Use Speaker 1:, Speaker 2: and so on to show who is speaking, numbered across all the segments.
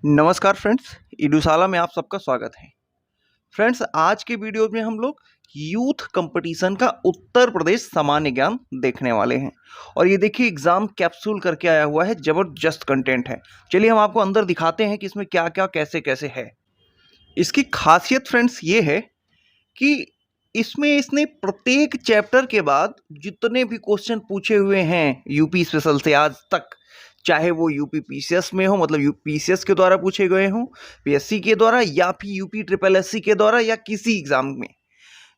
Speaker 1: नमस्कार फ्रेंड्स, ईडूशाला में आप सबका स्वागत है। फ्रेंड्स, आज के वीडियो में हम लोग यूथ कंपटीशन का उत्तर प्रदेश सामान्य ज्ञान देखने वाले हैं। और ये देखिए एग्जाम कैप्सूल करके आया हुआ है, जबरदस्त कंटेंट है। चलिए हम आपको अंदर दिखाते हैं कि इसमें क्या क्या कैसे कैसे है। इसकी खासियत फ्रेंड्स ये है कि इसने प्रत्येक चैप्टर के बाद जितने भी क्वेश्चन पूछे हुए हैं यूपी स्पेशल से आज तक, चाहे वो यूपी पीसीएस में हो, मतलब यूपी पीसीएस के द्वारा पूछे गए हों, पीएससी के द्वारा या फिर यूपी ट्रिपल एससी के द्वारा या किसी एग्जाम में,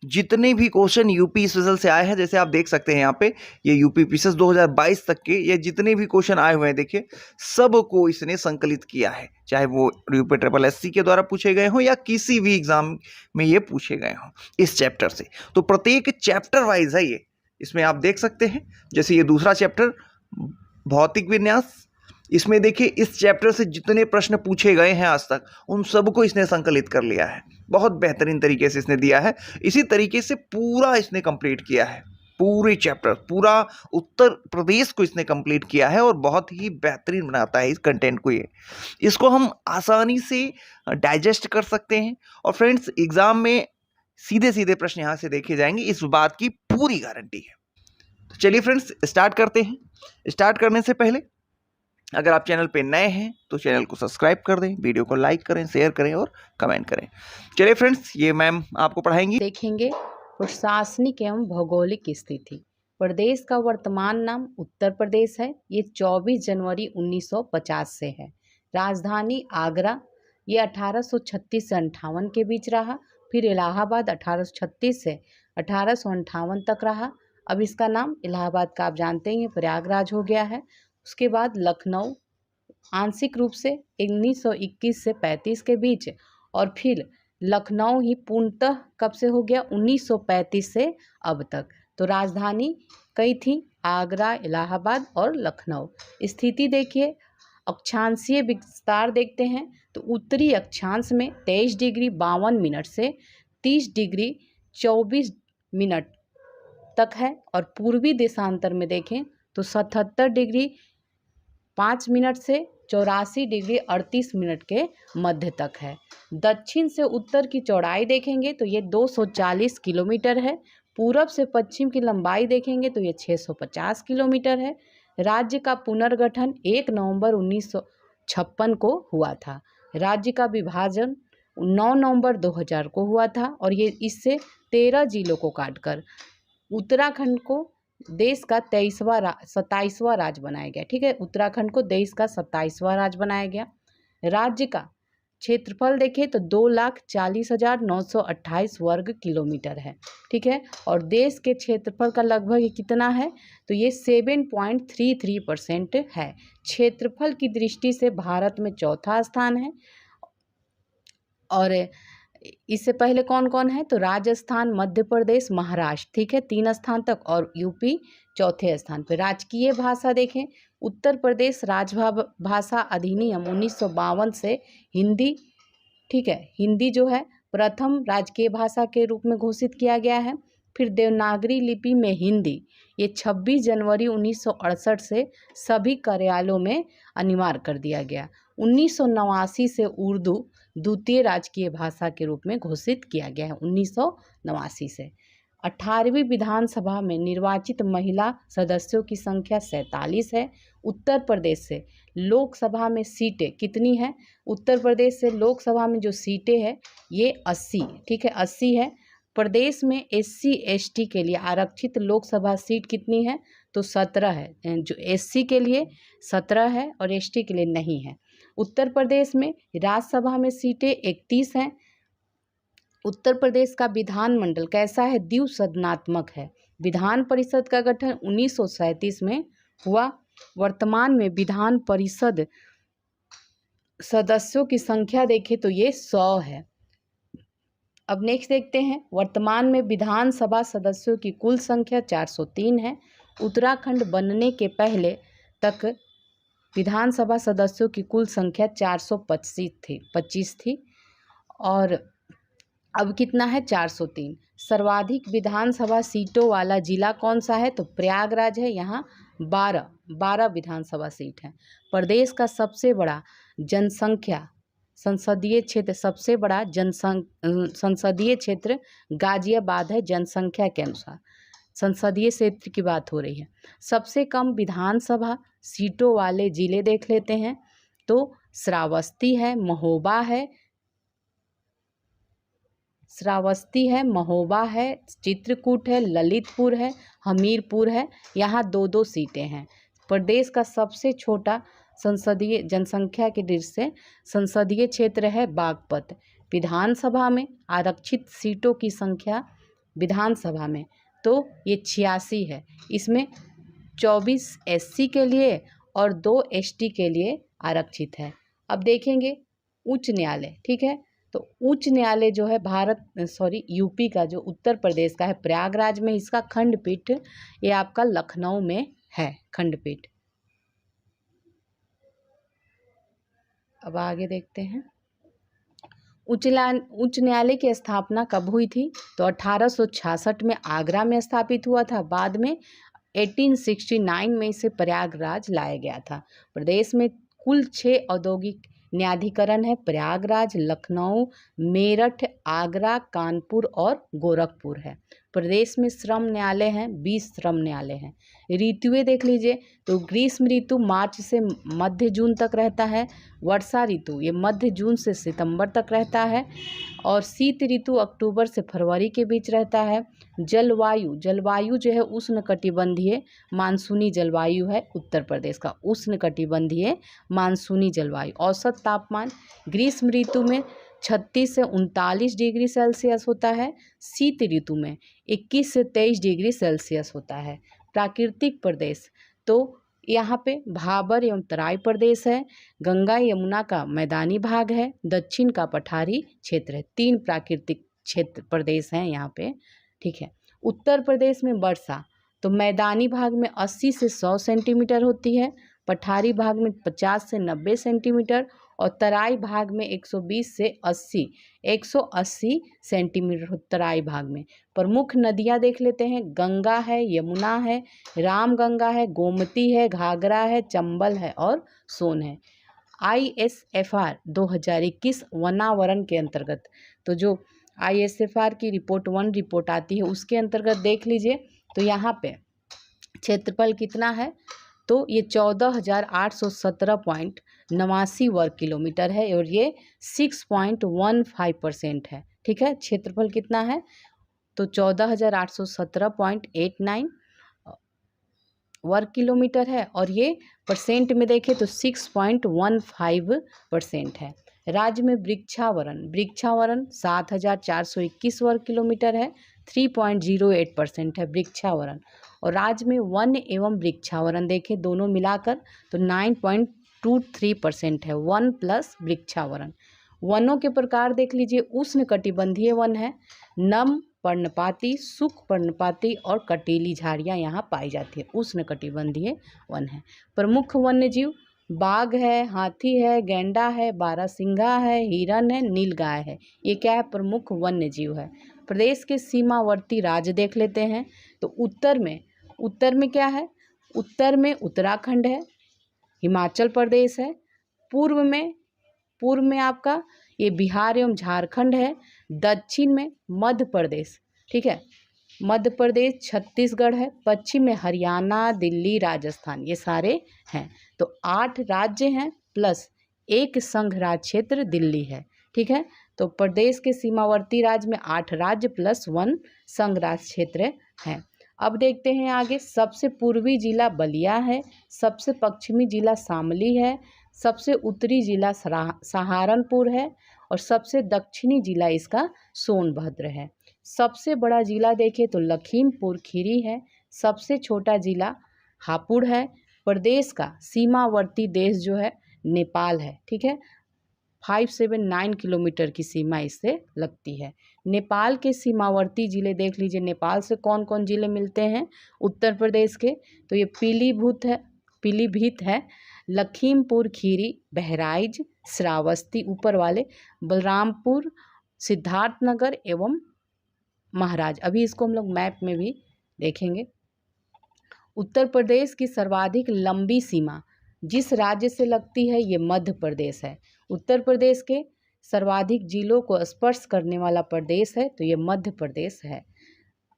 Speaker 1: जितने भी क्वेश्चन यूपी स्पेशल से आए हैं, जैसे आप देख सकते हैं यहाँ पे ये यूपी पीसीएस 2022 तक के ये जितने भी क्वेश्चन आए हुए हैं, देखिए सबको इसने संकलित किया है, चाहे वो यूपी ट्रिपल एससी के द्वारा पूछे गए हों या किसी भी एग्जाम में ये पूछे गए हों इस चैप्टर से। तो प्रत्येक चैप्टर वाइज है ये, इसमें आप देख सकते हैं। जैसे ये दूसरा चैप्टर भौतिक विन्यास, इसमें देखिए इस चैप्टर से जितने प्रश्न पूछे गए हैं आज तक उन सबको इसने संकलित कर लिया है। बहुत बेहतरीन तरीके से इसने दिया है। इसी तरीके से पूरा इसने कंप्लीट किया है, पूरे चैप्टर, पूरा उत्तर प्रदेश को इसने कंप्लीट किया है और बहुत ही बेहतरीन बनाता है इस कंटेंट को। ये इसको हम आसानी से डाइजेस्ट कर सकते हैं और फ्रेंड्स एग्जाम में सीधे सीधे प्रश्न यहाँ से देखे जाएंगे, इस बात की पूरी गारंटी है। तो चलिए फ्रेंड्स स्टार्ट करते हैं। स्टार्ट करने से पहले अगर आप चैनल पे नए हैं तो चैनल को सब्सक्राइब कर दें, वीडियो को लाइक करें, शेयर करें और कमेंट करें। चलिए फ्रेंड्स, ये मैम आपको पढ़ाएंगी।
Speaker 2: देखेंगे प्रशासनिक एवं भौगोलिक स्थिति। प्रदेश का वर्तमान नाम उत्तर प्रदेश है। ये 24 जनवरी 1950 से है। राजधानी आगरा, ये 1836 से 58 के बीच रहा। फिर इलाहाबाद 1836 से 1858 तक रहा। अब इसका नाम इलाहाबाद का आप जानते ही प्रयागराज हो गया है। उसके बाद लखनऊ आंशिक रूप से 1921 से 35 के बीच, और फिर लखनऊ ही पूर्णतः कब से हो गया 1935 से अब तक। तो राजधानी कई थी, आगरा, इलाहाबाद और लखनऊ। स्थिति देखिए, अक्षांशीय विस्तार देखते हैं तो उत्तरी अक्षांश में 23 डिग्री 52 मिनट से 30 डिग्री 24 मिनट तक है, और पूर्वी देशांतर में देखें तो 77 डिग्री 5 मिनट से 84 डिग्री 38 मिनट के मध्य तक है। दक्षिण से उत्तर की चौड़ाई देखेंगे तो ये 240 किलोमीटर है। पूरब से पश्चिम की लंबाई देखेंगे तो ये 650 किलोमीटर है। राज्य का पुनर्गठन 1 नवंबर 1956 को हुआ था। राज्य का विभाजन 9 नवंबर 2000 को हुआ था, और ये इससे 13 जिलों को काटकर उत्तराखंड को देश का 27वां राज्य बनाया गया। ठीक है, उत्तराखंड को देश का 27वां राज्य बनाया गया। राज्य का क्षेत्रफल देखें तो 2,40,928 वर्ग किलोमीटर है। ठीक है, और देश के क्षेत्रफल का लगभग कितना है तो ये 7.33% है। क्षेत्रफल की दृष्टि से भारत में चौथा स्थान है। और इससे पहले कौन कौन है तो राजस्थान, मध्य प्रदेश, महाराष्ट्र, ठीक है, 3 स्थान तक, और यूपी चौथे स्थान पे। राजकीय भाषा देखें, उत्तर प्रदेश राजभाषा अधिनियम 1952 से हिंदी, ठीक है, हिंदी जो है प्रथम राजकीय भाषा के रूप में घोषित किया गया है। फिर देवनागरी लिपि में हिंदी, ये 26 जनवरी 1968 से सभी कार्यालयों में अनिवार्य कर दिया गया। 1989 से उर्दू द्वितीय राजकीय भाषा के रूप में घोषित किया गया है। 1989 से 18वीं विधानसभा में निर्वाचित महिला सदस्यों की संख्या 47 है। उत्तर प्रदेश से लोकसभा में सीटें कितनी हैं? उत्तर प्रदेश से लोकसभा में जो सीटें हैं ये 80, ठीक है, 80 है। प्रदेश में SC ST के लिए आरक्षित लोकसभा सीट कितनी है तो 17 है। जो SC के लिए 17 है और ST के लिए नहीं है। उत्तर प्रदेश में राज्यसभा में सीटें 31 हैं। उत्तर प्रदेश का विधानमंडल कैसा है? द्विसदनात्मक है। विधान परिषद का गठन 1937 में हुआ। वर्तमान में विधान परिषद सदस्यों की संख्या देखें तो ये 100 है। अब नेक्स्ट देखते हैं, वर्तमान में विधानसभा सदस्यों की कुल संख्या 403 है। उत्तराखंड बनने के पहले तक विधानसभा सदस्यों की कुल संख्या 425 थी और अब कितना है 403। सर्वाधिक विधानसभा सीटों वाला जिला कौन सा है तो प्रयागराज है। यहाँ 12 विधानसभा सीट है। प्रदेश का सबसे बड़ा जनसंख्या संसदीय क्षेत्र सबसे बड़ा संसदीय क्षेत्र गाजियाबाद है जनसंख्या के अनुसार। संसदीय क्षेत्र की बात हो रही है। सबसे कम विधानसभा सीटों वाले जिले देख लेते हैं तो श्रावस्ती है, महोबा है, चित्रकूट है, ललितपुर है, हमीरपुर है। यहाँ 2-2 सीटें हैं। प्रदेश का सबसे छोटा संसदीय जनसंख्या की दृष्टि से संसदीय क्षेत्र है बागपत। विधानसभा में आरक्षित सीटों की संख्या विधानसभा में तो ये 86 है। इसमें 24 एससी के लिए और 2 एसटी के लिए आरक्षित है। अब देखेंगे उच्च न्यायालय, ठीक है। तो उच्च न्यायालय जो है यूपी का जो उत्तर प्रदेश का है प्रयागराज में इसका खंडपीठ, ये आपका लखनऊ में है खंडपीठ। अब आगे देखते हैं उच्च न्यायालय की स्थापना कब हुई थी? तो 1866 में आगरा में स्थापित हुआ था। बाद में 1869 में इसे प्रयागराज लाया गया था। प्रदेश में कुल 6 औद्योगिक न्यायाधिकरण है। प्रयागराज, लखनऊ, मेरठ, आगरा, कानपुर और गोरखपुर है। प्रदेश में श्रम न्यायालय हैं, 20 श्रम न्यायालय हैं। ऋतुएं देख लीजिए तो ग्रीष्म ऋतु मार्च से मध्य जून तक रहता है। वर्षा ऋतु ये मध्य जून से सितंबर तक रहता है और शीत ऋतु अक्टूबर से फरवरी के बीच रहता है। जलवायु जो है उष्णकटिबंधीय मानसूनी जलवायु है उत्तर प्रदेश का, उष्णकटिबंधीय मानसूनी जलवायु। औसत तापमान ग्रीष्म ऋतु में 36 से 39 डिग्री सेल्सियस होता है। शीत ऋतु में 21 से 23 डिग्री सेल्सियस होता है। प्राकृतिक प्रदेश तो यहाँ पे भाबर एवं तराई प्रदेश है। गंगा यमुना का मैदानी भाग है। दक्षिण का पठारी क्षेत्र है। 3 प्राकृतिक क्षेत्र प्रदेश हैं यहाँ पे, ठीक है। उत्तर प्रदेश में वर्षा तो मैदानी भाग में 80 से 100 सेंटीमीटर होती है, पठारी भाग में 50 से 90 सेंटीमीटर और तराई भाग में 120 से 180 सेंटीमीटर तराई भाग में। प्रमुख नदियाँ देख लेते हैं, गंगा है, यमुना है, रामगंगा है, गोमती है, घाघरा है, चंबल है और सोन है। ISFR 2021 वनावरण के अंतर्गत तो जो ISFR की रिपोर्ट 1 रिपोर्ट आती है उसके अंतर्गत देख लीजिए तो यहाँ पे क्षेत्रफल कितना है तो ये 14,817.89 वर्ग किलोमीटर है और ये 6.15% है, ठीक है। क्षेत्रफल कितना है तो 14,817.89 वर्ग किलोमीटर है और ये परसेंट में देखें तो 6.15% है। राज्य में वृक्षावरण 7,421 वर्ग किलोमीटर है, 3.08% है वृक्षावरण। और राज्य में वन एवं वृक्षावरण देखें दोनों मिलाकर तो 9.23% है, वन प्लस वृक्षावरण। वनों के प्रकार देख लीजिए, उष्णकटिबंधीय वन है, नम पर्णपाती, शुष्क पर्णपाती और कटीली झाड़ियाँ यहाँ पाई जाती है, उष्णकटिबंधीय वन है। प्रमुख वन्यजीव बाघ है, हाथी है, गैंडा है, बारहसिंघा है, हिरन है, नीलगाय है। ये क्या है? प्रमुख वन्यजीव है। प्रदेश के सीमावर्ती राज्य देख लेते हैं तो उत्तर में क्या है? उत्तर में उत्तराखंड है, हिमाचल प्रदेश है, पूर्व में आपका ये बिहार एवं झारखंड है, दक्षिण में मध्य प्रदेश, ठीक है, मध्य प्रदेश, छत्तीसगढ़ है, पश्चिम में हरियाणा, दिल्ली, राजस्थान, ये सारे हैं। तो 8 राज्य हैं प्लस 1 संघ राज्य क्षेत्र दिल्ली है, ठीक है। तो प्रदेश के सीमावर्ती राज्य में 8 राज्य प्लस 1 संघ राज्य क्षेत्र है। अब देखते हैं आगे। सबसे पूर्वी जिला बलिया है, सबसे पश्चिमी जिला शामली है, सबसे उत्तरी जिला सहारनपुर है और सबसे दक्षिणी जिला इसका सोनभद्र है। सबसे बड़ा जिला देखें तो लखीमपुर खीरी है, सबसे छोटा जिला हापुड़ है। प्रदेश का सीमावर्ती देश जो है नेपाल है, ठीक है। 579 किलोमीटर की सीमा इससे लगती है। नेपाल के सीमावर्ती जिले देख लीजिए, नेपाल से कौन कौन जिले मिलते हैं उत्तर प्रदेश के, तो ये पीलीभीत है, लखीमपुर खीरी, बहराइच, श्रावस्ती ऊपर वाले, बलरामपुर, सिद्धार्थनगर एवं महाराज। अभी इसको हम लोग मैप में भी देखेंगे। उत्तर प्रदेश की सर्वाधिक लंबी सीमा जिस राज्य से लगती है ये मध्य प्रदेश है। उत्तर प्रदेश के सर्वाधिक जिलों को स्पर्श करने वाला प्रदेश है तो ये मध्य प्रदेश है।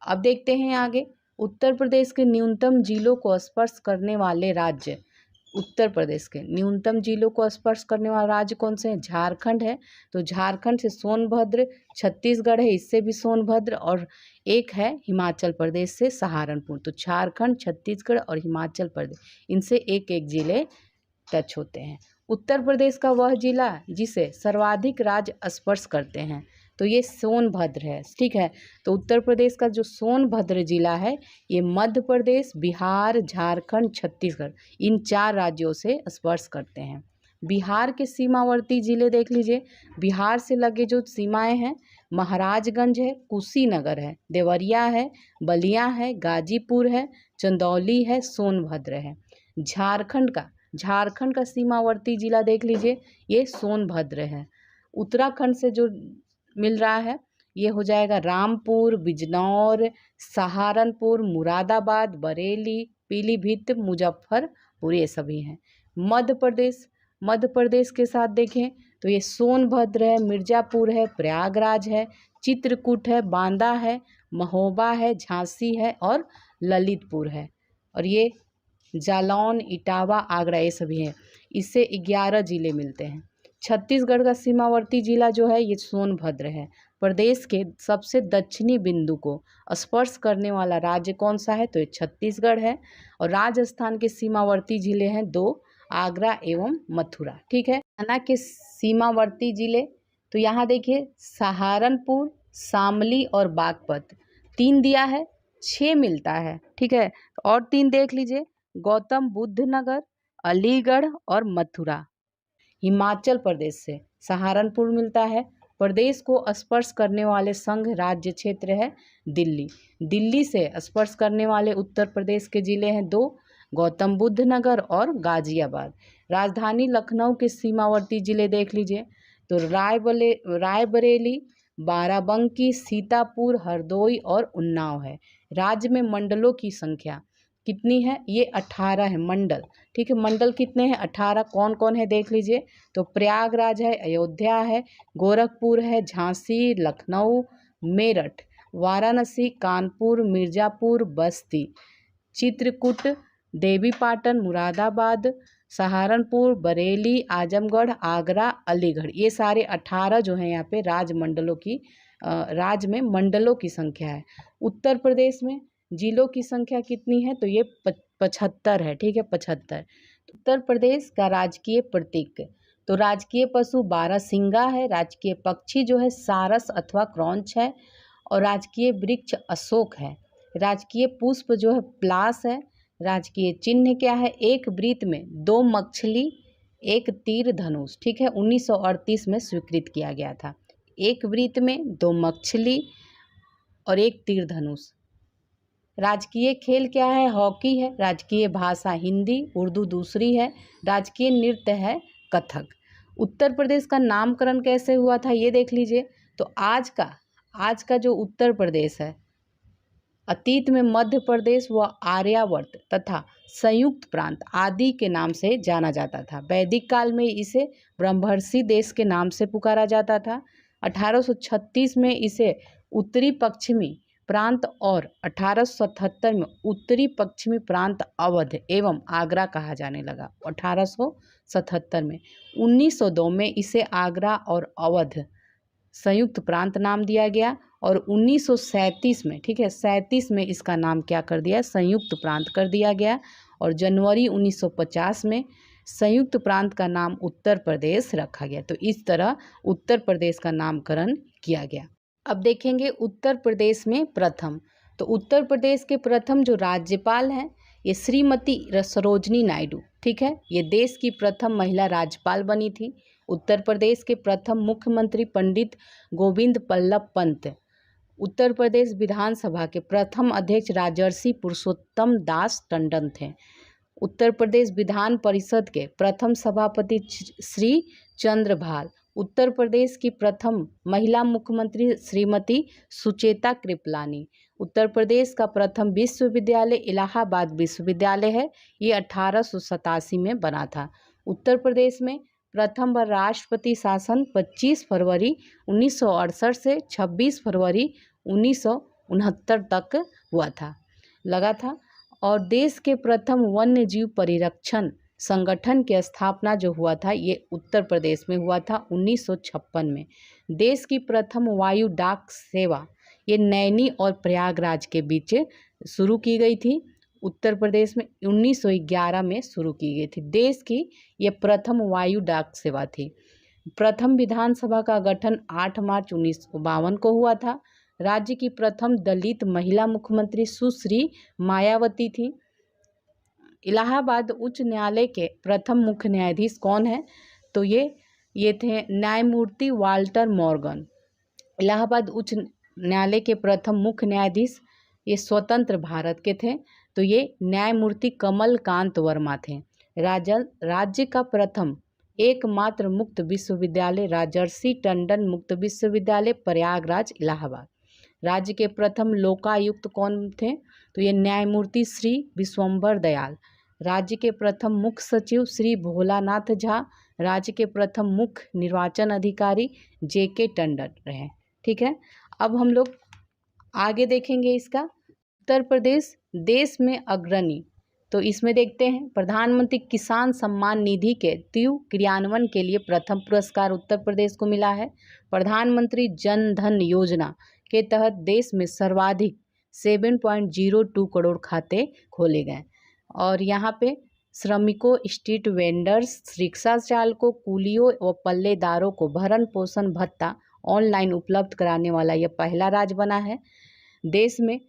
Speaker 2: अब देखते हैं आगे, उत्तर प्रदेश के न्यूनतम जिलों को स्पर्श करने वाले राज्य। उत्तर प्रदेश के न्यूनतम जिलों को स्पर्श करने वाला राज्य कौन से हैं? झारखंड है, तो झारखंड से सोनभद्र, छत्तीसगढ़ है इससे भी सोनभद्र, और एक है हिमाचल प्रदेश से सहारनपुर। तो झारखंड, छत्तीसगढ़ और हिमाचल प्रदेश, इनसे एक एक जिले टच होते हैं। उत्तर प्रदेश का वह जिला जिसे सर्वाधिक राज्य स्पर्श करते हैं तो ये सोनभद्र है, ठीक है। तो उत्तर प्रदेश का जो सोनभद्र जिला है ये मध्य प्रदेश, बिहार, झारखंड, छत्तीसगढ़, इन 4 राज्यों से स्पर्श करते हैं। बिहार के सीमावर्ती जिले देख लीजिए। बिहार से लगे जो सीमाएं हैं, महाराजगंज है, कुशीनगर है, देवरिया है, बलिया है, गाजीपुर है, चंदौली है, सोनभद्र है। झारखंड का सीमावर्ती जिला देख लीजिए, ये सोनभद्र है। उत्तराखंड से जो मिल रहा है ये हो जाएगा रामपुर, बिजनौर, सहारनपुर, मुरादाबाद, बरेली, पीलीभीत, मुजफ्फरपुर, ये सभी हैं। मध्य प्रदेश के साथ देखें तो ये सोनभद्र है, मिर्ज़ापुर है, प्रयागराज है, चित्रकूट है, बांदा है, महोबा है, झांसी है और ललितपुर है। और ये जालौन, इटावा, आगरा, ये सभी हैं। इससे 11 जिले मिलते हैं। छत्तीसगढ़ का सीमावर्ती जिला जो है ये सोनभद्र है। प्रदेश के सबसे दक्षिणी बिंदु को स्पर्श करने वाला राज्य कौन सा है? तो ये छत्तीसगढ़ है। और राजस्थान के सीमावर्ती जिले हैं 2, आगरा एवं मथुरा, ठीक है। हरियाणा के सीमावर्ती जिले तो यहाँ देखिए सहारनपुर, शामली और बागपत, 3 दिया है, 6 मिलता है, ठीक है। और 3 देख लीजिए, गौतम बुद्ध नगर, अलीगढ़ और मथुरा। हिमाचल प्रदेश से सहारनपुर मिलता है। प्रदेश को स्पर्श करने वाले संघ राज्य क्षेत्र है दिल्ली। दिल्ली से स्पर्श करने वाले उत्तर प्रदेश के जिले हैं 2, गौतम बुद्ध नगर और गाजियाबाद। राजधानी लखनऊ के सीमावर्ती जिले देख लीजिए तो रायबरेली, बाराबंकी, सीतापुर, हरदोई और उन्नाव है। राज्य में मंडलों की संख्या कितनी है? ये 18 है मंडल, ठीक है। मंडल कितने हैं? 18। कौन कौन है देख लीजिए तो प्रयागराज है, अयोध्या है, गोरखपुर है, झांसी, लखनऊ, मेरठ, वाराणसी, कानपुर, मिर्ज़ापुर, बस्ती, चित्रकूट, देवीपाटन, मुरादाबाद, सहारनपुर, बरेली, आजमगढ़, आगरा, अलीगढ़, ये सारे 18 जो हैं यहाँ पे राज्य में मंडलों की संख्या है। उत्तर प्रदेश में जिलों की संख्या कितनी है? तो ये 75 है, ठीक है, 75। उत्तर प्रदेश का राजकीय प्रतीक तो राजकीय पशु बारहसिंगा है, राजकीय पक्षी जो है सारस अथवा क्रॉन्च है, और राजकीय वृक्ष अशोक है। राजकीय पुष्प जो है प्लास है। राजकीय चिन्ह क्या है? एक वृत्त में 2 मछली, 1 तीर धनुष, ठीक है, 1938 में स्वीकृत किया गया था। एक वृत्त में 2 मछली और 1 तीर धनुष। राजकीय खेल क्या है? हॉकी है। राजकीय भाषा हिंदी, उर्दू दूसरी है। राजकीय नृत्य है कथक। उत्तर प्रदेश का नामकरण कैसे हुआ था ये देख लीजिए तो आज का जो उत्तर प्रदेश है, अतीत में मध्य प्रदेश व आर्यावर्त तथा संयुक्त प्रांत आदि के नाम से जाना जाता था। वैदिक काल में इसे ब्रह्मर्षि देश के नाम से पुकारा जाता था। 1836 में इसे उत्तरी पश्चिमी प्रांत और 1877 में उत्तरी पश्चिमी प्रांत अवध एवं आगरा कहा जाने लगा। 1877 में 1902 में इसे आगरा और अवध संयुक्त प्रांत नाम दिया गया और 1937 में, ठीक है, 37 में इसका नाम क्या कर दिया? संयुक्त प्रांत कर दिया गया। और जनवरी 1950 में संयुक्त प्रांत का नाम उत्तर प्रदेश रखा गया। तो इस तरह उत्तर प्रदेश का नामकरण किया गया। अब देखेंगे उत्तर प्रदेश में प्रथम, तो उत्तर प्रदेश के प्रथम जो राज्यपाल हैं ये श्रीमती सरोजनी नायडू, ठीक है, ये देश की प्रथम महिला राज्यपाल बनी थी। उत्तर प्रदेश के प्रथम मुख्यमंत्री पंडित गोविंद बल्लभ पंत। उत्तर प्रदेश विधानसभा के प्रथम अध्यक्ष राजर्षि पुरुषोत्तम दास टंडन थे। उत्तर प्रदेश विधान परिषद के प्रथम सभापति श्री चंद्रभाल। उत्तर प्रदेश की प्रथम महिला मुख्यमंत्री श्रीमती सुचेता कृपलानी। उत्तर प्रदेश का प्रथम विश्वविद्यालय इलाहाबाद विश्वविद्यालय है। ये 1887 में बना था। उत्तर प्रदेश में प्रथम बार राष्ट्रपति शासन 25 फरवरी 1968 से 26 फरवरी 1969 तक हुआ था, लगा था। और देश के प्रथम वन्य जीव परिरक्षण संगठन की स्थापना जो हुआ था ये उत्तर प्रदेश में हुआ था 1956 में। देश की प्रथम वायु डाक सेवा ये नैनी और प्रयागराज के बीच शुरू की गई थी। उत्तर प्रदेश में 1911 में शुरू की गई थी। देश की ये प्रथम वायु डाक सेवा थी। प्रथम विधानसभा का गठन 8 मार्च 1952 को हुआ था। राज्य की प्रथम दलित महिला मुख्यमंत्री सुश्री मायावती थी। इलाहाबाद उच्च न्यायालय के प्रथम मुख्य न्यायाधीश कौन है? तो ये थे न्यायमूर्ति वाल्टर मॉर्गन। इलाहाबाद उच्च न्यायालय के प्रथम मुख्य न्यायाधीश ये स्वतंत्र भारत के थे, तो ये न्यायमूर्ति कमलकांत वर्मा थे। राज्य का प्रथम एकमात्र मुक्त विश्वविद्यालय राजर्षि टंडन मुक्त विश्वविद्यालय प्रयागराज इलाहाबाद। राज्य के प्रथम लोकायुक्त कौन थे? तो ये न्यायमूर्ति श्री विश्वम्भर दयाल। राज्य के प्रथम मुख्य सचिव श्री भोलानाथ झा। राज्य के प्रथम मुख्य निर्वाचन अधिकारी JK टंडन रहे। ठीक है, अब हम लोग आगे देखेंगे इसका। उत्तर प्रदेश देश में अग्रणी, तो इसमें देखते हैं प्रधानमंत्री किसान सम्मान निधि के तीव्र क्रियान्वयन के लिए प्रथम पुरस्कार उत्तर प्रदेश को मिला है। प्रधानमंत्री जन धन योजना के तहत देश में सर्वाधिक 7.02 करोड़ खाते खोले गए। और यहाँ पे श्रमिकों, स्ट्रीट वेंडर्स, रिक्शा चालकों, कूलियों व पल्लेदारों को भरण पोषण भत्ता ऑनलाइन उपलब्ध कराने वाला यह पहला राज्य बना है। देश में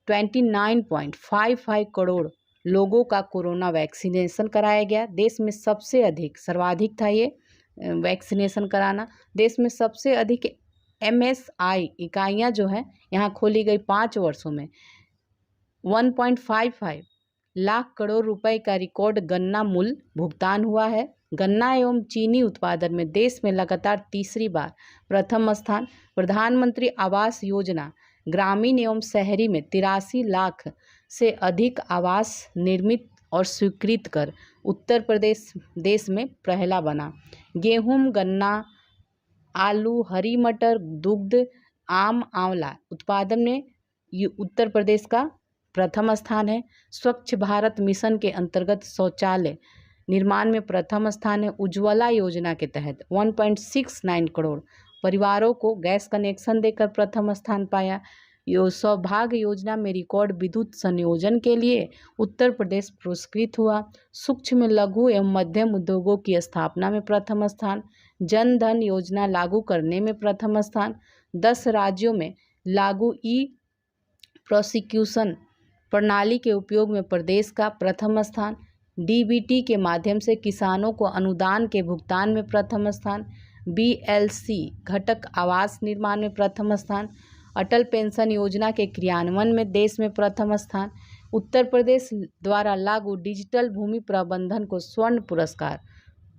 Speaker 2: 29.55 करोड़ लोगों का कोरोना वैक्सीनेशन कराया गया। देश में सर्वाधिक था ये वैक्सीनेशन कराना। देश में सबसे अधिक MSI इकाइयाँ जो हैं यहाँ खोली गई 5 वर्षों में। 1.55 लाख करोड़ रुपए का रिकॉर्ड गन्ना मूल्य भुगतान हुआ है। गन्ना एवं चीनी उत्पादन में देश में लगातार तीसरी बार प्रथम स्थान। प्रधानमंत्री आवास योजना ग्रामीण एवं शहरी में 83 लाख से अधिक आवास निर्मित और स्वीकृत कर उत्तर प्रदेश देश में पहला बना। गेहूं, गन्ना, आलू, हरी मटर, दुग्ध, आम, आंवला उत्पादन में उत्तर प्रदेश का प्रथम स्थान है। स्वच्छ भारत मिशन के अंतर्गत शौचालय निर्माण में प्रथम स्थान है। उज्ज्वला योजना के तहत 1.69 करोड़ परिवारों को गैस कनेक्शन देकर प्रथम स्थान पाया। सौभाग्य योजना में रिकॉर्ड विद्युत संयोजन के लिए उत्तर प्रदेश पुरस्कृत हुआ। सूक्ष्म, लघु एवं मध्यम उद्योगों की स्थापना में प्रथम स्थान। जन धन योजना लागू करने में प्रथम स्थान। 10 राज्यों में लागू प्रोसिक्यूशन प्रणाली के उपयोग में प्रदेश का प्रथम स्थान। DBT के माध्यम से किसानों को अनुदान के भुगतान में प्रथम स्थान। BLC घटक आवास निर्माण में प्रथम स्थान। अटल पेंशन योजना के क्रियान्वयन में देश में प्रथम स्थान। उत्तर प्रदेश द्वारा लागू डिजिटल भूमि प्रबंधन को स्वर्ण पुरस्कार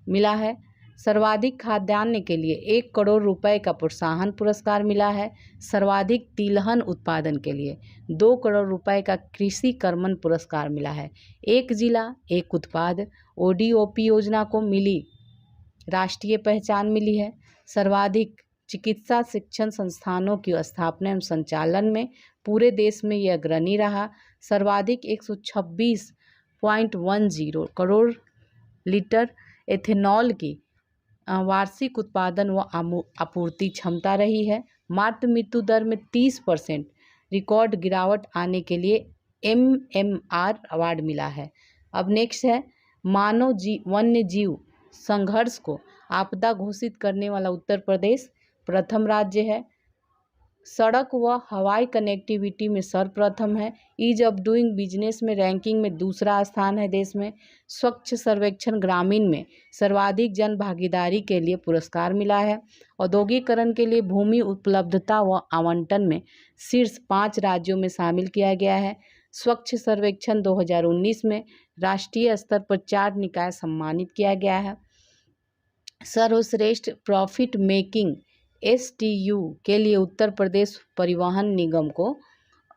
Speaker 2: मिला है। सर्वाधिक खाद्यान्न के लिए 1 करोड़ रुपए का प्रोत्साहन पुरस्कार मिला है। सर्वाधिक तिलहन उत्पादन के लिए 2 करोड़ रुपए का कृषि कर्मण पुरस्कार मिला है। एक जिला एक उत्पाद ODOP योजना को मिली राष्ट्रीय पहचान मिली है। सर्वाधिक चिकित्सा शिक्षण संस्थानों की स्थापना एवं संचालन में पूरे देश में यह अग्रणी रहा। सर्वाधिक 126.10 करोड़ लीटर एथेनॉल की वार्षिक उत्पादन व आपूर्ति क्षमता रही है। मातृ मृत्यु दर में 30% रिकॉर्ड गिरावट आने के लिए MMR अवार्ड मिला है। अब नेक्स्ट है वन्य जीव संघर्ष को आपदा घोषित करने वाला उत्तर प्रदेश प्रथम राज्य है। सड़क व हवाई कनेक्टिविटी में सर्वप्रथम है। ईज ऑफ डूइंग बिजनेस में रैंकिंग में दूसरा स्थान है देश में। स्वच्छ सर्वेक्षण ग्रामीण में सर्वाधिक जन भागीदारी के लिए पुरस्कार मिला है। औद्योगिकरण के लिए भूमि उपलब्धता व आवंटन में शीर्ष 5 राज्यों में शामिल किया गया है। स्वच्छ सर्वेक्षण 2019 में राष्ट्रीय स्तर पर 4 निकाय सम्मानित किया गया है। सर्वश्रेष्ठ प्रॉफिट मेकिंग STU के लिए उत्तर प्रदेश परिवहन निगम को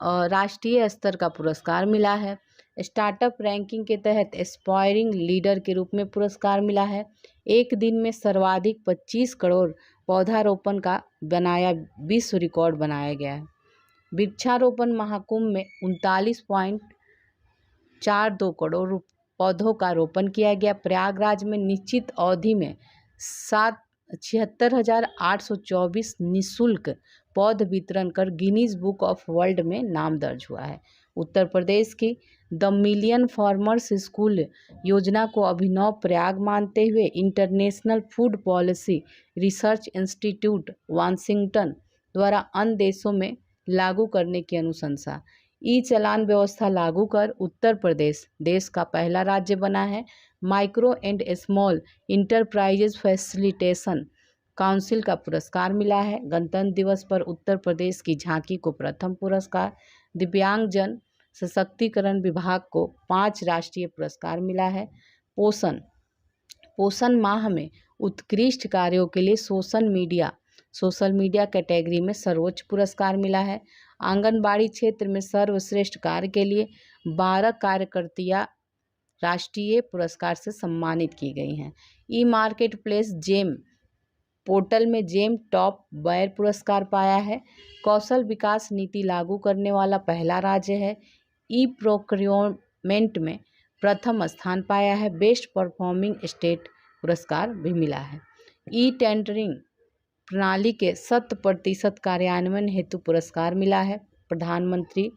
Speaker 2: राष्ट्रीय स्तर का पुरस्कार मिला है। स्टार्टअप रैंकिंग के तहत एस्पायरिंग लीडर के रूप में पुरस्कार मिला है। एक दिन में सर्वाधिक 25 करोड़ पौधारोपण का बनाया विश्व रिकॉर्ड बनाया गया है। वृक्षारोपण महाकुंभ में 39.42 करोड़ पौधों का रोपण किया गया। प्रयागराज में निश्चित अवधि में 76,824 निःशुल्क पौध वितरण कर गिनीज बुक ऑफ वर्ल्ड में नाम दर्ज हुआ है। उत्तर प्रदेश की द मिलियन फार्मर्स स्कूल योजना को अभिनव प्रयाग मानते हुए international food policy research institute Washington द्वारा अन्य देशों में लागू करने की अनुशंसा। ई चालान व्यवस्था लागू कर उत्तर प्रदेश देश का पहला राज्य बना है। Micro and small enterprises facilitation council का पुरस्कार मिला है। गणतंत्र दिवस पर उत्तर प्रदेश की झांकी को प्रथम पुरस्कार। दिव्यांगजन सशक्तिकरण विभाग को 5 राष्ट्रीय पुरस्कार मिला है। पोषण माह में उत्कृष्ट कार्यों के लिए सोशल मीडिया कैटेगरी में सर्वोच्च पुरस्कार मिला है। आंगनबाड़ी क्षेत्र में सर्वश्रेष्ठ कार्य के लिए 12 कार्यकर्तियां राष्ट्रीय पुरस्कार से सम्मानित की गई हैं। ई मार्केट प्लेस जेम पोर्टल में जेम टॉप बायर पुरस्कार पाया है। कौशल विकास नीति लागू करने वाला पहला राज्य है। ई प्रोक्योरमेंट में प्रथम स्थान पाया है। बेस्ट परफॉर्मिंग स्टेट पुरस्कार भी मिला है। ई टेंडरिंग प्रणाली के 100% कार्यान्वयन हेतु पुरस्कार मिला है। प्रधानमंत्री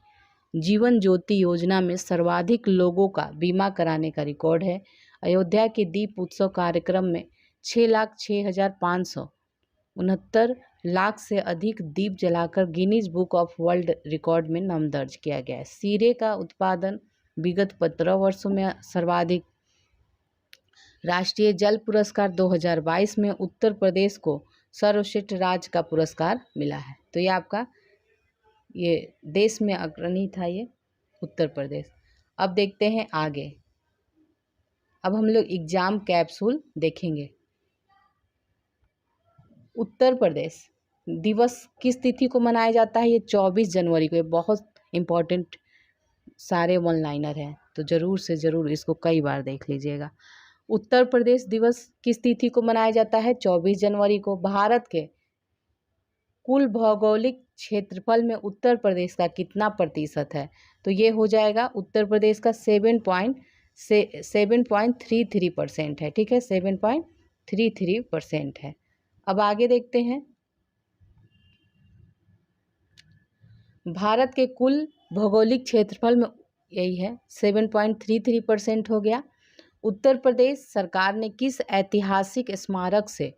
Speaker 2: जीवन ज्योति योजना में सर्वाधिक लोगों का बीमा कराने का रिकॉर्ड है। अयोध्या के दीप उत्सव कार्यक्रम में 6,06,569 लाख से अधिक दीप जलाकर Guinness book of world record में नाम दर्ज किया गया है। सीरे का उत्पादन विगत 15 वर्षों में सर्वाधिक। राष्ट्रीय जल पुरस्कार 2022 में उत्तर प्रदेश को सर्वश्रेष्ठ राज्य का पुरस्कार मिला है। तो ये आपका ये देश में अग्रणी था ये उत्तर प्रदेश। अब देखते हैं आगे। अब हम लोग एग्जाम कैप्सूल देखेंगे। उत्तर प्रदेश दिवस किस तिथि को मनाया जाता है? ये 24 जनवरी को। ये बहुत इम्पोर्टेंट सारे वन लाइनर हैं, तो ज़रूर से ज़रूर इसको कई बार देख लीजिएगा। उत्तर प्रदेश दिवस किस तिथि को मनाया जाता है? 24 जनवरी को। भारत के कुल भौगोलिक क्षेत्रफल में उत्तर प्रदेश का कितना प्रतिशत है? तो ये हो जाएगा उत्तर प्रदेश का 7.33% है। ठीक है, 7.33% है। अब आगे देखते हैं। भारत के कुल भौगोलिक क्षेत्रफल में यही है 7.33% हो गया। उत्तर प्रदेश सरकार ने किस ऐतिहासिक स्मारक से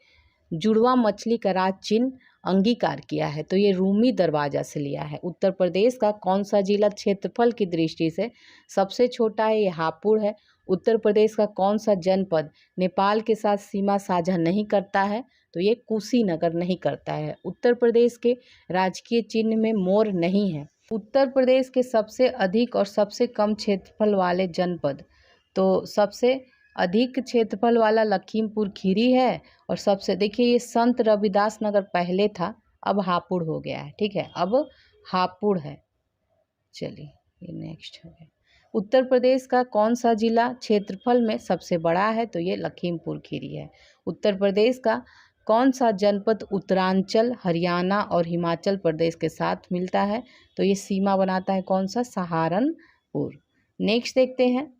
Speaker 2: जुड़वा मछली का राज चिन्ह अंगीकार किया है? तो ये रूमी दरवाजा से लिया है। उत्तर प्रदेश का कौन सा जिला क्षेत्रफल की दृष्टि से सबसे छोटा है? ये हापुड़ है। उत्तर प्रदेश का कौन सा जनपद नेपाल के साथ सीमा साझा नहीं करता है? तो ये कुशीनगर नहीं करता है। उत्तर प्रदेश के राजकीय चिन्ह में मोर नहीं है। उत्तर प्रदेश के सबसे अधिक और सबसे कम क्षेत्रफल वाले जनपद, तो सबसे अधिक क्षेत्रफल वाला लखीमपुर खीरी है। और सबसे देखिए ये संत रविदास नगर पहले था, अब हापुड़ हो गया है। ठीक है, अब हापुड़ है। चलिए ये नेक्स्ट हो गया। उत्तर प्रदेश का कौन सा जिला क्षेत्रफल में सबसे बड़ा है? तो ये लखीमपुर खीरी है। उत्तर प्रदेश का कौन सा जनपद उत्तरांचल, हरियाणा और हिमाचल प्रदेश के साथ मिलता है? तो ये सीमा बनाता है कौन सा? सहारनपुर। नेक्स्ट देखते हैं।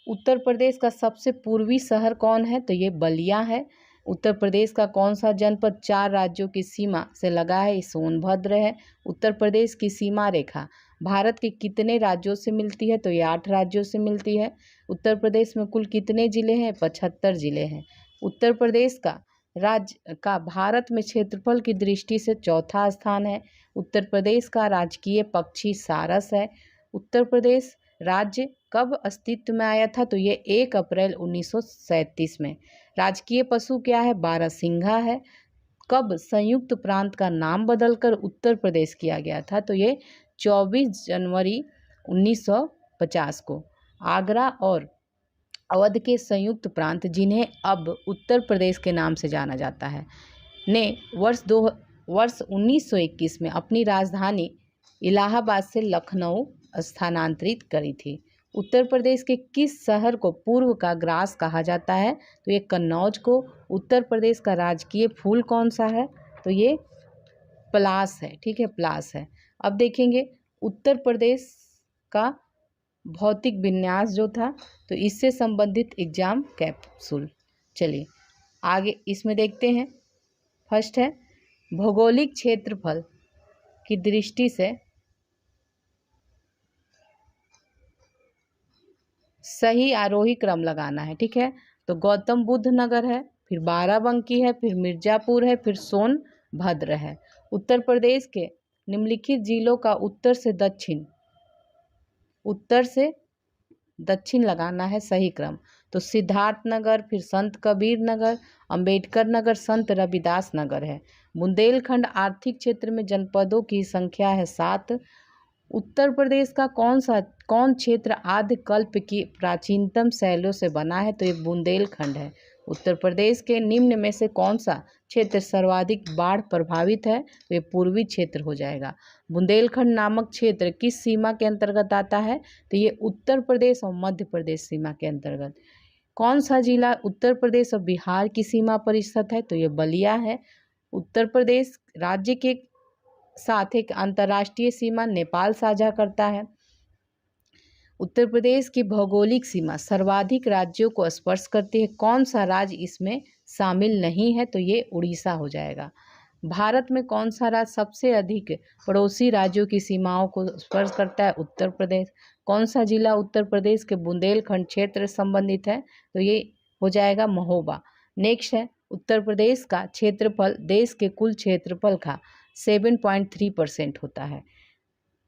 Speaker 2: उत्तर प्रदेश का सबसे पूर्वी शहर कौन है? तो ये बलिया है। उत्तर प्रदेश का कौन सा जनपद 4 राज्यों की सीमा से लगा है? ये सोनभद्र है। उत्तर प्रदेश की सीमा रेखा भारत के कितने राज्यों से मिलती है? तो ये 8 राज्यों से मिलती है। उत्तर प्रदेश में कुल कितने जिले हैं? 75 जिले हैं। उत्तर प्रदेश का राज्य का भारत में क्षेत्रफल की दृष्टि से चौथा स्थान है। उत्तर प्रदेश का राजकीय पक्षी सारस है। उत्तर प्रदेश राज्य कब अस्तित्व में आया था? तो ये 1 अप्रैल 1937 में। राजकीय पशु क्या है? बारहसिंघा है। कब संयुक्त प्रांत का नाम बदलकर उत्तर प्रदेश किया गया था? तो ये 24 जनवरी 1950 को। आगरा और अवध के संयुक्त प्रांत, जिन्हें अब उत्तर प्रदेश के नाम से जाना जाता है, ने वर्ष वर्ष 1921 में अपनी राजधानी इलाहाबाद से लखनऊ स्थानांतरित करी थी। उत्तर प्रदेश के किस शहर को पूर्व का ग्रास कहा जाता है? तो ये कन्नौज को। उत्तर प्रदेश का राजकीय फूल कौन सा है? तो ये पलास है, ठीक है, पलास है। अब देखेंगे उत्तर प्रदेश का भौतिक विन्यास जो था, तो इससे संबंधित एग्जाम कैप्सूल। चलिए आगे इसमें देखते हैं। फर्स्ट है भौगोलिक क्षेत्रफल की दृष्टि से सही आरोही क्रम लगाना है, ठीक है। तो गौतम बुद्ध नगर है, फिर बाराबंकी है, फिर मिर्जापुर है, फिर सोनभद्र है। उत्तर प्रदेश के निम्नलिखित जिलों का उत्तर से दक्षिण लगाना है सही क्रम। तो सिद्धार्थ नगर, फिर संत कबीर नगर, अंबेडकर नगर, संत रविदास नगर है। बुंदेलखंड आर्थिक क्षेत्र में जनपदों की संख्या है 7। उत्तर प्रदेश का कौन क्षेत्र आद्यकल्प की प्राचीनतम शैलियों से बना है? तो ये बुंदेलखंड है। उत्तर प्रदेश के निम्न में से कौन सा क्षेत्र सर्वाधिक बाढ़ प्रभावित है? तो ये पूर्वी क्षेत्र हो जाएगा। बुंदेलखंड नामक क्षेत्र किस सीमा के अंतर्गत आता है? तो ये उत्तर प्रदेश और मध्य प्रदेश सीमा के अंतर्गत। कौन सा जिला उत्तर प्रदेश और बिहार की सीमा पर स्थित है? तो ये बलिया है। उत्तर प्रदेश राज्य के साथ एक अंतर्राष्ट्रीय सीमा नेपाल साझा करता है। उत्तर प्रदेश की भौगोलिक सीमा सर्वाधिक राज्यों को स्पर्श करती है। कौन सा राज्य इसमें शामिल नहीं है? तो ये उड़ीसा हो जाएगा। भारत में कौन सा राज्य सबसे अधिक पड़ोसी राज्यों की सीमाओं को स्पर्श करता है? उत्तर प्रदेश। कौन सा जिला उत्तर प्रदेश के बुंदेलखंड क्षेत्र से संबंधित है? तो ये हो जाएगा महोबा। नेक्स्ट है उत्तर प्रदेश का क्षेत्रफल देश के कुल क्षेत्रफल का 7.3% होता है।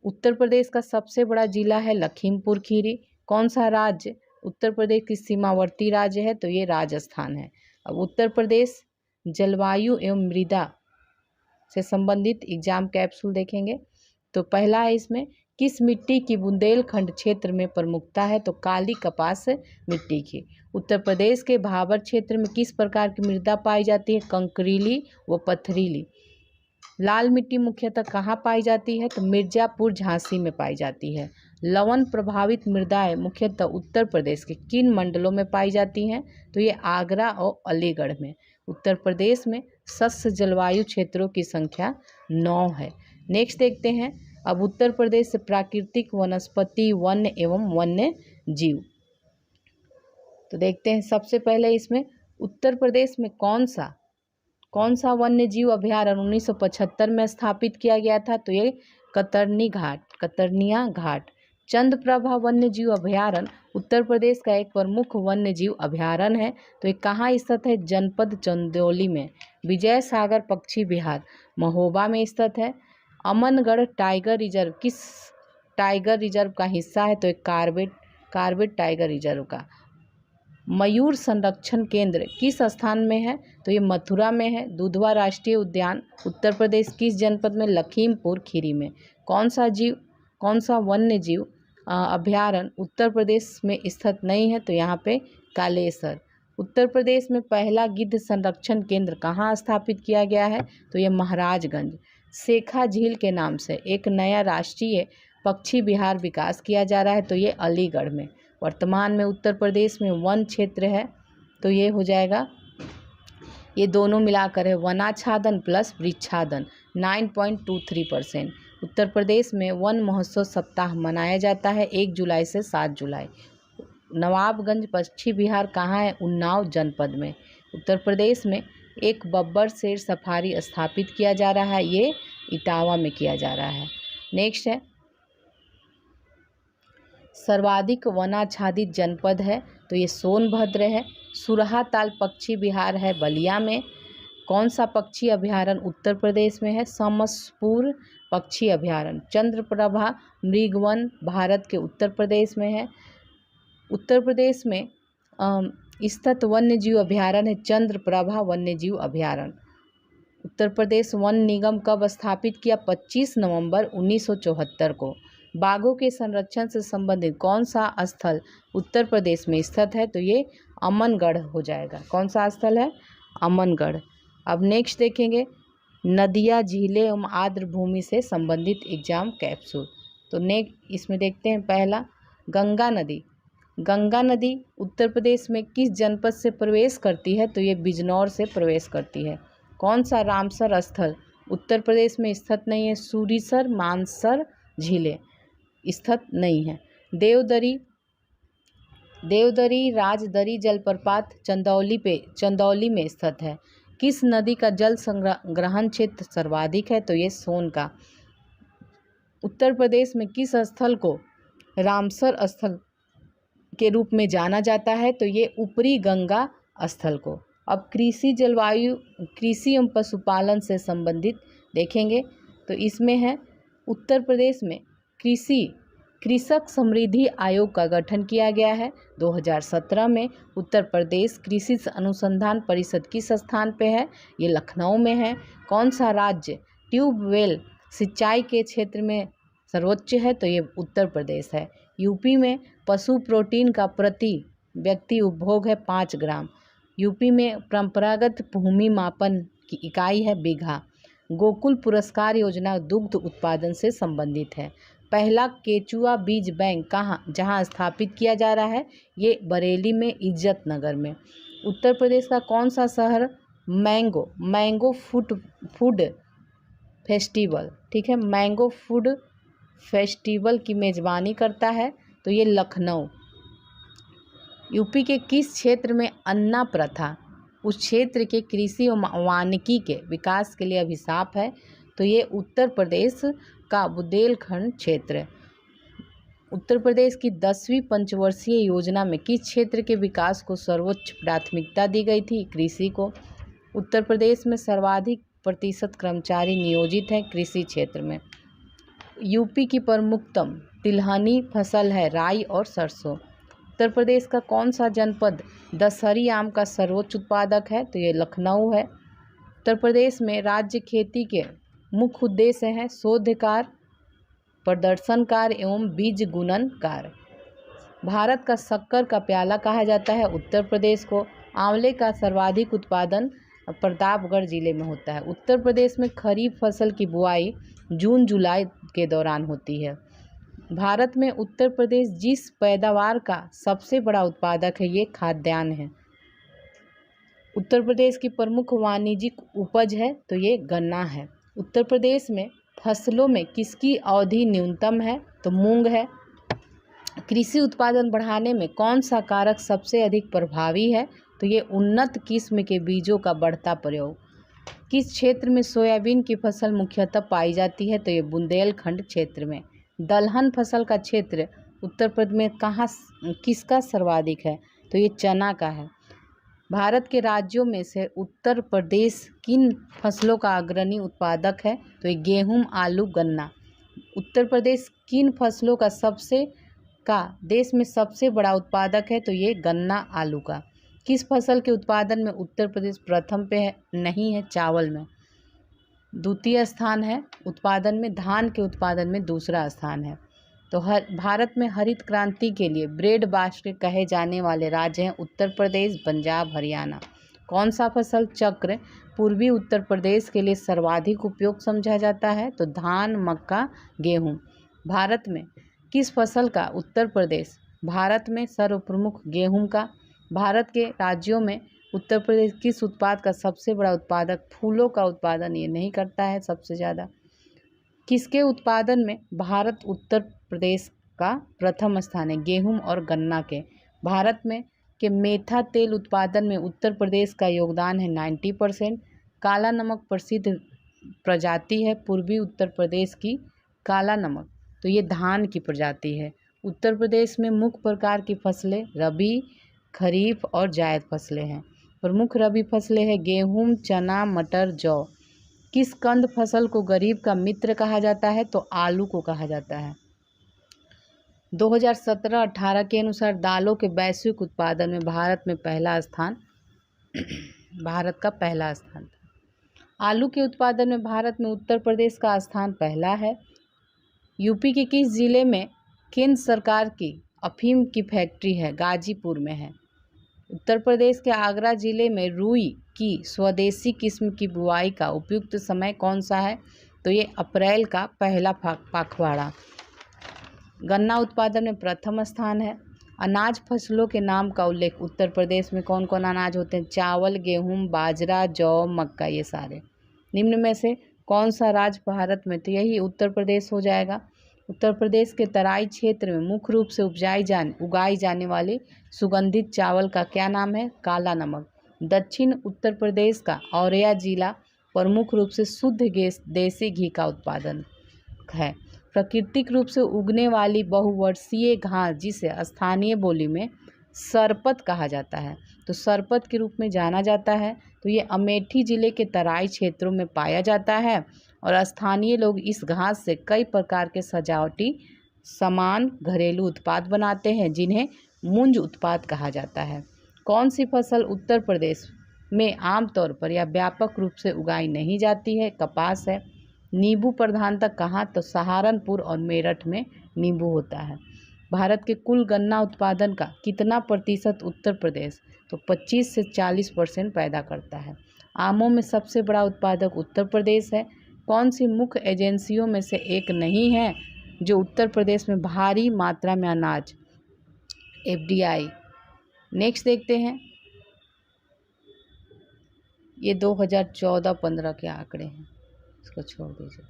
Speaker 2: उत्तर प्रदेश का सबसे बड़ा जिला है लखीमपुर खीरी। कौन सा राज्य उत्तर प्रदेश की सीमावर्ती राज्य है? तो ये राजस्थान है। अब उत्तर प्रदेश जलवायु एवं मृदा से संबंधित एग्जाम कैप्सूल देखेंगे। तो पहला है इसमें किस मिट्टी की बुंदेलखंड क्षेत्र में प्रमुखता है? तो काली कपास मिट्टी की। उत्तर प्रदेश के भाबर क्षेत्र में किस प्रकार की मृदा पाई जाती है? कंकरीली व पथरीली। लाल मिट्टी मुख्यतः कहाँ पाई जाती है? तो मिर्जापुर झांसी में पाई जाती है। लवण प्रभावित मृदाएं मुख्यतः उत्तर प्रदेश के किन मंडलों में पाई जाती हैं? तो ये आगरा और अलीगढ़ में। उत्तर प्रदेश में सस्य जलवायु क्षेत्रों की संख्या 9 है। नेक्स्ट देखते हैं अब उत्तर प्रदेश से प्राकृतिक वनस्पति वन्य एवं वन्य जीव। तो देखते हैं सबसे पहले इसमें उत्तर प्रदेश में कौन सा वन्य जीव अभ्यारण्य 1975 में स्थापित किया गया था? तो ये कतरनिया घाट। चंद्रप्रभा वन्य जीव अभ्यारण्य उत्तर प्रदेश का एक प्रमुख वन्य जीव अभ्यारण्य है। तो ये कहाँ स्थित है? जनपद चंदौली में। विजय सागर पक्षी विहार महोबा में स्थित है। अमनगढ़ टाइगर रिजर्व किस टाइगर रिजर्व का हिस्सा है? तो एक कार्बेट टाइगर रिजर्व का। मयूर संरक्षण केंद्र किस स्थान में है? तो ये मथुरा में है। दुधवा राष्ट्रीय उद्यान उत्तर प्रदेश किस जनपद में? लखीमपुर खीरी में। कौन सा वन्य जीव अभ्यारण्य उत्तर प्रदेश में स्थित नहीं है? तो यहाँ पे कालेसर। उत्तर प्रदेश में पहला गिद्ध संरक्षण केंद्र कहाँ स्थापित किया गया है? तो ये महाराजगंज। शेखा झील के नाम से एक नया राष्ट्रीय पक्षी विहार विकास किया जा रहा है। तो ये अलीगढ़ में। वर्तमान में उत्तर प्रदेश में वन क्षेत्र है। तो ये हो जाएगा, ये दोनों मिलाकर है वनाच्छादन प्लस वृक्षादन 9.23%। उत्तर प्रदेश में वन महोत्सव सप्ताह मनाया जाता है 1 जुलाई से 7 जुलाई। नवाबगंज पक्षी विहार कहाँ है? उन्नाव जनपद में। उत्तर प्रदेश में एक बब्बर शेर सफारी स्थापित किया जा रहा है, ये इटावा में किया जा रहा है। नेक्स्ट है सर्वाधिक वनाच्छादित जनपद है। तो ये सोनभद्र है। सुरहा ताल पक्षी विहार है बलिया में। कौन सा पक्षी अभ्यारण्य उत्तर प्रदेश में है? समसपुर पक्षी अभ्यारण्य। चंद्रप्रभा मृगवन भारत के उत्तर प्रदेश में है। उत्तर प्रदेश में स्थित वन्य जीव अभ्यारण्य है चंद्रप्रभा वन्य जीव अभ्यारण्य। उत्तर प्रदेश वन निगम कब स्थापित किया? 25 नवंबर 1974 को। बाघों के संरक्षण से संबंधित कौन सा स्थल उत्तर प्रदेश में स्थित है? तो ये अमनगढ़ हो जाएगा। कौन सा स्थल है? अमनगढ़। अब नेक्स्ट देखेंगे नदियाँ, झीलें एवं आर्द्र भूमि से संबंधित एग्जाम कैप्सूल। तो नेक्स्ट इसमें देखते हैं पहला, गंगा नदी। गंगा नदी उत्तर प्रदेश में किस जनपद से प्रवेश करती है? तो ये बिजनौर से प्रवेश करती है। कौन सा रामसर स्थल उत्तर प्रदेश में स्थित नहीं है? सूरीसर, मानसर झीलें स्थित नहीं है। देवदरी राजदरी जलप्रपात चंदौली में स्थित है। किस नदी का जल संग्रहण क्षेत्र सर्वाधिक है? तो ये सोन का। उत्तर प्रदेश में किस स्थल को रामसर स्थल के रूप में जाना जाता है? तो ये ऊपरी गंगा स्थल को। अब कृषि एवं पशुपालन से संबंधित देखेंगे तो इसमें है उत्तर प्रदेश में कृषक समृद्धि आयोग का गठन किया गया है 2017 में। उत्तर प्रदेश कृषि अनुसंधान परिषद किस स्थान पे है? ये लखनऊ में है। कौन सा राज्य ट्यूबवेल सिंचाई के क्षेत्र में सर्वोच्च है? तो ये उत्तर प्रदेश है। यूपी में पशु प्रोटीन का प्रति व्यक्ति उपभोग है 5 ग्राम। यूपी में परंपरागत भूमि मापन की इकाई है बीघा। गोकुल पुरस्कार योजना दुग्ध उत्पादन से संबंधित है। पहला केचुआ बीज बैंक जहां स्थापित किया जा रहा है? ये बरेली में, इज्जत नगर में। उत्तर प्रदेश का कौन सा शहर मैंगो फूड फेस्टिवल, ठीक है, मैंगो फूड फेस्टिवल की मेजबानी करता है? तो ये लखनऊ। यूपी के किस क्षेत्र में अन्ना प्रथा उस क्षेत्र के कृषि और वानिकी के विकास के लिए अभिशाप है? तो ये उत्तर प्रदेश का बुंदेलखंड क्षेत्र। उत्तर प्रदेश की 10वीं पंचवर्षीय योजना में किस क्षेत्र के विकास को सर्वोच्च प्राथमिकता दी गई थी? कृषि को। उत्तर प्रदेश में सर्वाधिक प्रतिशत कर्मचारी नियोजित हैं कृषि क्षेत्र में। यूपी की प्रमुखतम तिलहनी फसल है राई और सरसों। उत्तर प्रदेश का कौन सा जनपद दशहरी आम का सर्वोच्च उत्पादक है? तो ये लखनऊ है। उत्तर प्रदेश में राज्य खेती के मुख्य उद्देश्य हैं शोध कार्य, प्रदर्शन कार्य एवं बीज गुणन कार्य। भारत का शक्कर का प्याला कहा जाता है उत्तर प्रदेश को। आंवले का सर्वाधिक उत्पादन प्रतापगढ़ जिले में होता है। उत्तर प्रदेश में खरीफ फसल की बुआई जून जुलाई के दौरान होती है। भारत में उत्तर प्रदेश जिस पैदावार का सबसे बड़ा उत्पादक है ये खाद्यान्न है। उत्तर प्रदेश की प्रमुख वाणिज्यिक उपज है तो ये गन्ना है। उत्तर प्रदेश में फसलों में किसकी अवधि न्यूनतम है? तो मूंग है। कृषि उत्पादन बढ़ाने में कौन सा कारक सबसे अधिक प्रभावी है? तो ये उन्नत किस्म के बीजों का बढ़ता प्रयोग। किस क्षेत्र में सोयाबीन की फसल मुख्यतः पाई जाती है? तो ये बुंदेलखंड क्षेत्र में। दलहन फसल का क्षेत्र उत्तर प्रदेश में किसका सर्वाधिक है? तो ये चना का है। भारत के राज्यों में से उत्तर प्रदेश किन फसलों का अग्रणी उत्पादक है? तो ये गेहूं, आलू, गन्ना। उत्तर प्रदेश किन फसलों का देश में सबसे बड़ा उत्पादक है? तो ये गन्ना, आलू का। किस फसल के उत्पादन में उत्तर प्रदेश प्रथम पे है? नहीं है, चावल में। द्वितीय स्थान है उत्पादन में, धान के उत्पादन में दूसरा स्थान है। तो भारत में हरित क्रांति के लिए ब्रेड बास्केट कहे जाने वाले राज्य हैं उत्तर प्रदेश, पंजाब, हरियाणा। कौन सा फसल चक्र पूर्वी उत्तर प्रदेश के लिए सर्वाधिक उपयोग समझा जाता है? तो धान, मक्का, गेहूं। भारत में किस फसल का उत्तर प्रदेश भारत में सर्वप्रमुख गेहूं का। भारत के राज्यों में उत्तर प्रदेश किस उत्पाद का सबसे बड़ा उत्पादक? फूलों का उत्पादन ये नहीं करता है सबसे ज़्यादा। किसके उत्पादन में भारत उत्तर प्रदेश का प्रथम स्थान है? गेहूं और गन्ना के। भारत में के मेथा तेल उत्पादन में उत्तर प्रदेश का योगदान है 90%। काला नमक प्रसिद्ध प्रजाति है पूर्वी उत्तर प्रदेश की काला नमक, तो ये धान की प्रजाति है। उत्तर प्रदेश में मुख्य प्रकार की फसलें रबी, खरीफ और जायद फसलें हैं। प्रमुख रबी फसलें हैं गेहूं, चना, मटर, जौ। किस कंद फसल को गरीब का मित्र कहा जाता है? तो आलू को कहा जाता है। 2017-18 के अनुसार दालों के वैश्विक उत्पादन में भारत का पहला स्थान था। आलू के उत्पादन में भारत में उत्तर प्रदेश का स्थान पहला है। यूपी के किस जिले में केंद्र सरकार की अफीम की फैक्ट्री है? गाजीपुर में है। उत्तर प्रदेश के आगरा जिले में रुई की स्वदेशी किस्म की बुआई का उपयुक्त समय कौन सा है? तो ये अप्रैल का पहला पखवाड़ा। गन्ना उत्पादन में प्रथम स्थान है। अनाज फसलों के नाम का उल्लेख उत्तर प्रदेश में कौन कौन अनाज होते हैं? चावल, गेहूं, बाजरा, जौ, मक्का, ये सारे। निम्न में से कौन सा राज्य भारत में? तो यही उत्तर प्रदेश हो जाएगा। उत्तर प्रदेश के तराई क्षेत्र में मुख्य रूप से उगाई जाने वाली सुगंधित चावल का क्या नाम है? काला नमक। दक्षिण उत्तर प्रदेश का औरैया जिला प्रमुख रूप से शुद्ध देसी घी का उत्पादन है। प्राकृतिक रूप से उगने वाली बहुवर्षीय घास जिसे स्थानीय बोली में सरपत कहा जाता है, तो सरपत के रूप में जाना जाता है। तो ये अमेठी जिले के तराई क्षेत्रों में पाया जाता है और स्थानीय लोग इस घास से कई प्रकार के सजावटी सामान, घरेलू उत्पाद बनाते हैं जिन्हें मुंज उत्पाद कहा जाता है। कौन सी फसल उत्तर प्रदेश में आमतौर पर या व्यापक रूप से उगाई नहीं जाती है? कपास है। नींबू प्रधानतः कहाँ? तो सहारनपुर और मेरठ में नींबू होता है। भारत के कुल गन्ना उत्पादन का कितना प्रतिशत उत्तर प्रदेश? तो 25 से 40% पैदा करता है। आमों में सबसे बड़ा उत्पादक उत्तर प्रदेश है। कौन सी मुख्य एजेंसियों में से एक नहीं है जो उत्तर प्रदेश में भारी मात्रा में अनाज FDI? नेक्स्ट देखते हैं, ये 2014-15 के आंकड़े हैं, इसको छोड़ दीजिए।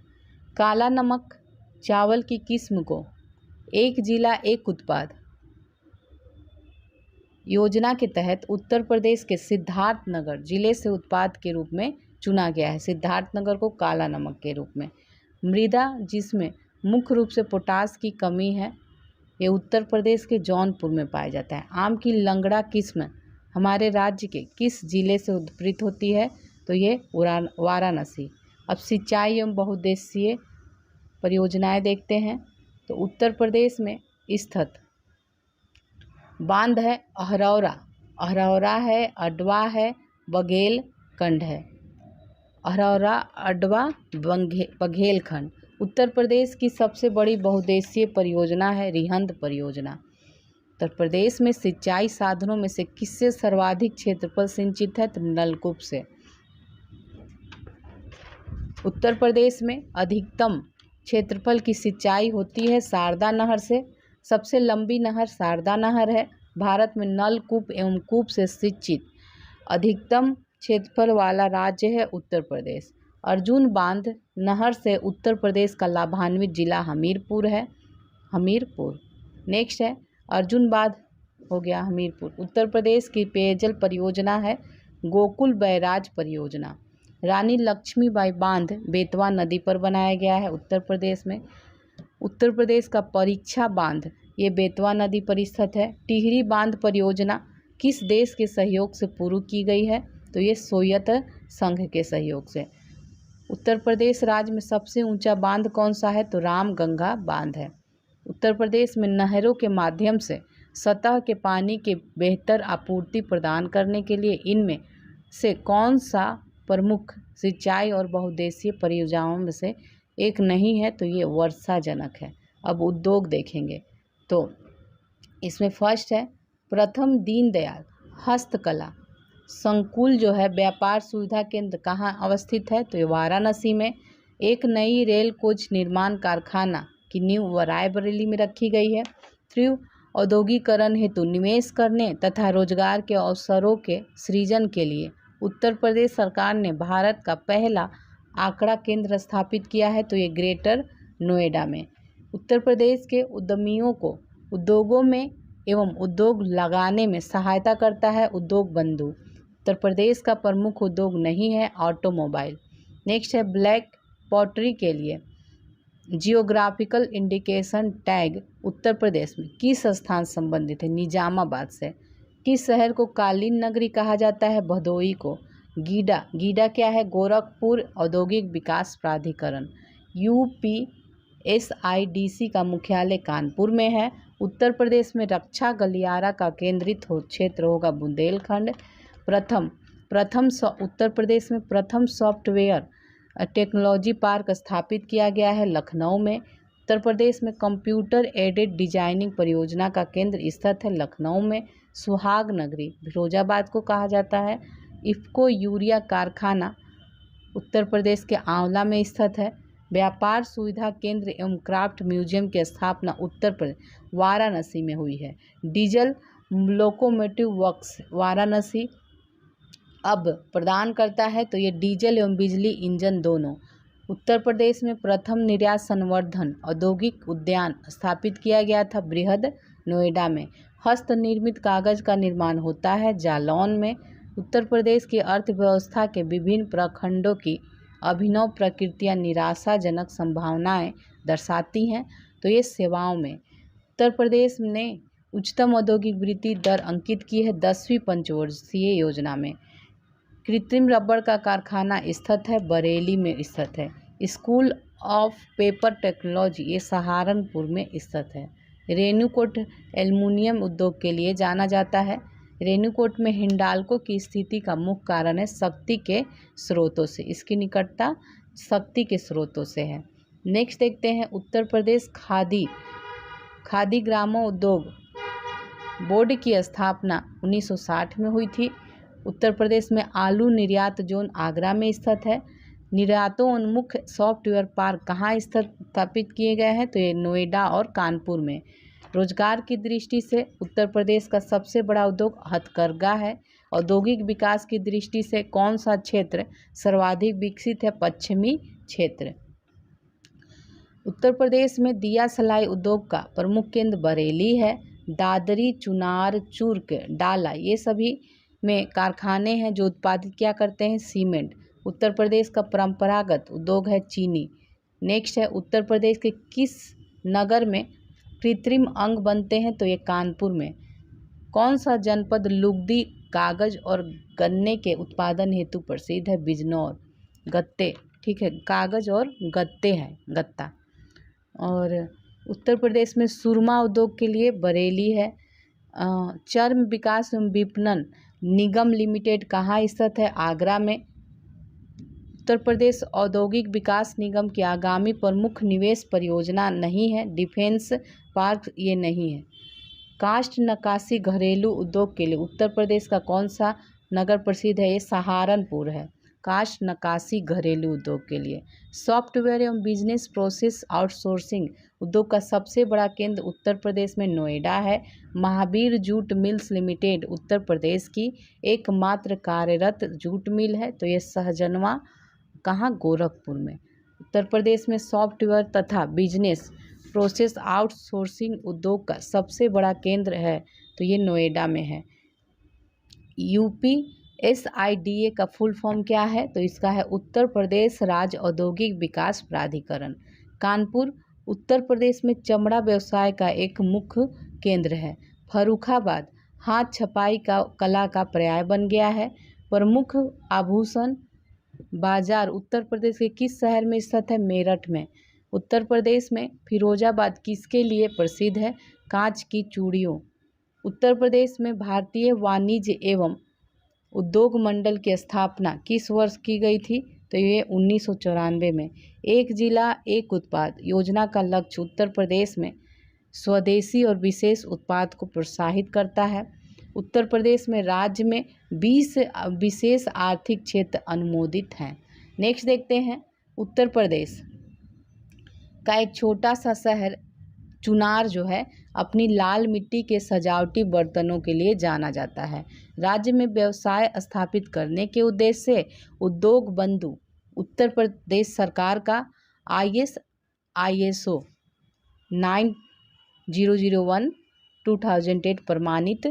Speaker 2: काला नमक चावल की किस्म को एक जिला एक उत्पाद योजना के तहत उत्तर प्रदेश के सिद्धार्थनगर जिले से उत्पाद के रूप में चुना गया है। सिद्धार्थनगर को काला नमक के रूप में। मृदा जिसमें मुख्य रूप से पोटास की कमी है, ये उत्तर प्रदेश के जौनपुर में पाया जाता है। आम की लंगड़ा किस्म हमारे राज्य के किस जिले से उत्पन्न होती है? तो ये वाराणसी। अब सिंचाई एवं बहुउद्देशीय परियोजनाएं देखते हैं। तो उत्तर प्रदेश में स्थित बांध है अहरौरा है, अडवा है, बघेलखंड है। अहरौरा, अडवा, बघेलखंड। उत्तर प्रदेश की सबसे बड़ी बहुउद्देशीय परियोजना है रिहंद परियोजना। उत्तर प्रदेश में सिंचाई साधनों में से किससे सर्वाधिक क्षेत्रफल सिंचित है? तो नलकूप से। उत्तर प्रदेश में अधिकतम क्षेत्रफल की सिंचाई होती है शारदा नहर से। सबसे लंबी नहर शारदा नहर है। भारत में नलकूप एवं कूप से सिंचित अधिकतम क्षेत्रफल वाला राज्य है उत्तर प्रदेश। अर्जुन बांध नहर से उत्तर प्रदेश का लाभान्वित जिला हमीरपुर है। हमीरपुर। नेक्स्ट है अर्जुन बांध हो गया हमीरपुर। उत्तर प्रदेश की पेयजल परियोजना है गोकुल बैराज परियोजना। रानी लक्ष्मीबाई बांध बेतवा नदी पर बनाया गया है उत्तर प्रदेश में। उत्तर प्रदेश का परीक्षा बांध ये बेतवा नदी पर स्थित है। टिहरी बांध परियोजना किस देश के सहयोग से पूरी की गई है? तो ये सोवियत संघ के सहयोग से। उत्तर प्रदेश राज्य में सबसे ऊंचा बांध कौन सा है? तो रामगंगा बांध है। उत्तर प्रदेश में नहरों के माध्यम से सतह के पानी के बेहतर आपूर्ति प्रदान करने के लिए इनमें से कौन सा प्रमुख सिंचाई और बहुउद्देशीय परियोजनाओं में से एक नहीं है? तो ये वर्षाजनक है। अब उद्योग देखेंगे तो इसमें फर्स्ट है प्रथम दीनदयाल हस्तकला संकुल जो है व्यापार सुविधा केंद्र कहाँ अवस्थित है? तो ये वाराणसी में। एक नई रेल कोच निर्माण कारखाना की नींव रायबरेली में रखी गई है। तीव्र औद्योगिकरण हेतु निवेश करने तथा रोजगार के अवसरों के सृजन के लिए उत्तर प्रदेश सरकार ने भारत का पहला आंकड़ा केंद्र स्थापित किया है। तो ये ग्रेटर नोएडा में। उत्तर प्रदेश के उद्यमियों को उद्योगों में एवं उद्योग लगाने में सहायता करता है उद्योग बंधु। उत्तर प्रदेश का प्रमुख उद्योग नहीं है ऑटोमोबाइल। नेक्स्ट है ब्लैक पॉटरी के लिए geographical indication tag Uttar Pradesh में किस स्थान संबंधित है? निजामाबाद से। किस शहर को कालीन नगरी कहा जाता है? भदोई को। गीडा क्या है? गोरखपुर औद्योगिक विकास प्राधिकरण। UPSIDC का मुख्यालय कानपुर में है। उत्तर प्रदेश में रक्षा गलियारा का केंद्रित क्षेत्र होगा बुंदेलखंड। उत्तर प्रदेश में प्रथम सॉफ्टवेयर टेक्नोलॉजी पार्क स्थापित किया गया है लखनऊ में। उत्तर प्रदेश में कंप्यूटर एडेड डिजाइनिंग परियोजना का केंद्र स्थित है लखनऊ में। सुहाग नगरी फिरोजाबाद को कहा जाता है। इफ़को यूरिया कारखाना उत्तर प्रदेश के आंवला में स्थित है। व्यापार सुविधा केंद्र एवं क्राफ्ट म्यूजियम की स्थापना उत्तर प्रदेश वाराणसी में हुई है। डीजल लोकोमोटिव वर्क्स वाराणसी अब प्रदान करता है, तो ये डीजल एवं बिजली इंजन दोनों। उत्तर प्रदेश में प्रथम निर्यात संवर्धन औद्योगिक उद्यान स्थापित किया गया था बृहद नोएडा में। हस्त निर्मित कागज का निर्माण होता है जालौन में। उत्तर प्रदेश की अर्थव्यवस्था के विभिन्न प्रखंडों की अभिनव प्रकृतियाँ निराशाजनक संभावनाएं दर्शाती हैं। तो ये सेवाओं में उत्तर प्रदेश ने उच्चतम औद्योगिक वृद्धि दर अंकित की है 10वीं पंचवर्षीय योजना में। कृत्रिम रबड़ का कारखाना स्थित है बरेली में स्थित है। स्कूल ऑफ पेपर टेक्नोलॉजी ये सहारनपुर में स्थित है। रेणुकूट एल्युमिनियम उद्योग के लिए जाना जाता है। रेणुकूट में हिंडाल्को की स्थिति का मुख्य कारण है शक्ति के स्रोतों से, इसकी निकटता शक्ति के स्रोतों से है। नेक्स्ट देखते हैं उत्तर प्रदेश खादी ग्रामोद्योग बोर्ड की स्थापना 1960 में हुई थी। उत्तर प्रदेश में आलू निर्यात जोन आगरा में स्थित है। निर्यातोन्मुख सॉफ्टवेयर पार्क कहाँ स्थापित किए गए हैं, तो ये नोएडा और कानपुर में। रोजगार की दृष्टि से उत्तर प्रदेश का सबसे बड़ा उद्योग हथकरघा है। औद्योगिक विकास की दृष्टि से कौन सा क्षेत्र सर्वाधिक विकसित है, पश्चिमी क्षेत्र। उत्तर प्रदेश में दिया सलाई उद्योग का प्रमुख केंद्र बरेली है। दादरी, चुनार, चूर्क, डाला ये सभी में कारखाने हैं जो उत्पादित क्या करते हैं, सीमेंट। उत्तर प्रदेश का परंपरागत उद्योग है चीनी। नेक्स्ट है उत्तर प्रदेश के किस नगर में कृत्रिम अंग बनते हैं, तो ये कानपुर में। कौन सा जनपद लुगदी, कागज और गन्ने के उत्पादन हेतु प्रसिद्ध है, बिजनौर। गत्ते, ठीक है, कागज और गत्ते हैं, गत्ता। और उत्तर प्रदेश में सुरमा उद्योग के लिए बरेली है। चर्म विकास एवं विपणन निगम लिमिटेड कहाँ स्थित है, आगरा में। उत्तर प्रदेश औद्योगिक विकास निगम की आगामी प्रमुख निवेश परियोजना नहीं है, डिफेंस पार्क ये नहीं है। काष्ठ नक्काशी घरेलू उद्योग के लिए उत्तर प्रदेश का कौन सा नगर प्रसिद्ध है, ये सहारनपुर है। काष्ठ नक्काशी घरेलू उद्योग के लिए। सॉफ्टवेयर एवं बिजनेस प्रोसेस आउटसोर्सिंग उद्योग का सबसे बड़ा केंद्र उत्तर प्रदेश में नोएडा है। Mahavir jute mills limited Uttar Pradesh की एकमात्र कार्यरत जूट मिल है, तो ये सहजनवा कहाँ, गोरखपुर में। उत्तर प्रदेश में सॉफ्टवेयर तथा बिजनेस प्रोसेस आउटसोर्सिंग उद्योग का सबसे बड़ा केंद्र है, तो ये नोएडा में है। UPSIDA का फुल फॉर्म क्या है, तो इसका है उत्तर प्रदेश राज्य औद्योगिक विकास प्राधिकरण। कानपुर उत्तर प्रदेश में चमड़ा व्यवसाय का एक मुख्य केंद्र है। फर्रुखाबाद हाथ छपाई का कला का पर्याय बन गया है। प्रमुख आभूषण बाजार उत्तर प्रदेश के किस शहर में स्थित है, मेरठ में। उत्तर प्रदेश में फिरोजाबाद किसके लिए प्रसिद्ध है, कांच की चूड़ियों। उत्तर प्रदेश में भारतीय वाणिज्य एवं उद्योग मंडल की स्थापना किस वर्ष की गई थी, तो ये 1994 में। एक जिला एक उत्पाद योजना का लक्ष्य उत्तर प्रदेश में स्वदेशी और विशेष उत्पाद को प्रोत्साहित करता है। उत्तर प्रदेश में राज्य में 20 विशेष आर्थिक क्षेत्र अनुमोदित हैं। नेक्स्ट देखते हैं उत्तर प्रदेश का एक छोटा सा शहर चुनार जो है अपनी लाल मिट्टी के सजावटी बर्तनों के लिए जाना जाता है। राज्य में व्यवसाय स्थापित करने के उद्देश्य से उद्योग बंधु उत्तर प्रदेश सरकार का ISO 9001/2008 प्रमाणित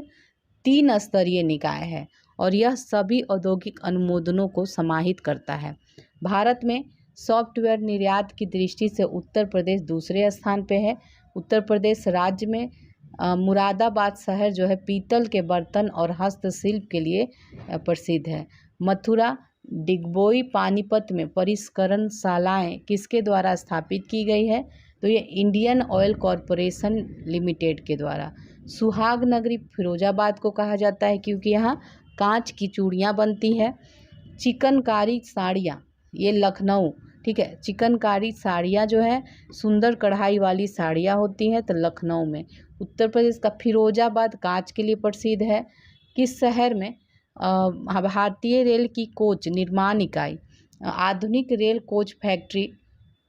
Speaker 2: 3 स्तरीय निकाय है और यह सभी औद्योगिक अनुमोदनों को समाहित करता है। भारत में सॉफ्टवेयर निर्यात की दृष्टि से उत्तर प्रदेश दूसरे स्थान पे है। उत्तर प्रदेश राज्य में मुरादाबाद शहर जो है पीतल के बर्तन और हस्तशिल्प के लिए प्रसिद्ध है। मथुरा, डिगबोई, पानीपत में परिष्करणशालाएँ किसके द्वारा स्थापित की गई है, तो ये इंडियन ऑयल कॉरपोरेशन लिमिटेड के द्वारा। सुहाग नगरी फिरोजाबाद को कहा जाता है क्योंकि यहाँ कांच की चूड़ियाँ बनती है। चिकनकारी साड़ियाँ ये लखनऊ, ठीक है। चिकनकारी साड़ियाँ जो है सुंदर कढ़ाई वाली साड़ियाँ होती हैं तो लखनऊ में। उत्तर प्रदेश का फिरोजाबाद कांच के लिए प्रसिद्ध है। किस शहर में भारतीय रेल की कोच निर्माण इकाई आधुनिक रेल कोच फैक्ट्री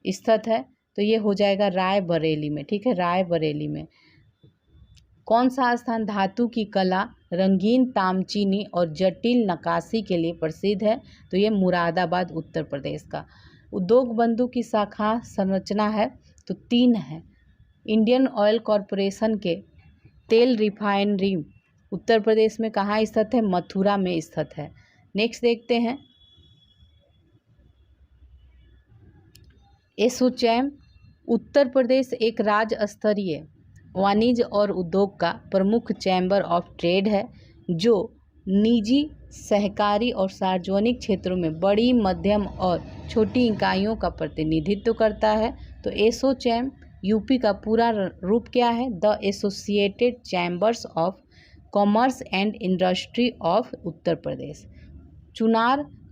Speaker 2: स्थित है? तो ये हो जाएगा रायबरेली में। ठीक है, रायबरेली में। कौन सा स्थान धातु की कला, रंगीन तामचीनी और जटिल नक्काशी के लिए प्रसिद्ध है? तो ये मुरादाबाद उत्तर प्रदेश का। उद्योग बंधु की शाखा संरचना है? तो 3 है। इंडियन ऑयल कॉरपोरेशन के तेल रिफाइनरी उत्तर प्रदेश में कहाँ स्थित है? मथुरा में स्थित है। नेक्स्ट देखते हैं, एसोचैम। उत्तर प्रदेश एक राज्य स्तरीय वाणिज्य और उद्योग का प्रमुख चैम्बर ऑफ ट्रेड है जो निजी, सहकारी और सार्वजनिक क्षेत्रों में बड़ी, मध्यम और छोटी इकाइयों का प्रतिनिधित्व करता है। तो एसोचैम यूपी का पूरा रूप क्या है? The associated chambers of commerce and industry of Uttar Pradesh.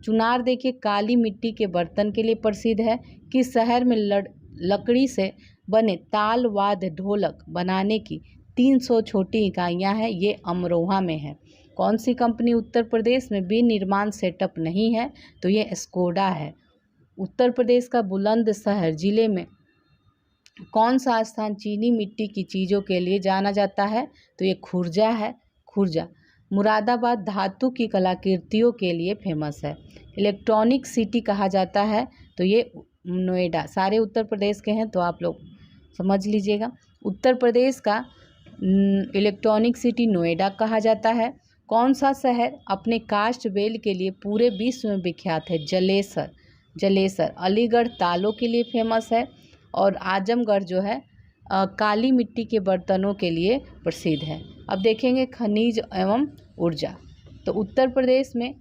Speaker 2: Chunar देखिए काली मिट्टी के बर्तन के लिए प्रसिद्ध है। किस शहर में लकड़ी से बने ताल, वाद्य, ढोलक बनाने की 300 छोटी इकाइयां हैं? ये अमरोहा में है। कौन सी कंपनी उत्तर प्रदेश में विनिर्माण सेटअप नहीं है? तो ये स्कोडा है। उत्तर प्रदेश का बुलंदशहर जिले में कौन सा स्थान चीनी मिट्टी की चीज़ों के लिए जाना जाता है? तो ये खुर्जा है, खुर्जा। मुरादाबाद धातु की कलाकृतियों के लिए फेमस है। इलेक्ट्रॉनिक सिटी कहा जाता है? तो ये नोएडा। सारे उत्तर प्रदेश के हैं तो आप लोग समझ लीजिएगा। उत्तर प्रदेश का इलेक्ट्रॉनिक सिटी नोएडा कहा जाता है। कौन सा शहर अपने कास्ट बेल के लिए पूरे विश्व में विख्यात है? जलेसर। अलीगढ़ तालों के लिए फेमस है और आजमगढ़ जो है काली मिट्टी के बर्तनों के लिए प्रसिद्ध है। अब देखेंगे खनिज एवं ऊर्जा। तो उत्तर प्रदेश में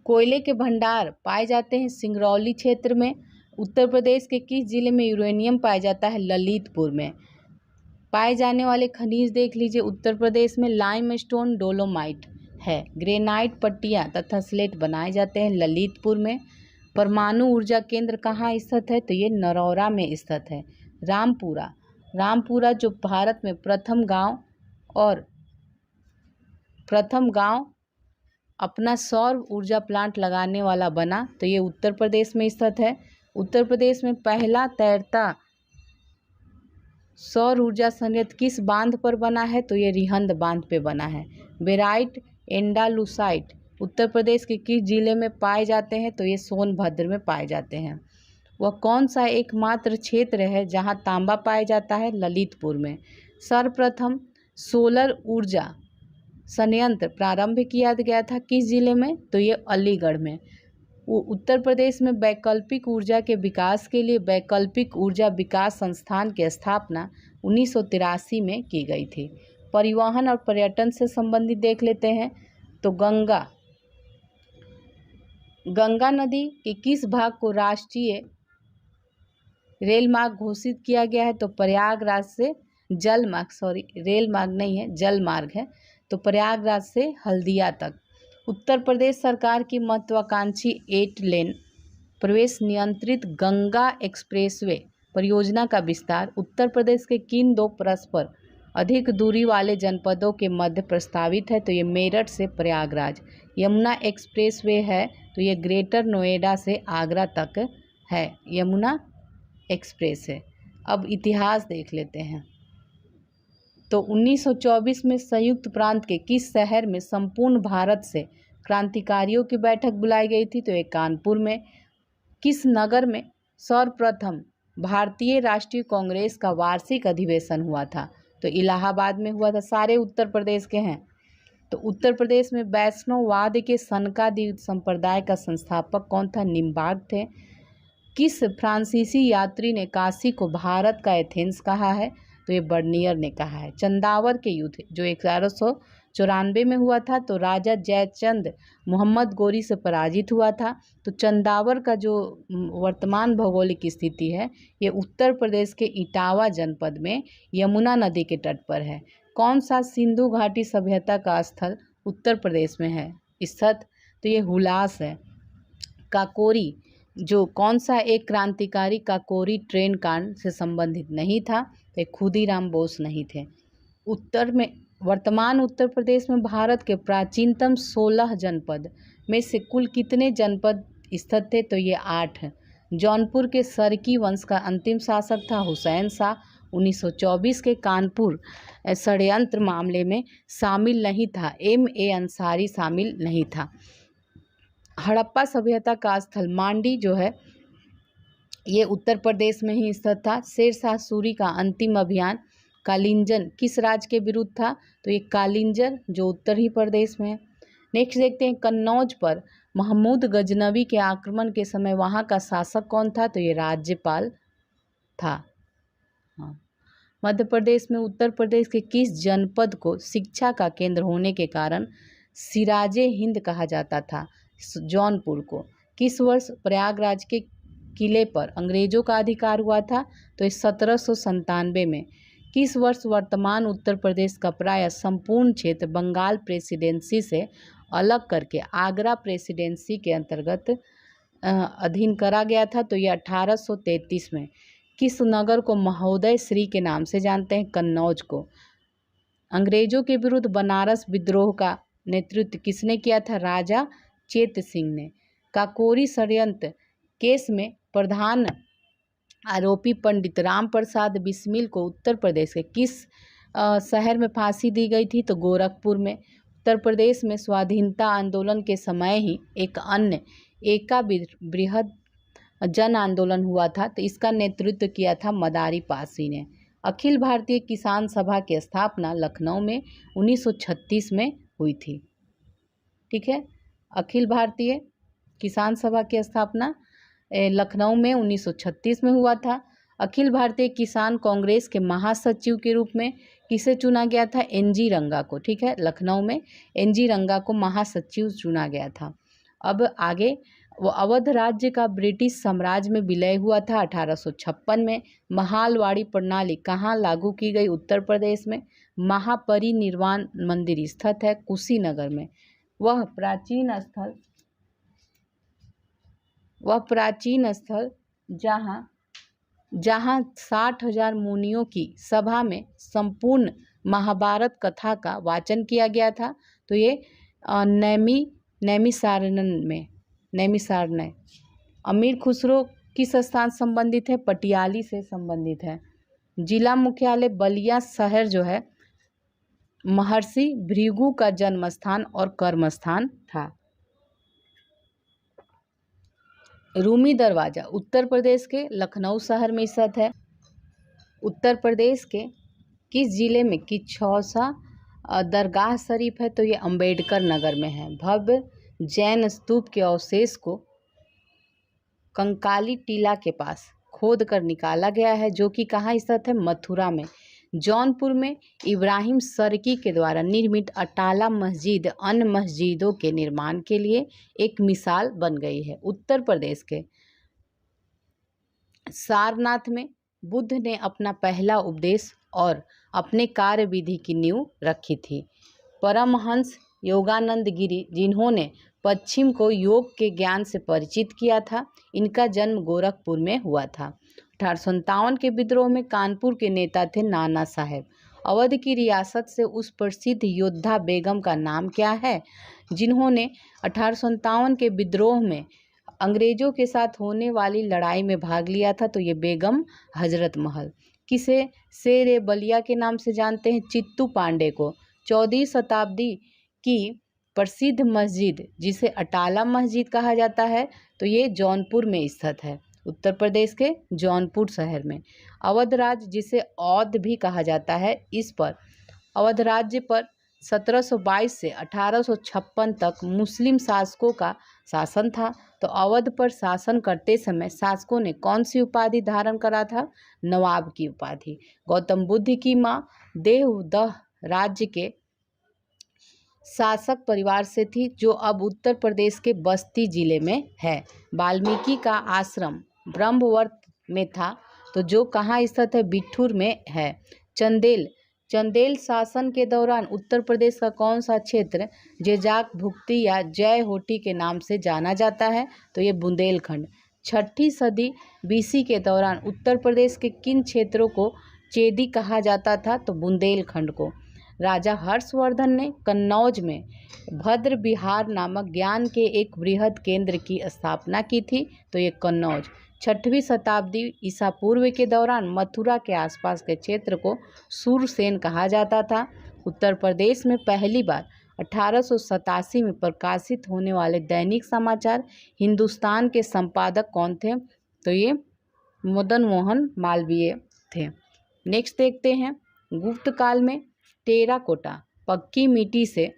Speaker 2: कोयले के भंडार पाए जाते हैं सिंगरौली क्षेत्र में। उत्तर प्रदेश के किस जिले में यूरेनियम पाया जाता है? ललितपुर में। पाए जाने वाले खनिज देख लीजिए। उत्तर प्रदेश में लाइमस्टोन, डोलोमाइट है। ग्रेनाइट पट्टियाँ तथा स्लेट बनाए जाते हैं ललितपुर में। परमाणु ऊर्जा केंद्र कहाँ स्थित है? तो ये नरौरा में स्थित है। रामपुरा जो भारत में प्रथम गांव अपना सौर ऊर्जा प्लांट लगाने वाला बना, तो ये उत्तर प्रदेश में स्थित है। उत्तर प्रदेश में पहला तैरता सौर ऊर्जा संयंत्र किस बांध पर बना है? तो ये रिहंद बांध पे बना है। बेराइट एंडालुसाइट उत्तर प्रदेश के किस जिले में पाए जाते हैं? तो ये सोनभद्र में पाए जाते हैं। वह कौन सा एकमात्र क्षेत्र है जहां तांबा पाया जाता है? ललितपुर में। सर्वप्रथम सोलर ऊर्जा संयंत्र प्रारंभ किया गया था किस जिले में? तो ये अलीगढ़ में। उत्तर प्रदेश में वैकल्पिक ऊर्जा के विकास के लिए वैकल्पिक ऊर्जा विकास संस्थान की स्थापना 1983 में की गई थी। परिवहन और पर्यटन से संबंधित देख लेते हैं। तो गंगा नदी के किस भाग को राष्ट्रीय रेल मार्ग घोषित किया गया है? तो प्रयागराज से रेल मार्ग नहीं है, जल मार्ग है। तो प्रयागराज से हल्दिया तक। उत्तर प्रदेश सरकार की महत्वाकांक्षी 8 लेन प्रवेश नियंत्रित गंगा एक्सप्रेसवे परियोजना का विस्तार उत्तर प्रदेश के किन 2 परस्पर अधिक दूरी वाले जनपदों के मध्य प्रस्तावित है? तो ये मेरठ से प्रयागराज। यमुना एक्सप्रेसवे है तो ये ग्रेटर नोएडा से आगरा तक है, यमुना एक्सप्रेस है। अब इतिहास देख लेते हैं। तो 1924 में संयुक्त प्रांत के किस शहर में संपूर्ण भारत से क्रांतिकारियों की बैठक बुलाई गई थी? तो ये कानपुर में। किस नगर में सर्वप्रथम भारतीय राष्ट्रीय कांग्रेस का वार्षिक अधिवेशन हुआ था? तो इलाहाबाद में हुआ था। सारे उत्तर प्रदेश के हैं। तो उत्तर प्रदेश में वैष्णववाद के सनकादिक संप्रदाय का संस्थापक कौन था? निम्बार्क थे। किस फ्रांसीसी यात्री ने काशी को भारत का एथेंस कहा है? तो ये बर्नियर ने कहा है। चंदावर के युद्ध जो 1194 में हुआ था तो राजा जयचंद मोहम्मद गोरी से पराजित हुआ था। तो चंदावर का जो वर्तमान भौगोलिक स्थिति है ये उत्तर प्रदेश के इटावा जनपद में यमुना नदी के तट पर है। कौन सा सिंधु घाटी सभ्यता का स्थल उत्तर प्रदेश में है स्थित? तो ये हुलास है। काकोरी, जो कौन सा एक क्रांतिकारी काकोरी ट्रेन कांड से संबंधित नहीं था? तो ये खुदीराम बोस नहीं थे। वर्तमान उत्तर प्रदेश में भारत के प्राचीनतम 16 जनपद में से कुल कितने जनपद स्थित थे? तो ये 8। जौनपुर के सरकी वंश का अंतिम शासक था हुसैन शाह। 1924 के कानपुर षड्यंत्र मामले में शामिल नहीं था, M.A. अंसारी शामिल नहीं था। हड़प्पा सभ्यता का स्थल मांडी जो है ये उत्तर प्रदेश में ही स्थित था। शेरशाह सूरी का अंतिम अभियान कालिंजन किस राज्य के विरुद्ध था? तो ये कालिंजर जो उत्तर प्रदेश में है। नेक्स्ट देखते हैं, कन्नौज पर महमूद गजनवी के आक्रमण के समय वहाँ का शासक कौन था? तो ये राज्यपाल था। हाँ। मध्य प्रदेश में उत्तर प्रदेश के किस जनपद को शिक्षा का केंद्र होने के कारण सिराजे हिंद कहा जाता था? जौनपुर को। किस वर्ष प्रयागराज के किले पर अंग्रेजों का अधिकार हुआ था? तो ये 1797 में। किस वर्ष वर्तमान उत्तर प्रदेश का प्राय संपूर्ण क्षेत्र बंगाल प्रेसिडेंसी से अलग करके आगरा प्रेसिडेंसी के अंतर्गत अधीन करा गया था? तो ये 1833 में। किस नगर को महोदय श्री के नाम से जानते हैं? कन्नौज को। अंग्रेजों के विरुद्ध बनारस विद्रोह का नेतृत्व किसने किया था? राजा चेत सिंह ने। काकोरी षड्यंत्र केस में प्रधान आरोपी पंडित राम प्रसाद बिस्मिल को उत्तर प्रदेश के किस शहर में फांसी दी गई थी? तो गोरखपुर में। उत्तर प्रदेश में स्वाधीनता आंदोलन के समय ही एक अन्य बृहद जन आंदोलन हुआ था, तो इसका नेतृत्व किया था मदारी पासी ने। अखिल भारतीय किसान सभा की स्थापना लखनऊ में 1936 में हुई थी। ठीक है, अखिल भारतीय किसान सभा की स्थापना लखनऊ में 1936 में हुआ था। अखिल भारतीय किसान कांग्रेस के महासचिव के रूप में किसे चुना गया था? NG रंगा को। ठीक है, लखनऊ में NG रंगा को महासचिव चुना गया था। अब आगे, वो अवध राज्य का ब्रिटिश साम्राज्य में विलय हुआ था 1856 में। महालवाड़ी प्रणाली कहाँ लागू की गई? उत्तर प्रदेश में। महापरिनिर्वाण मंदिर स्थित है कुशीनगर में। वह प्राचीन स्थल जहाँ 60,000 मुनियों की सभा में संपूर्ण महाभारत कथा का वाचन किया गया था, तो ये नैमिषारण्य। अमीर खुसरो किस स्थान संबंधित है? पटियाली से संबंधित है। जिला मुख्यालय बलिया शहर जो है महर्षि भृगु का जन्म स्थान और कर्मस्थान था। रूमी दरवाजा उत्तर प्रदेश के लखनऊ शहर में स्थित है। उत्तर प्रदेश के किस जिले में किछौसा दरगाह शरीफ है? तो ये अंबेडकर नगर में है। भव्य जैन स्तूप के अवशेष को कंकाली टीला के पास खोद कर निकाला गया है, जो कि कहाँ स्थित है? मथुरा में। जौनपुर में इब्राहिम सरकी के द्वारा निर्मित अटाला मस्जिद अन्य मस्जिदों के निर्माण के लिए एक मिसाल बन गई है। उत्तर प्रदेश के सारनाथ में बुद्ध ने अपना पहला उपदेश और अपने कार्य विधि की नींव रखी थी। परमहंस योगानंद गिरी, जिन्होंने पश्चिम को योग के ज्ञान से परिचित किया था, इनका जन्म गोरखपुर में हुआ था। 1857 के विद्रोह में कानपुर के नेता थे नाना साहेब। अवध की रियासत से उस प्रसिद्ध योद्धा बेगम का नाम क्या है, जिन्होंने 1857 के विद्रोह में अंग्रेजों के साथ होने वाली लड़ाई में भाग लिया था? तो ये बेगम हजरत महल। किसे शेर बलिया के नाम से जानते हैं? चित्तू पांडे को। 14वीं शताब्दी की प्रसिद्ध मस्जिद जिसे अटाला मस्जिद कहा जाता है, तो ये जौनपुर में स्थित है, उत्तर प्रदेश के जौनपुर शहर में। अवध राज्य जिसे औध भी कहा जाता है, इस पर अवध राज्य पर 1722 से 1856 तक मुस्लिम शासकों का शासन था। तो अवध पर शासन करते समय शासकों ने कौन सी उपाधि धारण करा था? नवाब की उपाधि। गौतम बुद्ध की मां देवदह राज्य के शासक परिवार से थी, जो अब उत्तर प्रदेश के बस्ती जिले में है। वाल्मीकि का आश्रम ब्रह्मवर्त में था, तो जो कहाँ स्थित है? बिठूर में है। चंदेल चंदेल शासन के दौरान उत्तर प्रदेश का कौन सा क्षेत्र जेजाक भुक्ती या जय होटी के नाम से जाना जाता है? तो ये बुंदेलखंड। 6ठी सदी बीसी के दौरान उत्तर प्रदेश के किन क्षेत्रों को चेदी कहा जाता था? तो बुंदेलखंड को। राजा हर्षवर्धन ने कन्नौज में भद्र विहार नामक ज्ञान के एक बृहद केंद्र की स्थापना की थी। तो ये कन्नौज। 6वीं शताब्दी ईसा पूर्व के दौरान मथुरा के आसपास के क्षेत्र को सूरसेन कहा जाता था। उत्तर प्रदेश में पहली बार 1887 में प्रकाशित होने वाले दैनिक समाचार हिंदुस्तान के संपादक कौन थे? तो ये मदन मोहन मालवीय थे। नेक्स्ट देखते हैं, गुप्त काल में टेराकोटा पक्की मिट्टी से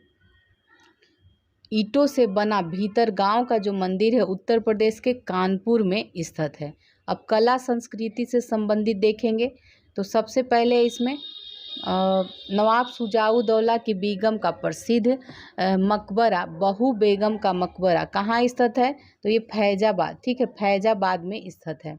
Speaker 2: ईंटों से बना भीतर गांव का जो मंदिर है उत्तर प्रदेश के कानपुर में स्थित है। अब कला संस्कृति से संबंधित देखेंगे तो सबसे पहले इसमें नवाब शुजाउद्दौला की बेगम का प्रसिद्ध मकबरा बहू बेगम का मकबरा कहाँ स्थित है? तो ये फैजाबाद, ठीक है, फैजाबाद में स्थित है।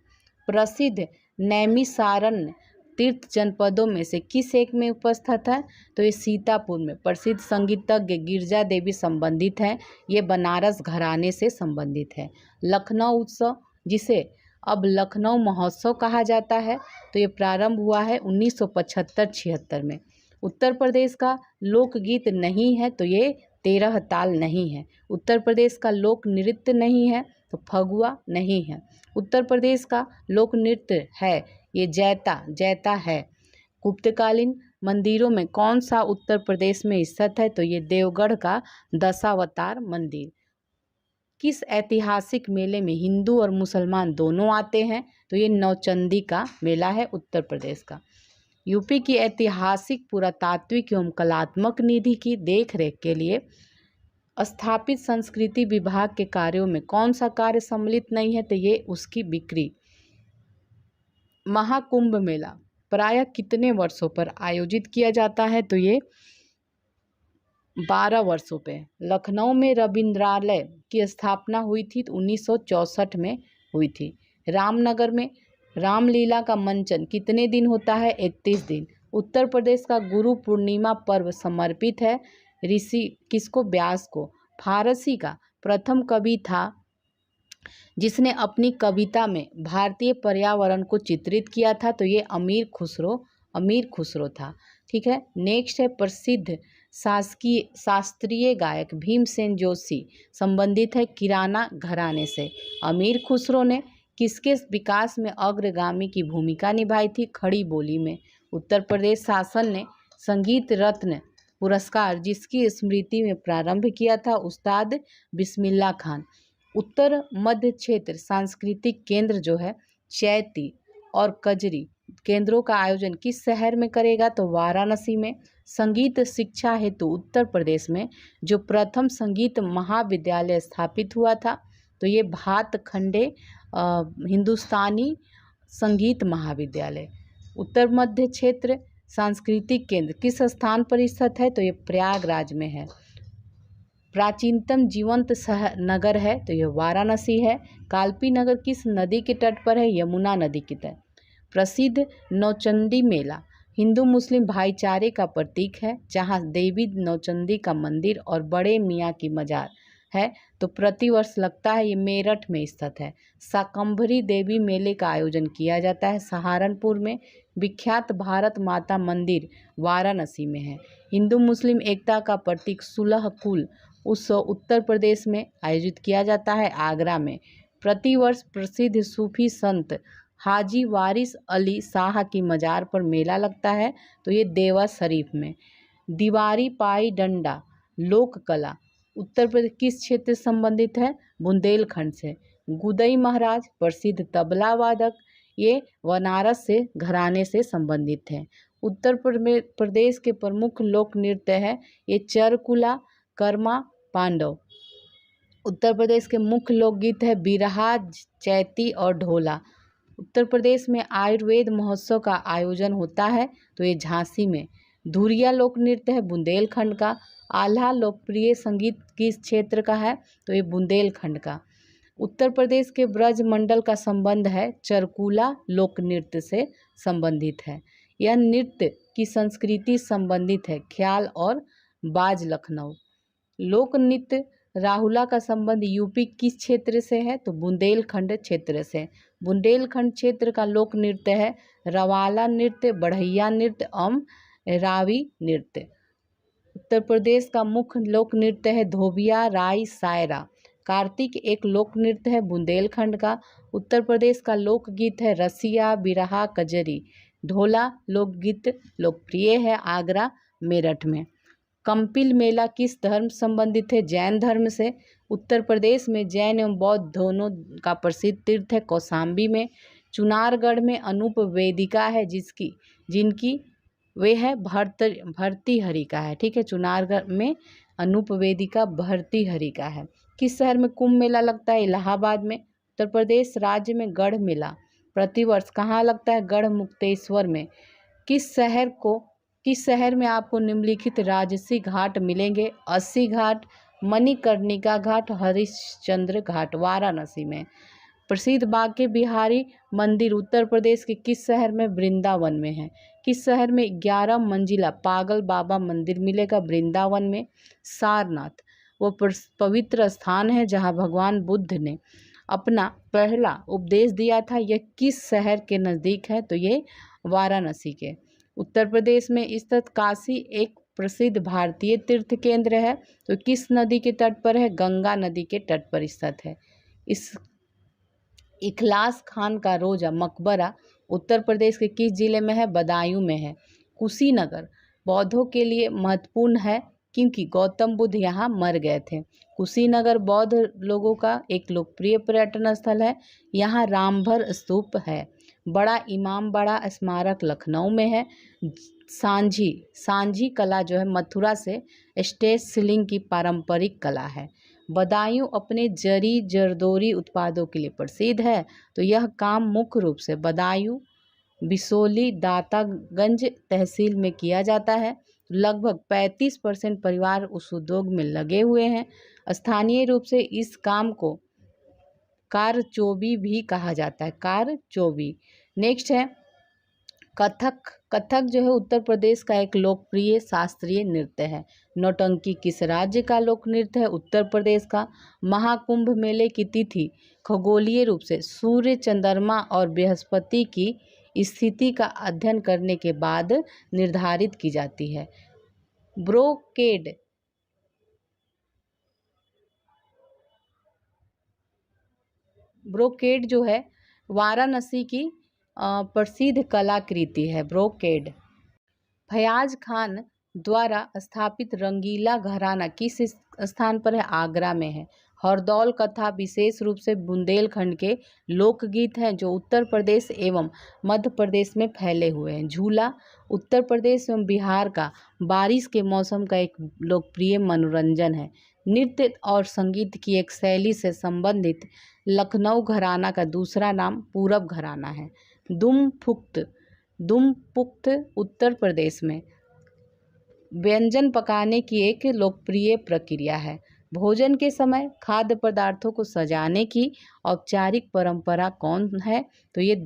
Speaker 2: प्रसिद्ध नैमिषारण्य तीर्थ जनपदों में से किस एक में उपस्थित है? तो ये सीतापुर में। प्रसिद्ध संगीतज्ञ गिरजा देवी संबंधित हैं, ये बनारस घराने से संबंधित है। लखनऊ उत्सव, जिसे अब लखनऊ महोत्सव कहा जाता है, तो ये प्रारंभ हुआ है 1975-76 में। उत्तर प्रदेश का लोकगीत नहीं है, तो ये 13 ताल नहीं है। उत्तर प्रदेश का लोक नृत्य नहीं है, तो फगुआ नहीं है। उत्तर प्रदेश का लोक नृत्य है ये जैता है। गुप्तकालीन मंदिरों में कौन सा उत्तर प्रदेश में स्थित है? तो ये देवगढ़ का दशावतार मंदिर। किस ऐतिहासिक मेले में हिंदू और मुसलमान दोनों आते हैं? तो ये नौचंदी का मेला है उत्तर प्रदेश का। यूपी की ऐतिहासिक पुरातात्विक एवं कलात्मक निधि की देखरेख के लिए स्थापित संस्कृति विभाग के कार्यों में कौन सा कार्य सम्मिलित नहीं है? तो ये उसकी बिक्री। महाकुंभ मेला प्रायः कितने वर्षों पर आयोजित किया जाता है? तो ये 12 वर्षों पे। लखनऊ में रविंद्रालय की स्थापना हुई थी तो 1964 में हुई थी। रामनगर में रामलीला का मंचन कितने दिन होता है? 31 दिन। उत्तर प्रदेश का गुरु पूर्णिमा पर्व समर्पित है ऋषि किसको? व्यास को। फारसी का प्रथम कवि था जिसने अपनी कविता में भारतीय पर्यावरण को चित्रित किया था, तो ये अमीर खुसरो था। ठीक है, नेक्स्ट है प्रसिद्ध शास्त्रीय गायक भीमसेन जोशी संबंधित है किराना घराने से। अमीर खुसरो ने किसके विकास में अग्रगामी की भूमिका निभाई थी? खड़ी बोली में। उत्तर प्रदेश शासन ने संगीत रत्न पुरस्कार जिसकी स्मृति में प्रारंभ किया था? उस्ताद बिस्मिल्लाह खान। उत्तर मध्य क्षेत्र सांस्कृतिक केंद्र जो है चैती और कजरी केंद्रों का आयोजन किस शहर में करेगा? तो वाराणसी में। संगीत शिक्षा हेतु उत्तर प्रदेश में जो प्रथम संगीत महाविद्यालय स्थापित हुआ था, तो ये भातखंडे हिंदुस्तानी संगीत महाविद्यालय। उत्तर मध्य क्षेत्र सांस्कृतिक केंद्र किस स्थान पर स्थित है? तो ये प्रयागराज में है। प्राचीनतम जीवंत नगर है, तो यह वाराणसी है। कालपी नगर किस नदी के तट पर है? यमुना नदी के तट। प्रसिद्ध नौचंदी मेला हिंदू मुस्लिम भाईचारे का प्रतीक है, जहां देवी नौचंदी का मंदिर और बड़े मियाँ की मजार है, तो प्रतिवर्ष लगता है। ये मेरठ में स्थित है। शाकंभरी देवी मेले का आयोजन किया जाता है सहारनपुर में। विख्यात भारत माता मंदिर वाराणसी में है। हिंदू मुस्लिम एकता का प्रतीक सुलह कुल उत्सव उत्तर प्रदेश में आयोजित किया जाता है आगरा में। प्रतिवर्ष प्रसिद्ध सूफी संत हाजी वारिस अली शाह की मजार पर मेला लगता है, तो ये देवा शरीफ में। दीवारी पाई डंडा लोक कला उत्तर प्रदेश किस क्षेत्र से संबंधित है? बुंदेलखंड से। गुदई महाराज प्रसिद्ध तबला वादक, ये बनारस से घराने से संबंधित हैं। उत्तर प्रदेश के प्रमुख लोक नृत्य है ये चरकुला, कर्मा, पांडव। उत्तर प्रदेश के मुख्य लोकगीत है बिरहा, चैती और ढोला। उत्तर प्रदेश में आयुर्वेद महोत्सव का आयोजन होता है, तो ये झांसी में। धुरिया लोक नृत्य है बुंदेलखंड का। आल्हा लोकप्रिय संगीत किस क्षेत्र का है? तो ये बुंदेलखंड का। उत्तर प्रदेश के ब्रज मंडल का संबंध है चरकुला लोक नृत्य से संबंधित है। यह नृत्य की संस्कृति संबंधित है। ख्याल और बाज लखनऊ। लोक नृत्य राहुला का संबंध यूपी किस क्षेत्र से है? तो बुंदेलखंड क्षेत्र से। बुंदेलखंड क्षेत्र का लोक नृत्य है रवाला नृत्य, बढ़ैया नृत्य एवं रावी नृत्य। उत्तर प्रदेश का मुख्य लोक नृत्य है धोबिया, राई, सायरा। कार्तिक एक लोक नृत्य है बुंदेलखंड का। उत्तर प्रदेश का लोकगीत है रसिया, बिरहा, कजरी। ढोला लोकगीत लोकप्रिय है आगरा, मेरठ में। कंपिल मेला किस धर्म संबंधित है? जैन धर्म से। उत्तर प्रदेश में जैन एवं बौद्ध दोनों का प्रसिद्ध तीर्थ है कौशाम्बी में। चुनारगढ़ में अनूप वेदिका है जिनकी वे है भर्तृहरि का है। ठीक है, चुनारगढ़ में अनूप वेदिका भर्तृहरि का है। किस शहर में कुंभ मेला लगता है? इलाहाबाद में। उत्तर प्रदेश राज्य में गढ़ मेला प्रतिवर्ष कहाँ लगता है? गढ़ मुक्तेश्वर में। किस शहर में आपको निम्नलिखित राजसी घाट मिलेंगे? अस्सी घाट, मणिकर्णिका घाट, हरिश्चंद्र घाट। वाराणसी में। प्रसिद्ध बांके बिहारी मंदिर उत्तर प्रदेश के किस शहर में? वृंदावन में है। किस शहर में 11 मंजिला पागल बाबा मंदिर मिलेगा? वृंदावन में। सारनाथ वो पवित्र स्थान है जहां भगवान बुद्ध ने अपना पहला उपदेश दिया था। यह किस शहर के नज़दीक है? तो ये वाराणसी के। उत्तर प्रदेश में स्थित काशी एक प्रसिद्ध भारतीय तीर्थ केंद्र है, तो किस नदी के तट पर है? गंगा नदी के तट पर स्थित है। इस इखलास खान का रोजा मकबरा उत्तर प्रदेश के किस जिले में है? बदायूं में है। कुशीनगर बौद्धों के लिए महत्वपूर्ण है क्योंकि गौतम बुद्ध यहाँ मर गए थे। कुशीनगर बौद्ध लोगों का एक लोकप्रिय पर्यटन स्थल है। यहाँ रामभर स्तूप है। बड़ा इमामबाड़ा स्मारक लखनऊ में है। सांझी कला जो है मथुरा से स्टेज सीलिंग की पारंपरिक कला है। बदायूं अपने जरी जरदोरी उत्पादों के लिए प्रसिद्ध है, तो यह काम मुख्य रूप से बदायूं, बिसोली, दातागंज तहसील में किया जाता है। लगभग 35% परिवार उस उद्योग में लगे हुए हैं। स्थानीय रूप से इस काम को कारचोबी भी कहा जाता है। कारचोबी। नेक्स्ट है कथक जो है उत्तर प्रदेश का एक लोकप्रिय शास्त्रीय नृत्य है। नौटंकी किस राज्य का लोक नृत्य है? उत्तर प्रदेश का। महाकुंभ मेले की तिथि खगोलीय रूप से सूर्य, चंद्रमा और बृहस्पति की स्थिति का अध्ययन करने के बाद निर्धारित की जाती है। ब्रोकेड जो है वाराणसी की प्रसिद्ध कलाकृति है। ब्रोकेड। फयाज खान द्वारा स्थापित रंगीला घराना किस स्थान पर है? आगरा में है। हरदौल कथा विशेष रूप से बुंदेलखंड के लोकगीत हैं जो उत्तर प्रदेश एवं मध्य प्रदेश में फैले हुए हैं। झूला उत्तर प्रदेश एवं बिहार का बारिश के मौसम का एक लोकप्रिय मनोरंजन है। नृत्य और संगीत की एक शैली से संबंधित लखनऊ घराना का दूसरा नाम पूरब घराना है। दुमपुख्त उत्तर प्रदेश में व्यंजन पकाने की एक लोकप्रिय प्रक्रिया है। भोजन के समय खाद्य पदार्थों को सजाने की औपचारिक परंपरा कौन है? तो ये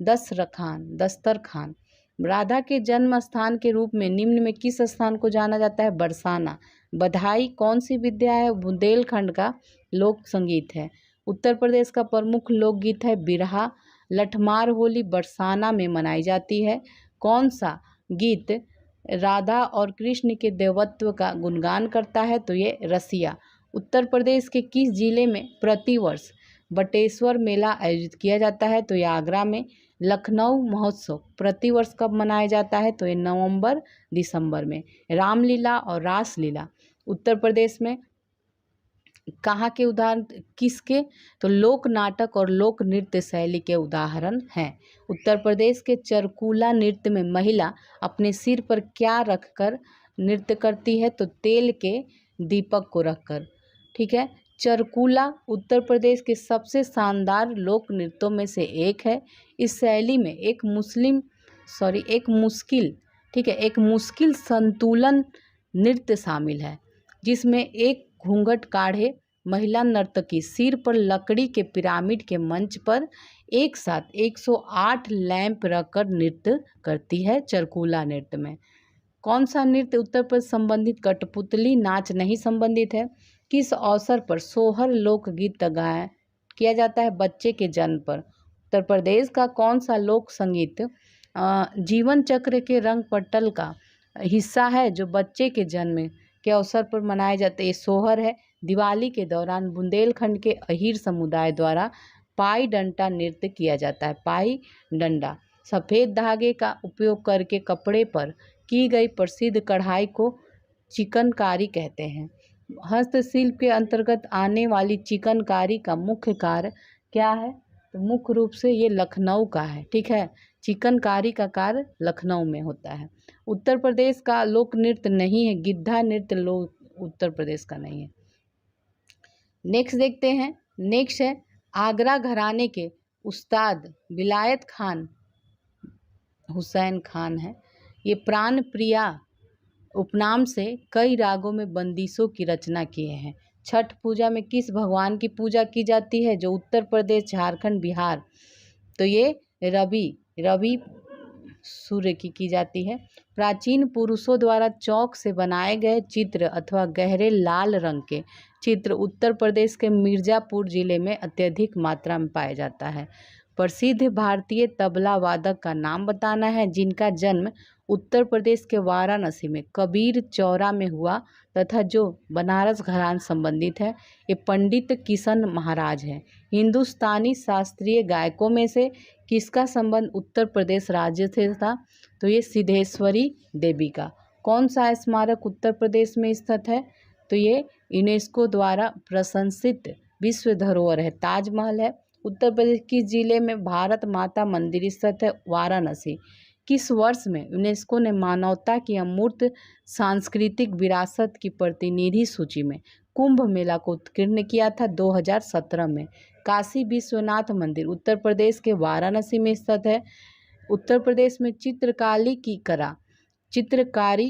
Speaker 2: दस्तरखान। राधा के जन्म स्थान के रूप में निम्न में किस स्थान को जाना जाता है? बरसाना। बधाई कौन सी विद्या है? बुंदेलखंड का लोक संगीत है। उत्तर प्रदेश का प्रमुख लोकगीत है बिरहा। लठमार होली बरसाना में मनाई जाती है। कौन सा गीत राधा और कृष्ण के देवत्व का गुणगान करता है? तो ये रसिया। उत्तर प्रदेश के किस जिले में प्रतिवर्ष बटेश्वर मेला आयोजित किया जाता है? तो ये आगरा में। लखनऊ महोत्सव प्रतिवर्ष कब मनाया जाता है? तो ये नवंबर दिसंबर में। रामलीला और रासलीला उत्तर प्रदेश में कहाँ के उदाहरण किसके? तो लोक नाटक और लोक नृत्य शैली के उदाहरण हैं। उत्तर प्रदेश के चरकूला नृत्य में महिला अपने सिर पर क्या रखकर नृत्य करती है? तो तेल के दीपक को रखकर। ठीक है। चरकूला उत्तर प्रदेश के सबसे शानदार लोक नृत्यों में से एक है। इस शैली में एक मुश्किल संतुलन नृत्य शामिल है जिसमें एक घूंघट काढ़े महिला नर्तकी सिर पर लकड़ी के पिरामिड के मंच पर एक साथ 108 लैंप रखकर नृत्य करती है चरकुला नृत्य में। कौन सा नृत्य उत्तर प्रदेश संबंधित कठपुतली नाच नहीं संबंधित है? किस अवसर पर सोहर लोकगीत गाया किया जाता है? बच्चे के जन्म पर। उत्तर प्रदेश का कौन सा लोक संगीत जीवन चक्र के रंग पटल का हिस्सा है जो बच्चे के जन्म के अवसर पर मनाए जाते हैं? ये सोहर है। दिवाली के दौरान बुंदेलखंड के अहीर समुदाय द्वारा पाई डंडा नृत्य किया जाता है। पाई डंडा सफ़ेद धागे का उपयोग करके कपड़े पर की गई प्रसिद्ध कढ़ाई को चिकनकारी कहते हैं। हस्तशिल्प के अंतर्गत आने वाली चिकनकारी का मुख्य कार्य क्या है? तो मुख्य रूप से ये लखनऊ का है। ठीक है, चिकनकारी का कार्य लखनऊ में होता है। उत्तर प्रदेश का लोक नृत्य नहीं है, गिद्धा नृत्य लोक उत्तर प्रदेश का नहीं है। नेक्स्ट देखते हैं। नेक्स्ट है आगरा घराने के उस्ताद विलायत खान हुसैन खान है। ये प्राण प्रिया उपनाम से कई रागों में बंदिशों की रचना किए हैं। छठ पूजा में किस भगवान की पूजा की जाती है जो उत्तर प्रदेश, झारखंड, बिहार? तो ये रवि सूर्य की जाती है। प्राचीन पुरुषों द्वारा चौक से बनाए गए चित्र अथवा गहरे लाल रंग के चित्र उत्तर प्रदेश के मिर्ज़ापुर जिले में अत्यधिक मात्रा में पाया जाता है। प्रसिद्ध भारतीय तबला वादक का नाम बताना है जिनका जन्म उत्तर प्रदेश के वाराणसी में कबीर चौरा में हुआ तथा जो बनारस घराने संबंधित है। ये पंडित किशन महाराज हैं। हिंदुस्तानी शास्त्रीय गायकों में से किसका संबंध उत्तर प्रदेश राज्य से था? तो ये सिद्धेश्वरी देवी का। कौन सा स्मारक उत्तर प्रदेश में स्थित है? तो ये यूनेस्को द्वारा प्रशंसित विश्व धरोहर है, ताजमहल है। उत्तर प्रदेश किस जिले में भारत माता मंदिर स्थित है? वाराणसी। किस वर्ष में यूनेस्को ने मानवता की अमूर्त सांस्कृतिक विरासत की प्रतिनिधि सूची में कुंभ मेला को उत्कीर्ण किया था? 2017 में। काशी विश्वनाथ मंदिर उत्तर प्रदेश के वाराणसी में स्थित है। उत्तर प्रदेश में चित्रकारी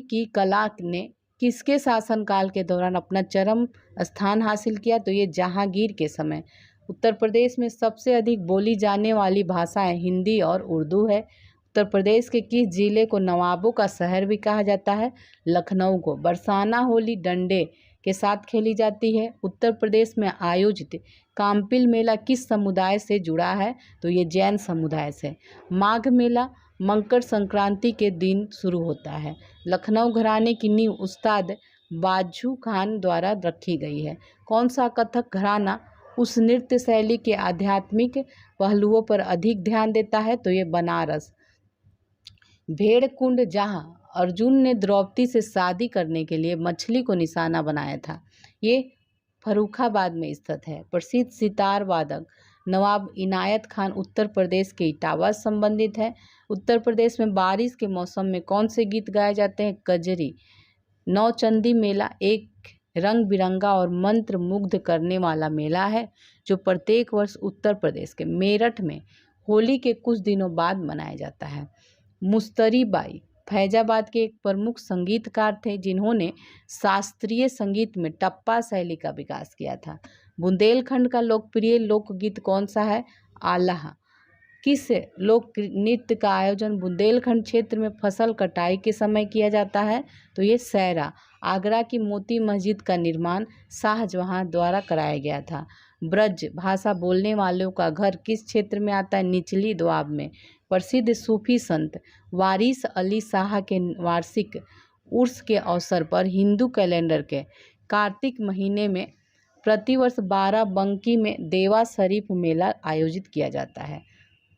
Speaker 2: की कला ने किसके शासनकाल के दौरान अपना चरम स्थान हासिल किया? तो ये जहांगीर के समय। उत्तर प्रदेश में सबसे अधिक बोली जाने वाली भाषाएं हिंदी और उर्दू है। उत्तर प्रदेश के किस जिले को नवाबों का शहर भी कहा जाता है? लखनऊ को। बरसाना होली डंडे के साथ खेली जाती है। उत्तर प्रदेश में आयोजित काम्पिल मेला किस समुदाय से जुड़ा है? तो ये जैन समुदाय से। माघ मेला मकर संक्रांति के दिन शुरू होता है। लखनऊ घराने की नींव उस्ताद बाजू खान द्वारा रखी गई है। कौन सा कथक घराना उस नृत्य शैली के आध्यात्मिक पहलुओं पर अधिक ध्यान देता है? तो ये बनारस। भेड़ कुंड जहाँ अर्जुन ने द्रौपदी से शादी करने के लिए मछली को निशाना बनाया था, ये फर्रुखाबाद में स्थित है। प्रसिद्ध सितार वादक नवाब इनायत खान उत्तर प्रदेश के इटावा से संबंधित है। उत्तर प्रदेश में बारिश के मौसम में कौन से गीत गाए जाते हैं? कजरी। नौचंदी मेला एक रंग बिरंगा और मंत्र मुग्ध करने वाला मेला है जो प्रत्येक वर्ष उत्तर प्रदेश के मेरठ में होली के कुछ दिनों बाद मनाया जाता है। मुस्तरी बाई फैजाबाद के एक प्रमुख संगीतकार थे जिन्होंने शास्त्रीय संगीत में टप्पा शैली का विकास किया था। बुंदेलखंड का लोकप्रिय लोकगीत कौन सा है? आल्हा। किस लोक नृत्य का आयोजन बुंदेलखंड क्षेत्र में फसल कटाई के समय किया जाता है? तो ये सैरा। आगरा की मोती मस्जिद का निर्माण शाहजहां द्वारा कराया गया था। ब्रज भाषा बोलने वालों का घर किस क्षेत्र में आता है? निचली दोआब में। प्रसिद्ध सूफी संत वारिस अली शाह के वार्षिक उर्स के अवसर पर हिंदू कैलेंडर के कार्तिक महीने में प्रतिवर्ष बाराबंकी में देवा शरीफ मेला आयोजित किया जाता है।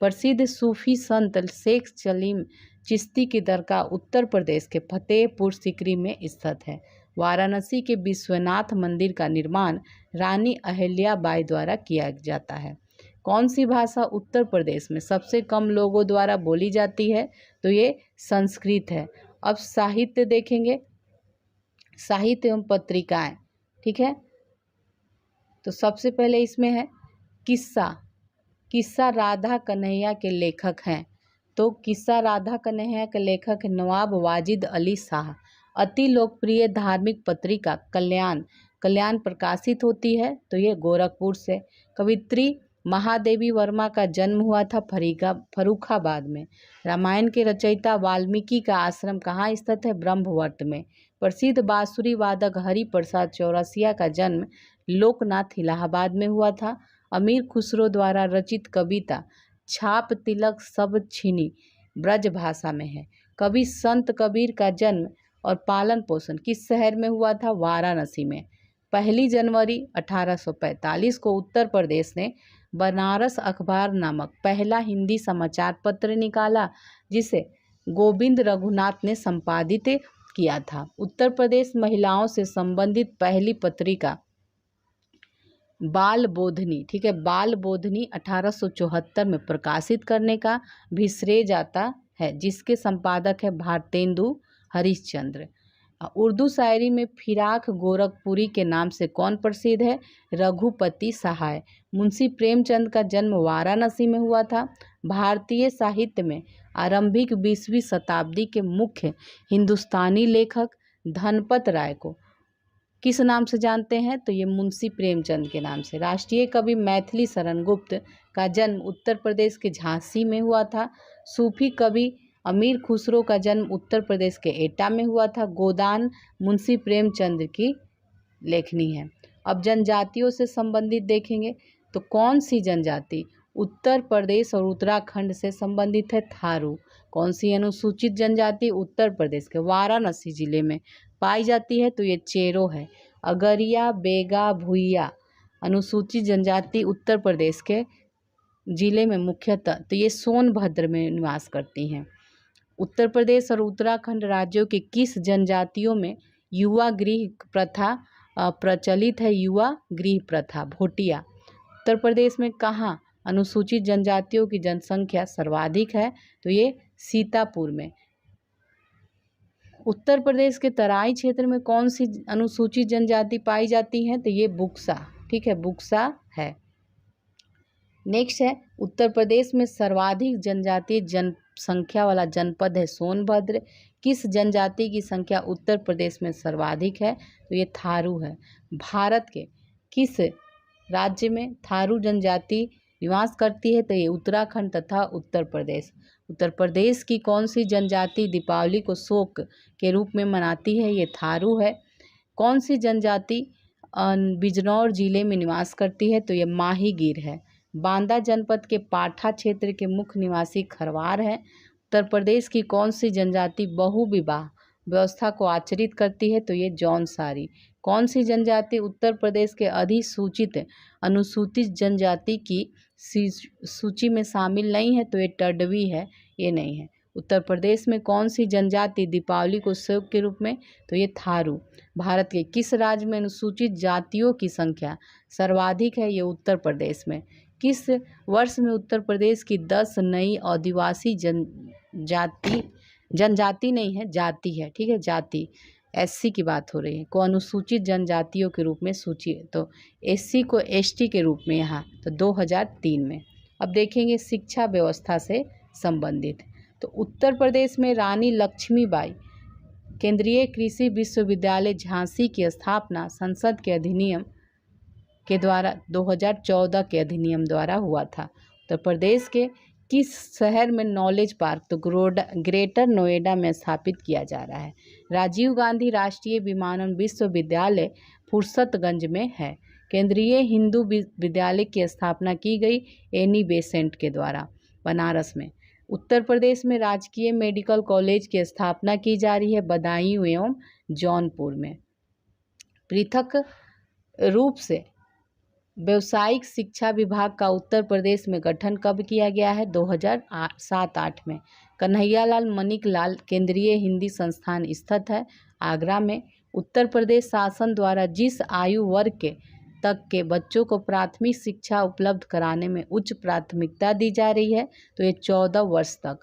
Speaker 2: प्रसिद्ध सूफी संत शेख सलीम चिश्ती की दरगाह उत्तर प्रदेश के फतेहपुर सीकरी में स्थित है। वाराणसी के विश्वनाथ मंदिर का निर्माण रानी अहिल्याबाई द्वारा किया जाता है। कौन सी भाषा उत्तर प्रदेश में सबसे कम लोगों द्वारा बोली जाती है? तो ये संस्कृत है। अब साहित्य देखेंगे, साहित्य एवं पत्रिकाएं। ठीक है, तो सबसे पहले इसमें है किस्सा राधा कन्हैया के लेखक हैं। तो किस्सा राधा कन्हैया के लेखक नवाब वाजिद अली शाह। अति लोकप्रिय धार्मिक पत्रिका कल्याण कल्याण प्रकाशित होती है तो ये गोरखपुर से। कवित्री महादेवी वर्मा का जन्म हुआ था फर्रुखाबाद में। रामायण के रचयिता वाल्मीकि का आश्रम कहाँ स्थित है? ब्रह्मवट में। प्रसिद्ध बांसुरी वादक हरि प्रसाद चौरसिया का जन्म लोकनाथ इलाहाबाद में हुआ था। अमीर खुसरो द्वारा रचित कविता छाप तिलक सब छीनी ब्रज भाषा में है। कवि संत कबीर का जन्म और पालन पोषण किस शहर में हुआ था? वाराणसी में। 1 जनवरी 1845 को उत्तर प्रदेश ने बनारस अखबार नामक पहला हिंदी समाचार पत्र निकाला, जिसे गोविंद रघुनाथ ने संपादित किया था। उत्तर प्रदेश महिलाओं से संबंधित पहली पत्रिका बाल बोधनी, ठीक है, बाल बोधनी 1874 में प्रकाशित करने का भी श्रेय जाता है, जिसके संपादक है भारतेंदु हरिश्चंद्र। उर्दू शायरी में फिराक गोरखपुरी के नाम से कौन प्रसिद्ध है? रघुपति सहाय। मुंशी प्रेमचंद का जन्म वाराणसी में हुआ था। भारतीय साहित्य में आरंभिक 20वीं शताब्दी के मुख्य हिंदुस्तानी लेखक धनपत राय को किस नाम से जानते हैं? तो ये मुंशी प्रेमचंद के नाम से। राष्ट्रीय कवि मैथिली शरण गुप्त का जन्म उत्तर प्रदेश के झांसी में हुआ था। सूफी कवि अमीर खुसरो का जन्म उत्तर प्रदेश के एटा में हुआ था। गोदान मुंशी प्रेमचंद की लेखनी है। अब जनजातियों से संबंधित देखेंगे तो कौन सी जनजाति उत्तर प्रदेश और उत्तराखंड से संबंधित है? थारू। कौन सी अनुसूचित जनजाति उत्तर प्रदेश के वाराणसी जिले में पाई जाती है? तो ये चेरो है। अगरिया, बेगा, भुइया अनुसूचित जनजाति उत्तर प्रदेश के जिले में मुख्यतः तो ये सोनभद्र में निवास करती हैं। उत्तर प्रदेश और उत्तराखंड राज्यों के किस जनजातियों में युवा गृह प्रथा प्रचलित है? युवा गृह प्रथा। भोटिया। उत्तर प्रदेश में कहाँ अनुसूचित जनजातियों की जनसंख्या सर्वाधिक है? तो ये सीतापुर में। उत्तर प्रदेश के तराई क्षेत्र में कौन सी अनुसूचित जनजाति पाई जाती है? तो ये बुक्सा, ठीक है, बुक्सा है। नेक्स्ट है उत्तर प्रदेश में सर्वाधिक जनजातीय जनसंख्या वाला जनपद है सोनभद्र। किस जनजाति की संख्या उत्तर प्रदेश में सर्वाधिक है? तो ये थारू है। भारत के किस राज्य में थारू जनजाति निवास करती है? तो ये उत्तराखंड तथा उत्तर प्रदेश। उत्तर प्रदेश की कौन सी जनजाति दीपावली को शोक के रूप में मनाती है? ये थारू है। कौन सी जनजाति बिजनौर जिले में निवास करती है? तो ये माहीगीर है। बांदा जनपद के पाठा क्षेत्र के मुख्य निवासी खरवार हैं। उत्तर प्रदेश की कौन सी जनजाति बहुविवाह व्यवस्था को आचरित करती है? तो ये जौनसारी। कौन सी जनजाति उत्तर प्रदेश के अधिसूचित अनुसूचित जनजाति की सूची में शामिल नहीं है? तो ये टडवी है, ये नहीं है। उत्तर प्रदेश में कौन सी जनजाति दीपावली को शोक के रूप में? तो ये थारू। भारत के किस राज्य में अनुसूचित जातियों की संख्या सर्वाधिक है? ये उत्तर प्रदेश में। किस वर्ष में उत्तर प्रदेश की 10 नई आदिवासी जनजाति नहीं है, जाति है, ठीक है, जाति एससी की बात हो रही है, को अनुसूचित जनजातियों के रूप में सूची, तो एससी को एसटी के रूप में यहाँ तो 2003 में। अब देखेंगे शिक्षा व्यवस्था से संबंधित। तो उत्तर प्रदेश में रानी लक्ष्मीबाई केंद्रीय कृषि विश्वविद्यालय झांसी की स्थापना संसद के अधिनियम के द्वारा 2014 के अधिनियम द्वारा हुआ था। उत्तर प्रदेश के किस शहर में नॉलेज पार्क तो ग्रेटर नोएडा में स्थापित किया जा रहा है? राजीव गांधी राष्ट्रीय विमानन विश्वविद्यालय फुर्सतगंज में है। केंद्रीय हिंदू विद्यालय की स्थापना की गई एनी बेसेंट के द्वारा बनारस में। उत्तर प्रदेश में राजकीय मेडिकल कॉलेज की स्थापना की जा रही है बदायूं एवं जौनपुर में। पृथक रूप से व्यावसायिक शिक्षा विभाग का उत्तर प्रदेश में गठन कब किया गया है? 2007-8 में। कन्हैयालाल मणिकलाल केंद्रीय हिंदी संस्थान स्थित है आगरा में। उत्तर प्रदेश शासन द्वारा जिस आयु वर्ग तक के बच्चों को प्राथमिक शिक्षा उपलब्ध कराने में उच्च प्राथमिकता दी जा रही है तो ये 14 वर्ष तक।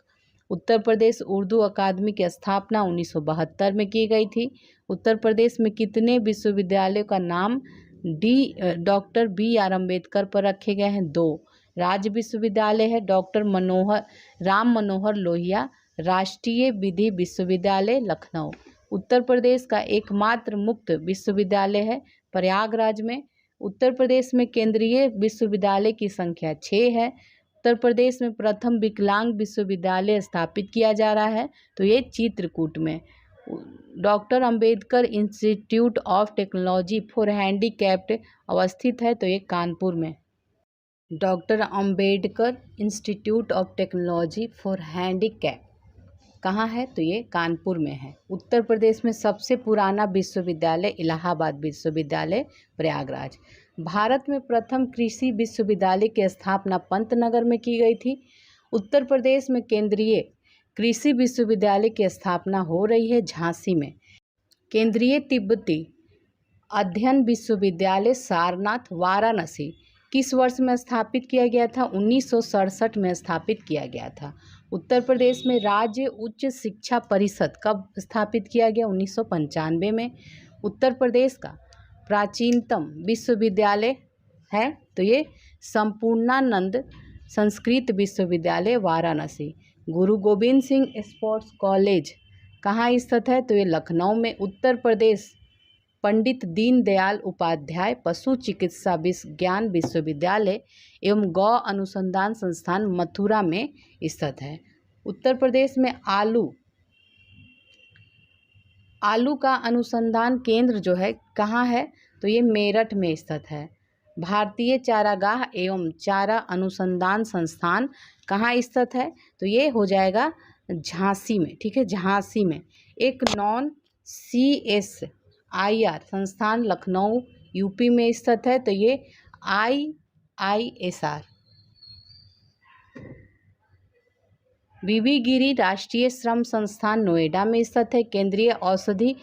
Speaker 2: उत्तर प्रदेश उर्दू अकादमी की स्थापना 1972 में की गई थी। उत्तर प्रदेश में कितने विश्वविद्यालयों का नाम डॉक्टर BR अम्बेडकर पर रखे गए हैं? 2। राज्य विश्वविद्यालय है डॉक्टर राम मनोहर लोहिया राष्ट्रीय विधि विश्वविद्यालय लखनऊ। उत्तर प्रदेश का एकमात्र मुक्त विश्वविद्यालय है प्रयागराज में। उत्तर प्रदेश में केंद्रीय विश्वविद्यालय की संख्या 6 है। उत्तर प्रदेश में प्रथम विकलांग विश्वविद्यालय स्थापित किया जा रहा है, तो ये चित्रकूट में। Doctor Ambedkar institute of technology for handicapped अवस्थित है, तो ये कानपुर में। Doctor Ambedkar institute of technology for handicap कहाँ है, तो ये कानपुर में है। उत्तर प्रदेश में सबसे पुराना विश्वविद्यालय इलाहाबाद विश्वविद्यालय प्रयागराज। भारत में प्रथम कृषि विश्वविद्यालय की स्थापना पंतनगर में की गई थी। उत्तर प्रदेश में केंद्रीय कृषि विश्वविद्यालय की स्थापना हो रही है झांसी में। केंद्रीय तिब्बती अध्ययन विश्वविद्यालय सारनाथ वाराणसी किस वर्ष में स्थापित किया गया था? 1967 में स्थापित किया गया था। उत्तर प्रदेश में राज्य उच्च शिक्षा परिषद कब स्थापित किया गया? 1995 में। उत्तर प्रदेश का प्राचीनतम विश्वविद्यालय है, तो ये संपूर्णानंद संस्कृत विश्वविद्यालय वाराणसी। गुरु गोविंद सिंह स्पोर्ट्स कॉलेज कहाँ स्थित है? तो ये लखनऊ में। उत्तर प्रदेश पंडित दीनदयाल उपाध्याय पशु चिकित्सा विज्ञान विश्वविद्यालय एवं गौ अनुसंधान संस्थान मथुरा में स्थित है। उत्तर प्रदेश में आलू का अनुसंधान केंद्र जो है कहाँ है? तो ये मेरठ में स्थित है। भारतीय चारागाह एवं चारा अनुसंधान संस्थान कहाँ स्थित है? तो ये हो जाएगा झांसी में, ठीक है, झांसी में। एक नॉन CSIR संस्थान लखनऊ यूपी में स्थित है, तो ये IISR। बीबी गिरी राष्ट्रीय श्रम संस्थान नोएडा में स्थित है। केंद्रीय औषधि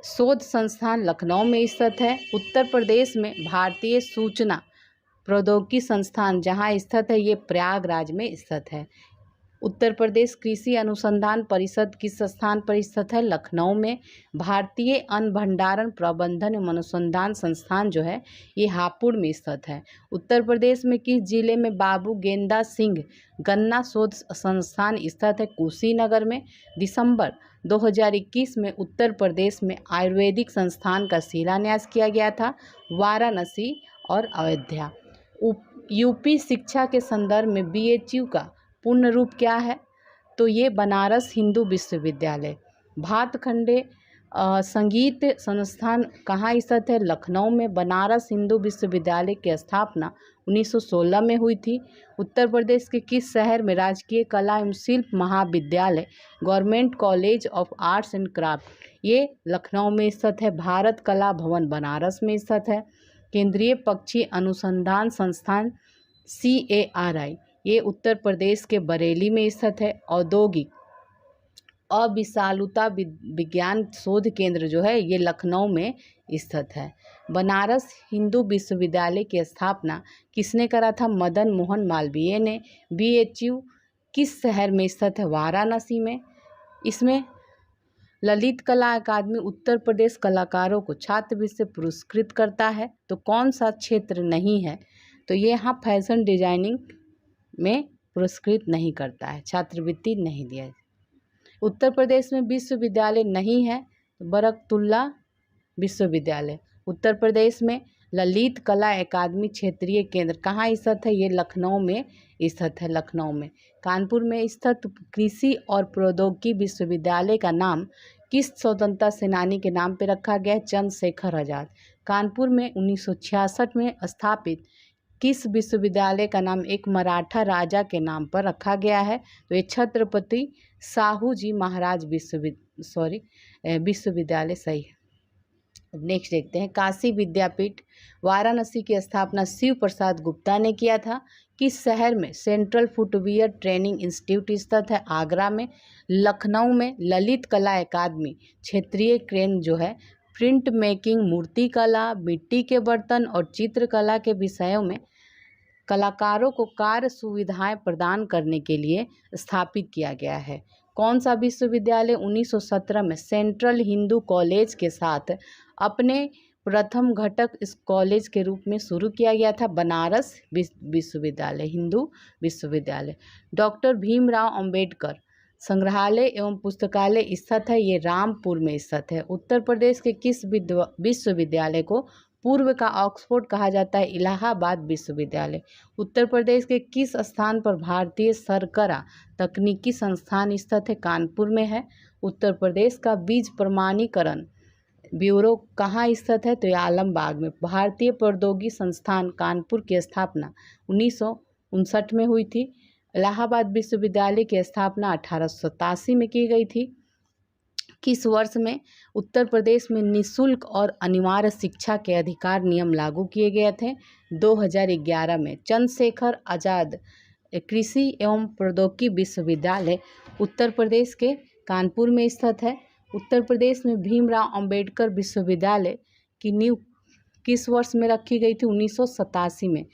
Speaker 2: शोध संस्थान लखनऊ में स्थित है। उत्तर प्रदेश में भारतीय सूचना प्रौद्योगिकी संस्थान जहां स्थित है, ये प्रयागराज में स्थित है। उत्तर प्रदेश कृषि अनुसंधान परिषद किस स्थान पर स्थित है? लखनऊ में। भारतीय अन्न भंडारण प्रबंधन एवं अनुसंधान संस्थान जो है ये हापुड़ में स्थित है। उत्तर प्रदेश में किस जिले में बाबू गेंदा सिंह गन्ना शोध संस्थान स्थित है? कुशीनगर में। दिसंबर 2021 में उत्तर प्रदेश में आयुर्वेदिक संस्थान का शिलान्यास किया गया था, वाराणसी और अयोध्या। यूपी शिक्षा के संदर्भ में BHU का पूर्ण रूप क्या है? तो ये बनारस हिंदू विश्वविद्यालय। भातखंडे संगीत संस्थान कहाँ स्थित है? लखनऊ में। बनारस हिंदू विश्वविद्यालय की स्थापना 1916 में हुई थी। उत्तर प्रदेश के किस शहर में राजकीय कला एवं शिल्प महाविद्यालय government college of arts and craft ये लखनऊ में स्थित है। भारत कला भवन बनारस में स्थित है। केंद्रीय पक्षी अनुसंधान संस्थान CARI ये उत्तर प्रदेश के बरेली में स्थित है। औद्योगिक अविशालुता विज्ञान शोध केंद्र जो है ये लखनऊ में स्थित है। बनारस हिंदू विश्वविद्यालय की स्थापना किसने करा था? मदन मोहन मालवीय ने। BHU किस शहर में स्थित है? वाराणसी में। इसमें ललित कला अकादमी उत्तर प्रदेश कलाकारों को छात्रवृत्ति से पुरस्कृत करता है, तो कौन सा क्षेत्र नहीं है? तो ये यहाँ फैशन डिजाइनिंग में पुरस्कृत नहीं करता है, छात्रवृत्ति नहीं दिया है। उत्तर प्रदेश में विश्वविद्यालय नहीं है, बरकतुल्ला विश्वविद्यालय। उत्तर प्रदेश में ललित कला अकादमी क्षेत्रीय केंद्र कहाँ स्थित है? ये लखनऊ में स्थित है, लखनऊ में। कानपुर में स्थित कृषि और प्रौद्योगिकी विश्वविद्यालय का नाम किस स्वतंत्रता सेनानी के नाम पर रखा गया है? चंद्रशेखर आजाद। कानपुर में 1966 में स्थापित किस विश्वविद्यालय का नाम एक मराठा राजा के नाम पर रखा गया है? तो ये छत्रपति साहू जी महाराज विश्वविद्यालय सही है। नेक्स्ट देखते हैं, काशी विद्यापीठ वाराणसी की स्थापना शिव प्रसाद गुप्ता ने किया था। किस शहर में सेंट्रल फुटवियर ट्रेनिंग इंस्टीट्यूट स्थित है? आगरा में। लखनऊ में ललित कला अकादमी क्षेत्रीय केंद्र जो है प्रिंट मेकिंग, मूर्ति कला, मिट्टी के बर्तन और चित्रकला के विषयों में कलाकारों को कार्य सुविधाएं प्रदान करने के लिए स्थापित किया गया है। कौन सा विश्वविद्यालय 1917 में सेंट्रल हिंदू कॉलेज के साथ अपने प्रथम घटक इस कॉलेज के रूप में शुरू किया गया था? बनारस विश्वविद्यालय, हिंदू विश्वविद्यालय। डॉक्टर भीमराव अंबेडकर संग्रहालय एवं पुस्तकालय स्थित है, ये रामपुर में स्थित है। उत्तर प्रदेश के किस विश्वविद्यालय को पूर्व का ऑक्सफोर्ड कहा जाता है? इलाहाबाद विश्वविद्यालय। उत्तर प्रदेश के किस स्थान पर भारतीय शर्करा तकनीकी संस्थान स्थित है? कानपुर में है। उत्तर प्रदेश का बीज प्रमाणीकरण ब्यूरो कहाँ स्थित है? तो ये आलमबाग में। भारतीय प्रौद्योगिकी संस्थान कानपुर की स्थापना 1959 में हुई थी। इलाहाबाद विश्वविद्यालय की स्थापना 1887 में की गई थी। किस वर्ष में उत्तर प्रदेश में निःशुल्क और अनिवार्य शिक्षा के अधिकार नियम लागू किए गए थे? 2011 में। चंद्रशेखर आजाद कृषि एवं प्रौद्योगिकी विश्वविद्यालय उत्तर प्रदेश के कानपुर में स्थित है। उत्तर प्रदेश में भीमराव अंबेडकर विश्वविद्यालय की नींव किस वर्ष में रखी गई थी? 1987 में,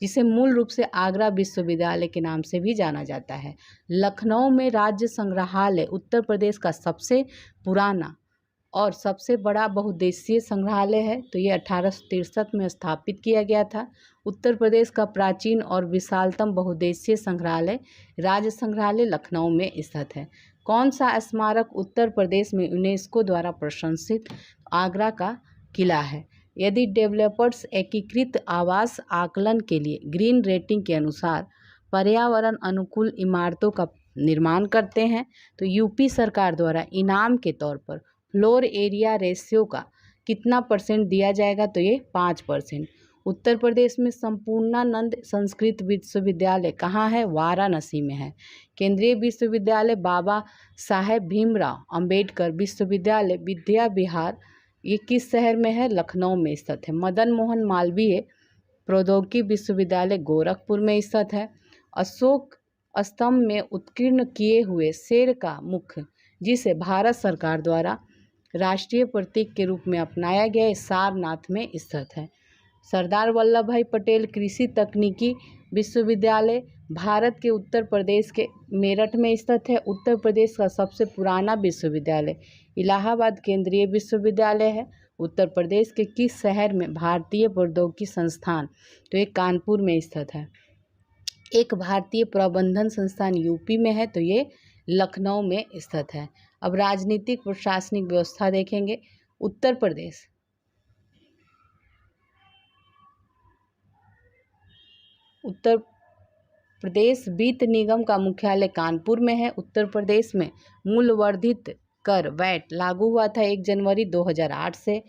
Speaker 2: जिसे मूल रूप से आगरा विश्वविद्यालय के नाम से भी जाना जाता है। लखनऊ में राज्य संग्रहालय उत्तर प्रदेश का सबसे पुराना और सबसे बड़ा बहुउद्देशीय संग्रहालय है, तो ये 1863 में स्थापित किया गया था। उत्तर प्रदेश का प्राचीन और विशालतम बहुउद्देशीय संग्रहालय राज्य संग्रहालय लखनऊ में स्थित है। कौन सा स्मारक उत्तर प्रदेश में यूनेस्को द्वारा प्रशंसित? आगरा का किला है। यदि डेवलपर्स एकीकृत आवास आकलन के लिए ग्रीन रेटिंग के अनुसार पर्यावरण अनुकूल इमारतों का निर्माण करते हैं तो यूपी सरकार द्वारा इनाम के तौर पर फ्लोर एरिया रेशियो का कितना % दिया जाएगा? तो ये 5%। उत्तर प्रदेश में संपूर्णानंद संस्कृत विश्वविद्यालय कहाँ है? वाराणसी में है। केंद्रीय विश्वविद्यालय बाबा साहेब भीमराव अंबेडकर विश्वविद्यालय विद्या विहार ये किस शहर में है? लखनऊ में स्थित है। मदन मोहन मालवीय प्रौद्योगिकी विश्वविद्यालय गोरखपुर में स्थित है। अशोक स्तंभ में उत्कीर्ण किए हुए शेर का मुख जिसे भारत सरकार द्वारा राष्ट्रीय प्रतीक के रूप में अपनाया गया, सारनाथ में स्थित है। सरदार वल्लभ भाई पटेल कृषि तकनीकी विश्वविद्यालय भारत के उत्तर प्रदेश के मेरठ में स्थित है। उत्तर प्रदेश का सबसे पुराना विश्वविद्यालय इलाहाबाद केंद्रीय विश्वविद्यालय है। उत्तर प्रदेश के किस शहर में भारतीय प्रौद्योगिकी संस्थान? तो ये कानपुर में स्थित है। एक भारतीय प्रबंधन संस्थान यूपी में है, तो ये लखनऊ में स्थित है। अब राजनीतिक प्रशासनिक व्यवस्था देखेंगे। उत्तर प्रदेश वित्त निगम का मुख्यालय कानपुर में है। उत्तर प्रदेश में मूल्यवर्धित कर वैट लागू हुआ था 1 जनवरी 2008 से।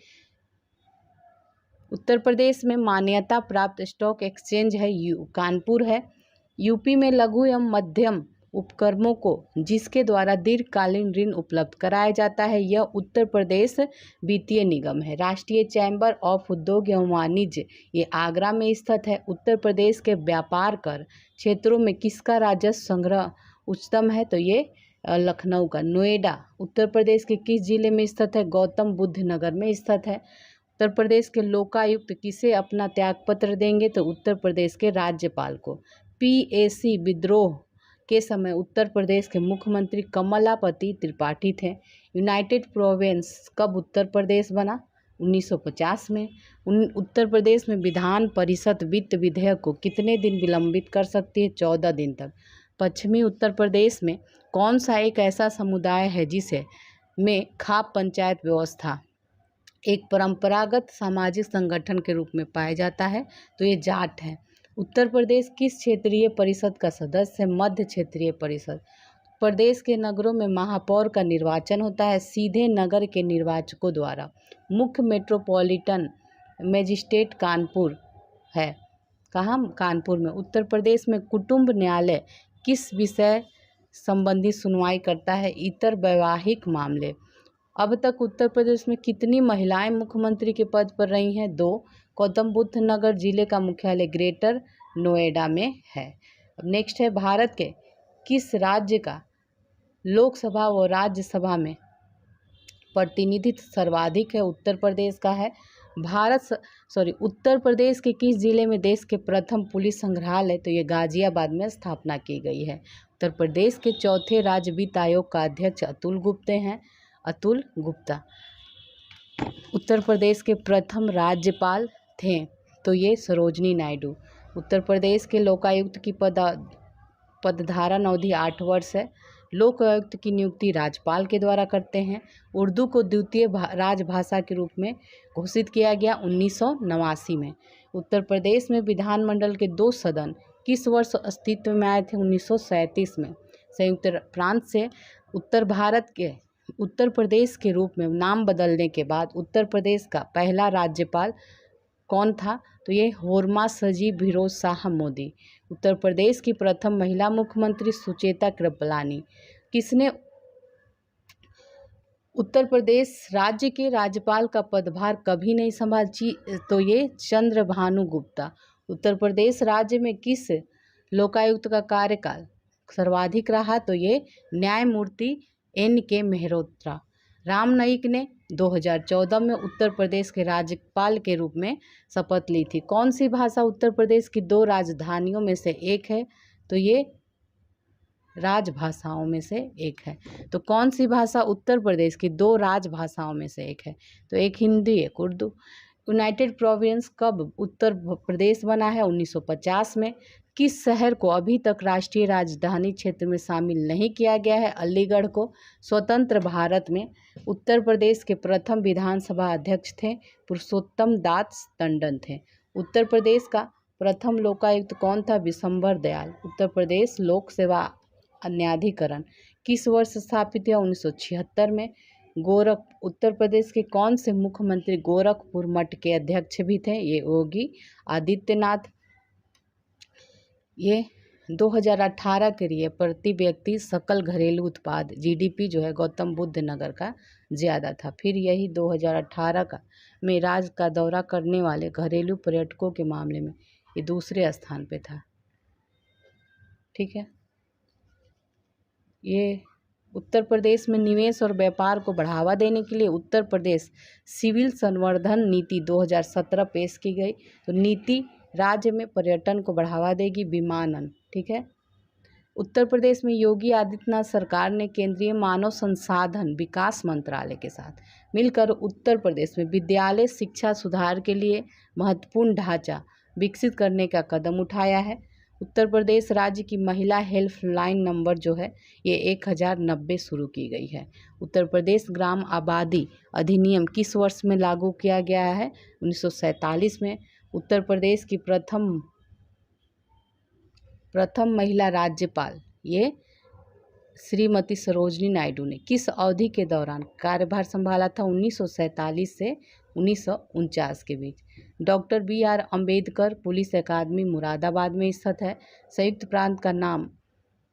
Speaker 2: उत्तर प्रदेश में मान्यता प्राप्त स्टॉक एक्सचेंज है कानपुर है। यूपी में लघु एवं मध्यम उपक्रमों को जिसके द्वारा दीर्घकालीन ऋण उपलब्ध कराया जाता है यह उत्तर प्रदेश वित्तीय निगम है। राष्ट्रीय चैम्बर ऑफ उद्योग एवं वाणिज्य ये आगरा में स्थित है। उत्तर प्रदेश के व्यापार कर क्षेत्रों में किसका राजस्व संग्रह उच्चतम है? तो ये लखनऊ का। नोएडा उत्तर प्रदेश के किस जिले में स्थित है? गौतम बुद्ध नगर में स्थित है। उत्तर प्रदेश के लोकायुक्त किसे अपना त्यागपत्र देंगे? तो उत्तर प्रदेश के राज्यपाल को। PAC विद्रोह के समय उत्तर प्रदेश के मुख्यमंत्री कमलापति त्रिपाठी थे। यूनाइटेड प्रोविंस कब उत्तर प्रदेश बना? 1950 में। उत्तर प्रदेश में विधान परिषद वित्त विधेयक को कितने दिन विलंबित कर सकती है? 14 दिन तक। पश्चिमी उत्तर प्रदेश में कौन सा एक ऐसा समुदाय है जिसे में खाप पंचायत व्यवस्था एक परंपरागत सामाजिक संगठन के रूप में पाया जाता है? तो ये जाट है। उत्तर प्रदेश किस क्षेत्रीय परिषद का सदस्य है? मध्य क्षेत्रीय परिषद। प्रदेश के नगरों में महापौर का निर्वाचन होता है सीधे नगर के निर्वाचकों द्वारा। मुख्य मेट्रोपॉलिटन मजिस्ट्रेट कानपुर है। कहाँ? कानपुर में। उत्तर प्रदेश में कुटुंब न्यायालय किस विषय संबंधी सुनवाई करता है? इतर वैवाहिक मामले। अब तक उत्तर प्रदेश में कितनी महिलाएं मुख्यमंत्री के पद पर रही हैं? 2। गौतम बुद्ध नगर जिले का मुख्यालय ग्रेटर नोएडा में है। अब नेक्स्ट है भारत के किस राज्य का लोकसभा व राज्यसभा में प्रतिनिधित्व सर्वाधिक है? उत्तर प्रदेश का है। उत्तर प्रदेश के किस जिले में देश के प्रथम पुलिस संग्रहालय? तो ये गाजियाबाद में स्थापना की गई है। उत्तर प्रदेश के चौथे राज्य वित्त आयोग का अध्यक्ष अतुल गुप्ता। उत्तर प्रदेश के प्रथम राज्यपाल थे तो ये सरोजनी नायडू। उत्तर प्रदेश के लोकायुक्त की पदधारण अवधि 8 वर्ष है। लोक आयुक्त की नियुक्ति राज्यपाल के द्वारा करते हैं। उर्दू को द्वितीय राजभाषा के रूप में घोषित किया गया 1989 में। उत्तर प्रदेश में विधानमंडल के 2 सदन किस वर्ष अस्तित्व में आए थे? 1937 में। संयुक्त प्रांत से उत्तर प्रदेश के रूप में नाम बदलने के बाद उत्तर प्रदेश का पहला राज्यपाल कौन था? तो ये होरमा सजी फिरोज शाह मोदी। उत्तर प्रदेश की प्रथम महिला मुख्यमंत्री सुचेता कृपलानी। किसने उत्तर प्रदेश राज्य के राज्यपाल का पदभार कभी नहीं संभाली? तो ये चंद्रभानु गुप्ता। उत्तर प्रदेश राज्य में किस लोकायुक्त का कार्यकाल सर्वाधिक रहा? तो ये न्यायमूर्ति N.K. मेहरोत्रा। राम नाईक ने 2014 में उत्तर प्रदेश के राज्यपाल के रूप में शपथ ली थी। कौन सी भाषा उत्तर प्रदेश की 2 राजधानियों में से एक है? तो ये राजभाषाओं में से एक है। तो कौन सी भाषा उत्तर प्रदेश की 2 राजभाषाओं में से एक है? तो एक हिंदी, एक उर्दू। यूनाइटेड प्रोविंस कब उत्तर प्रदेश बना है? 1950 में। किस शहर को अभी तक राष्ट्रीय राजधानी क्षेत्र में शामिल नहीं किया गया है? अलीगढ़ को। स्वतंत्र भारत में उत्तर प्रदेश के प्रथम विधानसभा अध्यक्ष थे पुरुषोत्तम दास टंडन थे। उत्तर प्रदेश का प्रथम लोकायुक्त कौन था? विशंबर दयाल। उत्तर प्रदेश लोक सेवा न्यायाधिकरण किस वर्ष स्थापित हुआ? 1976 में। उत्तर प्रदेश के कौन से मुख्यमंत्री गोरखपुर मठ के अध्यक्ष भी थे? ये योगी आदित्यनाथ। ये 2018 के लिए प्रति व्यक्ति सकल घरेलू उत्पाद GDP जो है गौतम बुद्ध नगर का ज़्यादा था। फिर यही 2018 का में राज्य का दौरा करने वाले घरेलू पर्यटकों के मामले में ये दूसरे स्थान पे था। ठीक है। ये उत्तर प्रदेश में निवेश और व्यापार को बढ़ावा देने के लिए उत्तर प्रदेश सिविल संवर्धन नीति 2017 पेश की गई। तो नीति राज्य में पर्यटन को बढ़ावा देगी। विमानन। ठीक है। उत्तर प्रदेश में योगी आदित्यनाथ सरकार ने केंद्रीय मानव संसाधन विकास मंत्रालय के साथ मिलकर उत्तर प्रदेश में विद्यालय शिक्षा सुधार के लिए महत्वपूर्ण ढांचा विकसित करने का कदम उठाया है। उत्तर प्रदेश राज्य की महिला हेल्पलाइन नंबर जो है ये 1090 शुरू की गई है। उत्तर प्रदेश ग्राम आबादी अधिनियम किस वर्ष में लागू किया गया है? 1947 में। उत्तर प्रदेश की प्रथम महिला राज्यपाल ये श्रीमती सरोजनी नायडू ने किस अवधि के दौरान कार्यभार संभाला था? 1947 से 1949 के बीच। डॉक्टर BR अम्बेडकर पुलिस अकादमी मुरादाबाद में स्थित है। संयुक्त प्रांत का नाम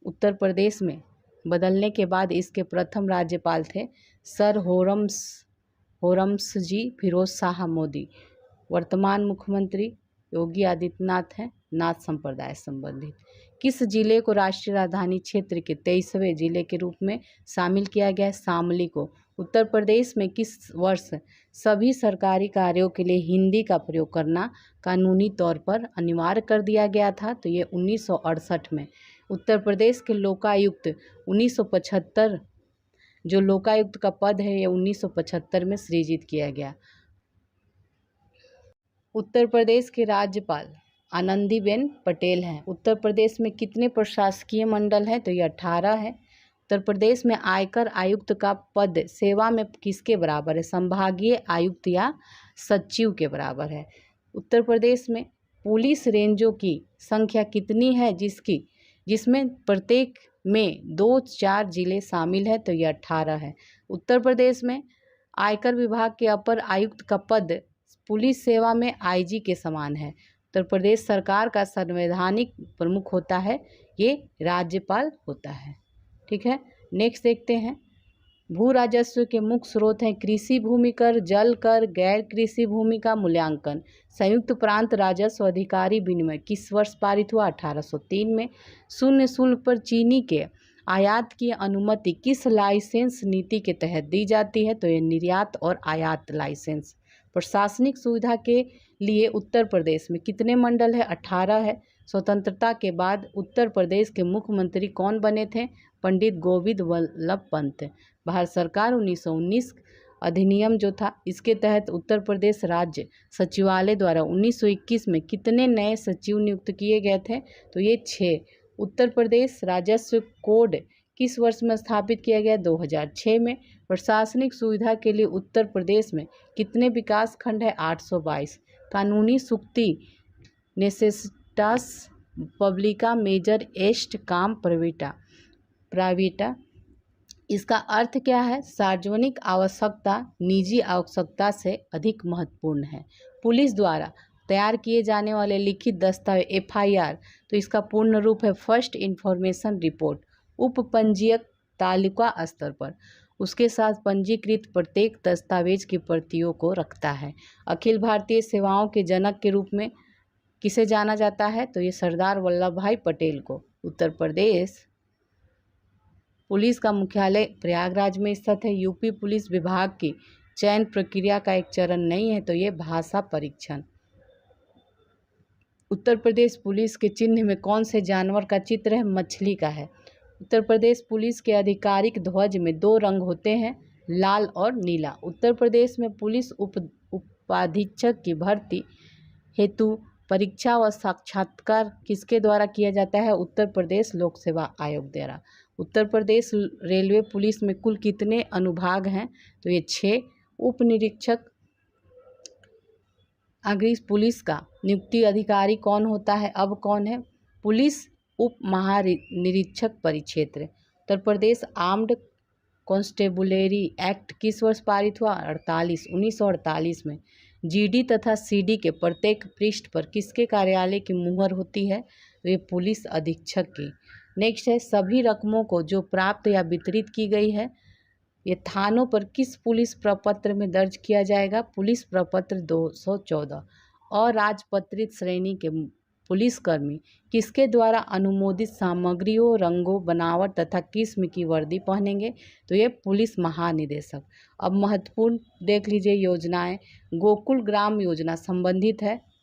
Speaker 2: उत्तर प्रदेश में बदलने के बाद इसके प्रथम राज्यपाल थे सर होरमसजी फिरोज शाह मोदी। वर्तमान मुख्यमंत्री योगी आदित्यनाथ हैं, नाथ संप्रदाय संबंधित। किस जिले को राष्ट्रीय राजधानी क्षेत्र के 23वें जिले के रूप में शामिल किया गया है? शामली को। उत्तर प्रदेश में किस वर्ष सभी सरकारी कार्यों के लिए हिंदी का प्रयोग करना कानूनी तौर पर अनिवार्य कर दिया गया था? तो ये 1968 में। उत्तर प्रदेश के लोकायुक्त 1975 जो लोकायुक्त का पद है ये 1975 में सृजित किया गया। उत्तर प्रदेश के राज्यपाल आनंदीबेन पटेल हैं। उत्तर प्रदेश में कितने प्रशासकीय मंडल हैं? तो ये 18 है। उत्तर प्रदेश में आयकर आयुक्त का पद सेवा में किसके बराबर है? संभागीय आयुक्त या सचिव के बराबर है। उत्तर प्रदेश में पुलिस रेंजों की संख्या कितनी है जिसमें प्रत्येक में 2-4 जिले शामिल है? तो ये 18 है। उत्तर प्रदेश में आयकर विभाग के अपर आयुक्त का पद पुलिस सेवा में IG के समान है। उत्तर प्रदेश सरकार का संवैधानिक प्रमुख होता है ये राज्यपाल होता है। ठीक है। नेक्स्ट देखते हैं। भू राजस्व के मुख्य स्रोत हैं कृषि भूमि कर, जल कर, गैर कृषि भूमि का मूल्यांकन। संयुक्त प्रांत राजस्व अधिकारी विनिमय किस वर्ष पारित हुआ? 1803 में। शून्य शुल्क पर चीनी के आयात की अनुमति किस लाइसेंस नीति के तहत दी जाती है? तो ये निर्यात और आयात लाइसेंस। प्रशासनिक सुविधा के लिए उत्तर प्रदेश में कितने मंडल है? 18 है। स्वतंत्रता के बाद उत्तर प्रदेश के मुख्यमंत्री कौन बने थे? पंडित गोविंद वल्लभ पंत। भारत सरकार 1919 अधिनियम जो था इसके तहत उत्तर प्रदेश राज्य सचिवालय द्वारा 1921 में कितने नए सचिव नियुक्त किए गए थे? तो ये 6। उत्तर प्रदेश राजस्व कोड किस वर्ष में स्थापित किया गया? 2006 में। प्रशासनिक सुविधा के लिए उत्तर प्रदेश में कितने विकास खंड है? 822। कानूनी सुक्ति नेसेसिटास पब्लिका मेजर एस्ट काम प्राइवेटा इसका अर्थ क्या है? सार्वजनिक आवश्यकता निजी आवश्यकता से अधिक महत्वपूर्ण है। पुलिस द्वारा तैयार किए जाने वाले लिखित दस्तावेज FIR, तो इसका पूर्ण रूप है फर्स्ट इंफॉर्मेशन रिपोर्ट, उपपंजीयक तालुका स्तर पर उसके साथ पंजीकृत प्रत्येक दस्तावेज की प्रतियों को रखता है। अखिल भारतीय सेवाओं के जनक के रूप में किसे जाना जाता है? तो ये सरदार वल्लभ भाई पटेल को। उत्तर प्रदेश पुलिस का मुख्यालय प्रयागराज में स्थित है। यूपी पुलिस विभाग की चयन प्रक्रिया का एक चरण नहीं है, तो ये भाषा परीक्षण। उत्तर प्रदेश पुलिस के चिन्ह में कौन से जानवर का चित्र है? मछली का है। उत्तर प्रदेश पुलिस के आधिकारिक ध्वज में 2 रंग होते हैं, लाल और नीला। उत्तर प्रदेश में पुलिस उपाधीक्षक की भर्ती हेतु परीक्षा व साक्षात्कार किसके द्वारा किया जाता है? उत्तर प्रदेश लोक सेवा आयोग द्वारा। उत्तर प्रदेश रेलवे पुलिस में कुल कितने अनुभाग हैं? तो ये 6। उप निरीक्षक अग्रिम पुलिस का नियुक्ति अधिकारी कौन होता है? अब कौन है? पुलिस उप महानिरीक्षक परिक्षेत्र। Uttar Pradesh armed constabulary act किस वर्ष पारित हुआ? 1948 में। GD तथा CD के प्रत्येक पृष्ठ पर किसके कार्यालय की मुहर होती है? वे पुलिस अधीक्षक की। नेक्स्ट है, सभी रकमों को जो प्राप्त या वितरित की गई है ये थानों पर किस पुलिस प्रपत्र में दर्ज किया जाएगा? पुलिस प्रपत्र 214। और राजपत्रित श्रेणी के पुलिसकर्मी किसके द्वारा अनुमोदित सामग्रियों, रंगों, बनावट तथा किस्म की वर्दी पहनेंगे? तो ये पुलिस महानिदेशक। अब महत्वपूर्ण देख लीजिए योजनाएं। गोकुल ग्राम योजना संबंधित है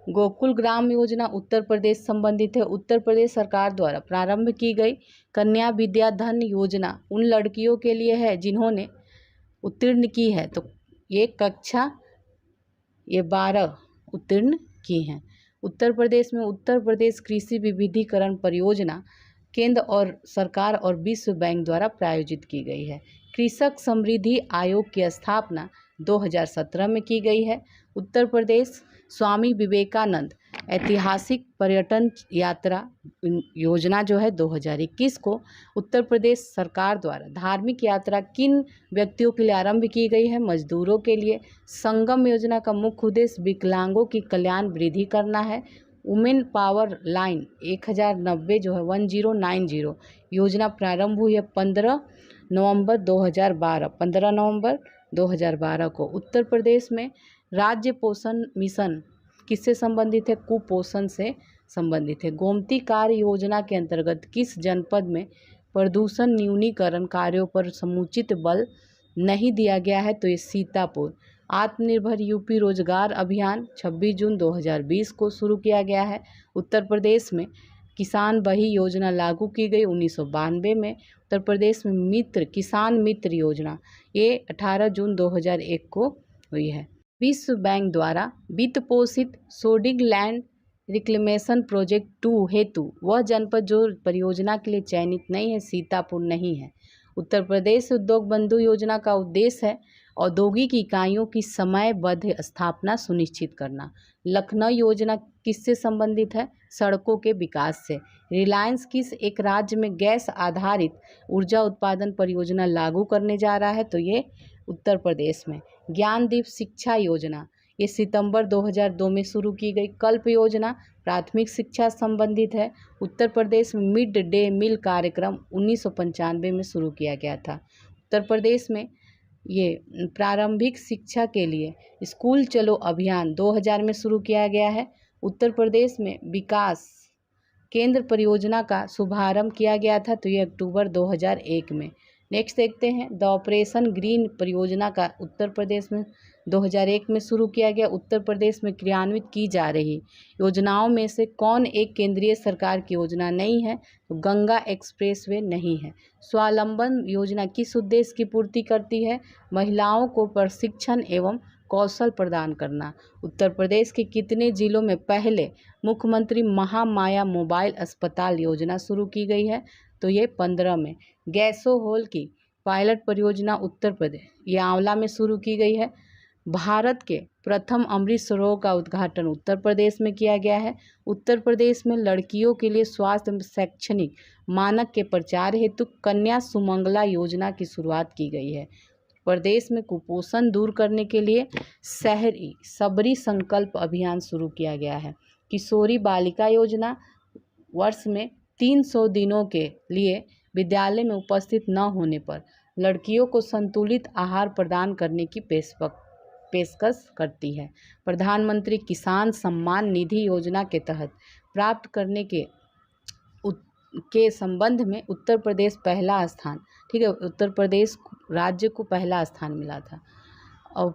Speaker 2: गोकुल ग्राम योजना उत्तर प्रदेश संबंधित है। उत्तर प्रदेश सरकार द्वारा प्रारंभ की गई कन्या विद्या धन योजना उन लड़कियों के लिए है जिन्होंने उत्तीर्ण की है, तो ये कक्षा 12 उत्तीर्ण की हैं। उत्तर प्रदेश में उत्तर प्रदेश कृषि विविधीकरण परियोजना केंद्र और सरकार और विश्व बैंक द्वारा प्रायोजित की गई है। कृषक समृद्धि आयोग की स्थापना 2017 में की गई है। उत्तर प्रदेश स्वामी विवेकानंद ऐतिहासिक पर्यटन यात्रा योजना जो है 2021 को उत्तर प्रदेश सरकार द्वारा धार्मिक यात्रा किन व्यक्तियों के लिए आरंभ की गई है? मजदूरों के लिए। संगम योजना का मुख्य उद्देश्य विकलांगों की कल्याण वृद्धि करना है। वुमेन पावर लाइन 1090 जो है 1090 योजना प्रारंभ हुई है 15 नवंबर 2012 को। उत्तर प्रदेश में राज्य पोषण मिशन किससे संबंधित है? कुपोषण से संबंधित है। गोमती कार्य योजना के अंतर्गत किस जनपद में प्रदूषण न्यूनीकरण कार्यों पर समुचित बल नहीं दिया गया है? तो ये सीतापुर। आत्मनिर्भर यूपी रोजगार अभियान 26 जून 2020 को शुरू किया गया है। उत्तर प्रदेश में किसान बही योजना लागू की गई 1992 में। उत्तर प्रदेश में किसान मित्र योजना ये 18 जून 2001 को हुई है। विश्व बैंक द्वारा वित्त पोषित सोडिंग लैंड रिक्लेमेशन प्रोजेक्ट 2 हेतु वह जनपद जो परियोजना के लिए चयनित नहीं है, सीतापुर नहीं है। उत्तर प्रदेश उद्योग बंधु योजना का उद्देश्य है औद्योगिक इकाइयों की समयबद्ध स्थापना सुनिश्चित करना। लखनऊ योजना किससे संबंधित है? सड़कों के विकास से। रिलायंस किस एक राज्य में गैस आधारित ऊर्जा उत्पादन परियोजना लागू करने जा रहा है? तो ये उत्तर प्रदेश में। ज्ञानदीप शिक्षा योजना ये सितंबर 2002 में शुरू की गई। कल्प योजना प्राथमिक शिक्षा संबंधित है। उत्तर प्रदेश में मिड डे मील कार्यक्रम 1995 में शुरू किया गया था। उत्तर प्रदेश में ये प्रारंभिक शिक्षा के लिए स्कूल चलो अभियान 2000 में शुरू किया गया है। उत्तर प्रदेश में विकास केंद्र परियोजना का शुभारंभ किया गया था, तो ये अक्टूबर 2001 में। नेक्स्ट देखते हैं, द ऑपरेशन ग्रीन परियोजना का उत्तर प्रदेश में 2001 में शुरू किया गया। उत्तर प्रदेश में क्रियान्वित की जा रही योजनाओं में से कौन एक केंद्रीय सरकार की योजना नहीं है? तो गंगा एक्सप्रेसवे नहीं है। स्वावलंबन योजना किस उद्देश्य की पूर्ति करती है? महिलाओं को प्रशिक्षण एवं कौशल प्रदान करना। उत्तर प्रदेश के कितने जिलों में पहले मुख्यमंत्री महामाया मोबाइल अस्पताल योजना शुरू की गई है? तो ये 15 में। गैसोहोल की पायलट परियोजना उत्तर प्रदेश ये आंवला में शुरू की गई है। भारत के प्रथम अमृत सरोवर का उद्घाटन उत्तर प्रदेश में किया गया है। उत्तर प्रदेश में लड़कियों के लिए स्वास्थ्य एवं शैक्षणिक मानक के प्रचार हेतु कन्या सुमंगला योजना की शुरुआत की गई है। प्रदेश में कुपोषण दूर करने के लिए शहरी सबरी संकल्प अभियान शुरू किया गया है। किशोरी बालिका योजना वर्ष में 300 दिनों के लिए विद्यालय में उपस्थित न होने पर लड़कियों को संतुलित आहार प्रदान करने की पेशकश करती है। प्रधानमंत्री किसान सम्मान निधि योजना के तहत प्राप्त करने के संबंध में उत्तर प्रदेश पहला स्थान, ठीक है, उत्तर प्रदेश राज्य को पहला स्थान मिला था। और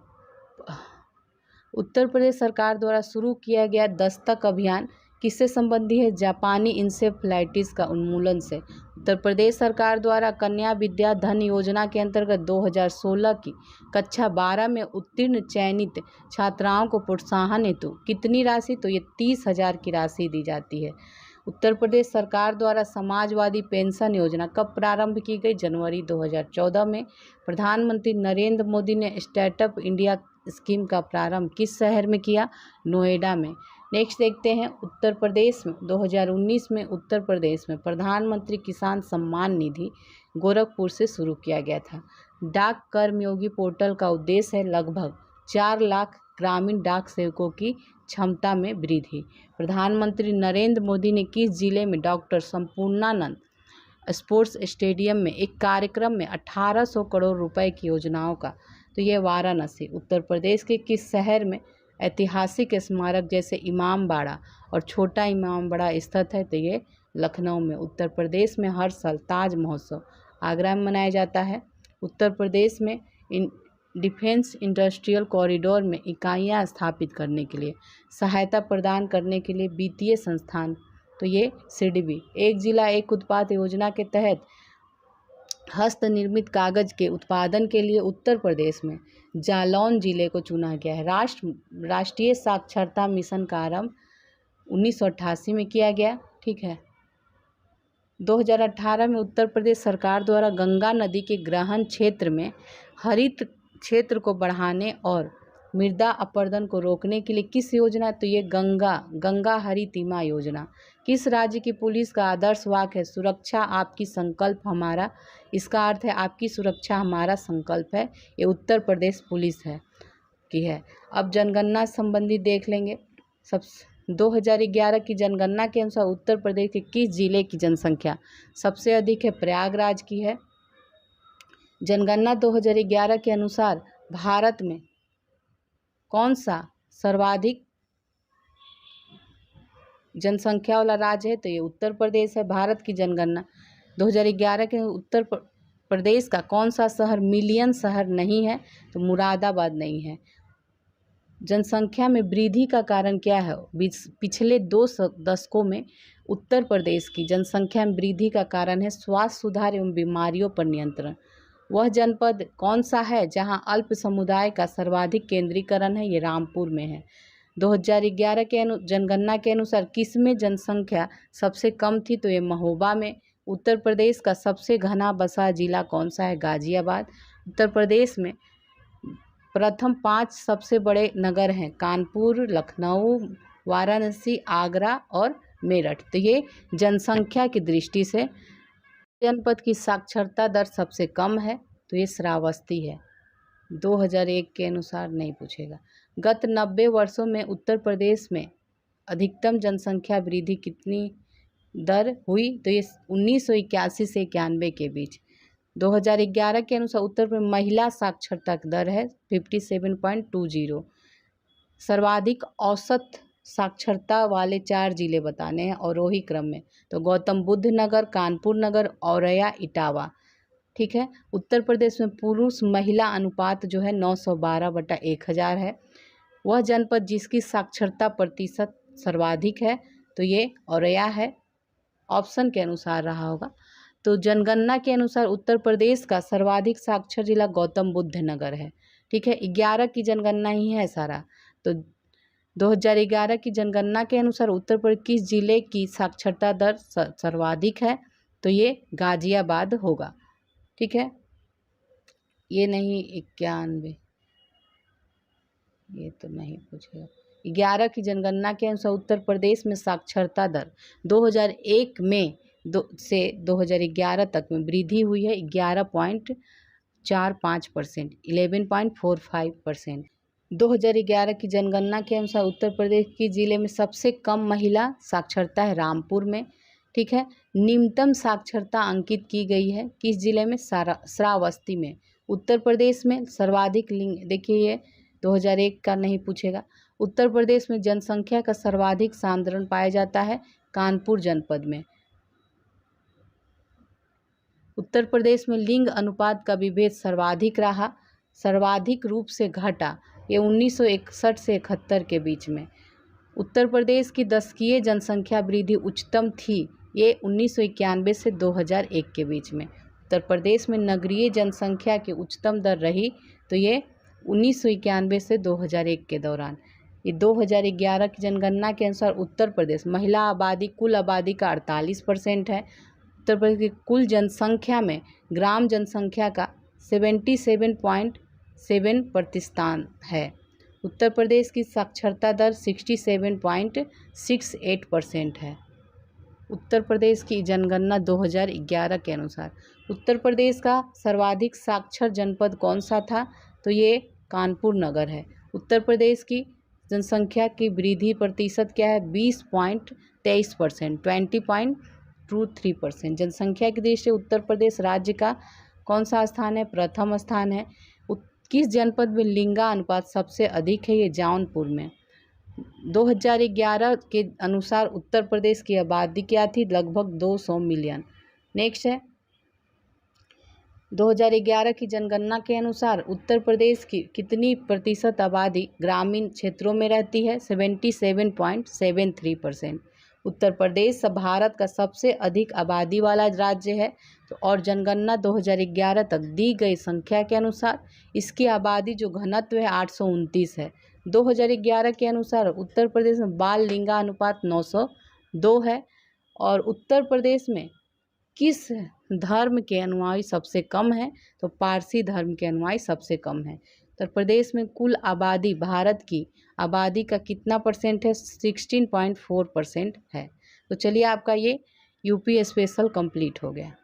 Speaker 2: उत्तर प्रदेश सरकार द्वारा शुरू किया गया दस्तक अभियान किससे संबंधी है? जापानी इंसेफ्लाइटिस का उन्मूलन से। उत्तर प्रदेश सरकार द्वारा कन्या विद्या धन योजना के अंतर्गत 2016 की कक्षा 12 में उत्तीर्ण चयनित छात्राओं को प्रोत्साहन हेतु कितनी राशि? तो ये 30,000 की राशि दी जाती है। उत्तर प्रदेश सरकार द्वारा समाजवादी पेंशन योजना कब प्रारंभ की गई? जनवरी 2014 में। प्रधानमंत्री नरेंद्र मोदी ने स्टार्टअप इंडिया स्कीम का प्रारंभ किस शहर में किया? नोएडा में। नेक्स्ट देखते हैं उत्तर प्रदेश में 2019 में उत्तर प्रदेश में प्रधानमंत्री किसान सम्मान निधि गोरखपुर से शुरू किया गया था। डाक कर्मयोगी पोर्टल का उद्देश्य है लगभग 4 लाख ग्रामीण डाक सेवकों की क्षमता में वृद्धि। प्रधानमंत्री नरेंद्र मोदी ने किस जिले में डॉक्टर संपूर्णानंद स्पोर्ट्स स्टेडियम में एक कार्यक्रम में 1800 करोड़ रुपए की योजनाओं का? तो ये वाराणसी। उत्तर प्रदेश के किस शहर में ऐतिहासिक स्मारक जैसे इमामबाड़ा और छोटा इमामबाड़ा स्थित है? तो ये लखनऊ में। उत्तर प्रदेश में हर साल ताज महोत्सव आगरा में मनाया जाता है। उत्तर प्रदेश में डिफेंस इंडस्ट्रियल कॉरिडोर में इकाइयाँ स्थापित करने के लिए सहायता प्रदान करने के लिए वित्तीय संस्थान, तो ये सिडबी। एक जिला एक उत्पाद योजना के तहत हस्त निर्मित कागज के उत्पादन के लिए उत्तर प्रदेश में जालौन जिले को चुना गया है। राष्ट्रीय साक्षरता मिशन का आरंभ 1988 में किया गया, ठीक है। 2018 में उत्तर प्रदेश सरकार द्वारा गंगा नदी के ग्रहण क्षेत्र में हरित क्षेत्र को बढ़ाने और मृदा अपरदन को रोकने के लिए किस योजना? तो ये गंगा हरितिमा योजना। किस राज्य की पुलिस का आदर्श वाक्य है? सुरक्षा आपकी संकल्प हमारा। इसका अर्थ है आपकी सुरक्षा हमारा संकल्प है। ये उत्तर प्रदेश पुलिस की है। अब जनगणना संबंधी देख लेंगे। 2011 की जनगणना के अनुसार उत्तर प्रदेश के किस जिले की जनसंख्या सबसे अधिक है? प्रयागराज की है। जनगणना 2011 के अनुसार भारत में कौन सा सर्वाधिक जनसंख्या वाला राज्य है? तो ये उत्तर प्रदेश है। भारत की जनगणना 2011 के उत्तर प्रदेश का कौन सा शहर मिलियन शहर नहीं है? तो मुरादाबाद नहीं है। जनसंख्या में वृद्धि का कारण क्या है? पिछले 2 दशकों में उत्तर प्रदेश की जनसंख्या में वृद्धि का कारण है स्वास्थ्य सुधार एवं बीमारियों पर नियंत्रण। वह जनपद कौन सा है जहां अल्प समुदाय का सर्वाधिक केंद्रीकरण है? ये रामपुर में है। 2011 के जनगणना के अनुसार किस में जनसंख्या सबसे कम थी? तो ये महोबा में। उत्तर प्रदेश का सबसे घना बसा जिला कौन सा है? गाजियाबाद। उत्तर प्रदेश में प्रथम 5 सबसे बड़े नगर हैं कानपुर, लखनऊ, वाराणसी, आगरा और मेरठ। तो ये जनसंख्या की दृष्टि से जनपद की साक्षरता दर सबसे कम है, तो ये श्रावस्ती है। 2001 के अनुसार नहीं पूछेगा। गत 90 वर्षों में उत्तर प्रदेश में अधिकतम जनसंख्या वृद्धि कितनी दर हुई? तो ये 1981 से 91 के बीच। 2011 के अनुसार उत्तर प्रदेश महिला साक्षरता दर है 57.20। सर्वाधिक औसत साक्षरता वाले 4 जिले बताने हैं आरोही क्रम में। तो गौतम बुद्ध नगर, कानपुर नगर, औरैया, इटावा, ठीक है। उत्तर प्रदेश में पुरुष महिला अनुपात जो है 912/1000 है। वह जनपद जिसकी साक्षरता प्रतिशत सर्वाधिक है तो ये औरैया है। ऑप्शन के अनुसार रहा होगा। तो जनगणना के अनुसार उत्तर प्रदेश का सर्वाधिक साक्षर जिला गौतम बुद्ध नगर है। ठीक है, 11 की जनगणना ही है सारा। तो 2011 की जनगणना के अनुसार उत्तर प्रदेश किस जिले की साक्षरता दर सर्वाधिक है? तो ये गाजियाबाद होगा। ठीक है, ये नहीं 91, ये तो नहीं पूछेगा। 11 की जनगणना के अनुसार उत्तर प्रदेश में साक्षरता दर 2001 में से 2011 तक में वृद्धि हुई है 11.45%, 11.45%। 2011 की जनगणना के अनुसार उत्तर प्रदेश के जिले में सबसे कम महिला साक्षरता है रामपुर में। ठीक है, निम्नतम साक्षरता अंकित की गई है किस जिले में? श्रावस्ती में। उत्तर प्रदेश में सर्वाधिक लिंग, देखिए ये 2001 का नहीं पूछेगा। उत्तर प्रदेश में जनसंख्या का सर्वाधिक सांद्रण पाया जाता है कानपुर जनपद में। उत्तर प्रदेश में लिंग अनुपात का विभेद सर्वाधिक रहा, सर्वाधिक रूप से घटा, ये 1961 से 71 के बीच में। उत्तर प्रदेश की दशकीय जनसंख्या वृद्धि उच्चतम थी, ये 1991 से 2001 के बीच में। उत्तर प्रदेश में नगरीय जनसंख्या की उच्चतम दर रही, तो ये 1991 से 2001 के दौरान। ये 2011 की जनगणना के अनुसार उत्तर प्रदेश महिला आबादी कुल आबादी का 48% है। उत्तर प्रदेश की कुल जनसंख्या में ग्राम जनसंख्या का 77.7% है। उत्तर प्रदेश की साक्षरता दर 67.68% है। उत्तर प्रदेश की जनगणना 2011 के अनुसार उत्तर प्रदेश का सर्वाधिक साक्षर जनपद कौन सा था? तो ये कानपुर नगर है। उत्तर प्रदेश की जनसंख्या की वृद्धि प्रतिशत क्या है? 20.23%, 20.23%। जनसंख्या की दृष्टि से उत्तर प्रदेश राज्य का कौन सा स्थान है? प्रथम स्थान है। किस जनपद में लिंगा अनुपात सबसे अधिक है? ये जौनपुर में। 2011 के अनुसार उत्तर प्रदेश की आबादी क्या थी? लगभग 200 मिलियन। नेक्स्ट है 2011 की जनगणना के अनुसार उत्तर प्रदेश की कितनी प्रतिशत आबादी ग्रामीण क्षेत्रों में रहती है? 77.73%। उत्तर प्रदेश भारत का सबसे अधिक आबादी वाला राज्य है। तो और जनगणना 2011 तक दी गई संख्या के अनुसार इसकी आबादी जो घनत्व है 829 है। 2011 के अनुसार उत्तर प्रदेश में बाल लिंगानुपात 902 है। और उत्तर प्रदेश में किस धर्म के अनुयायी सबसे कम है? तो पारसी धर्म के अनुयायी सबसे कम है। उत्तर प्रदेश में कुल आबादी भारत की आबादी का कितना परसेंट है? 16.4% है। तो चलिए आपका ये यूपी स्पेशल कंप्लीट हो गया।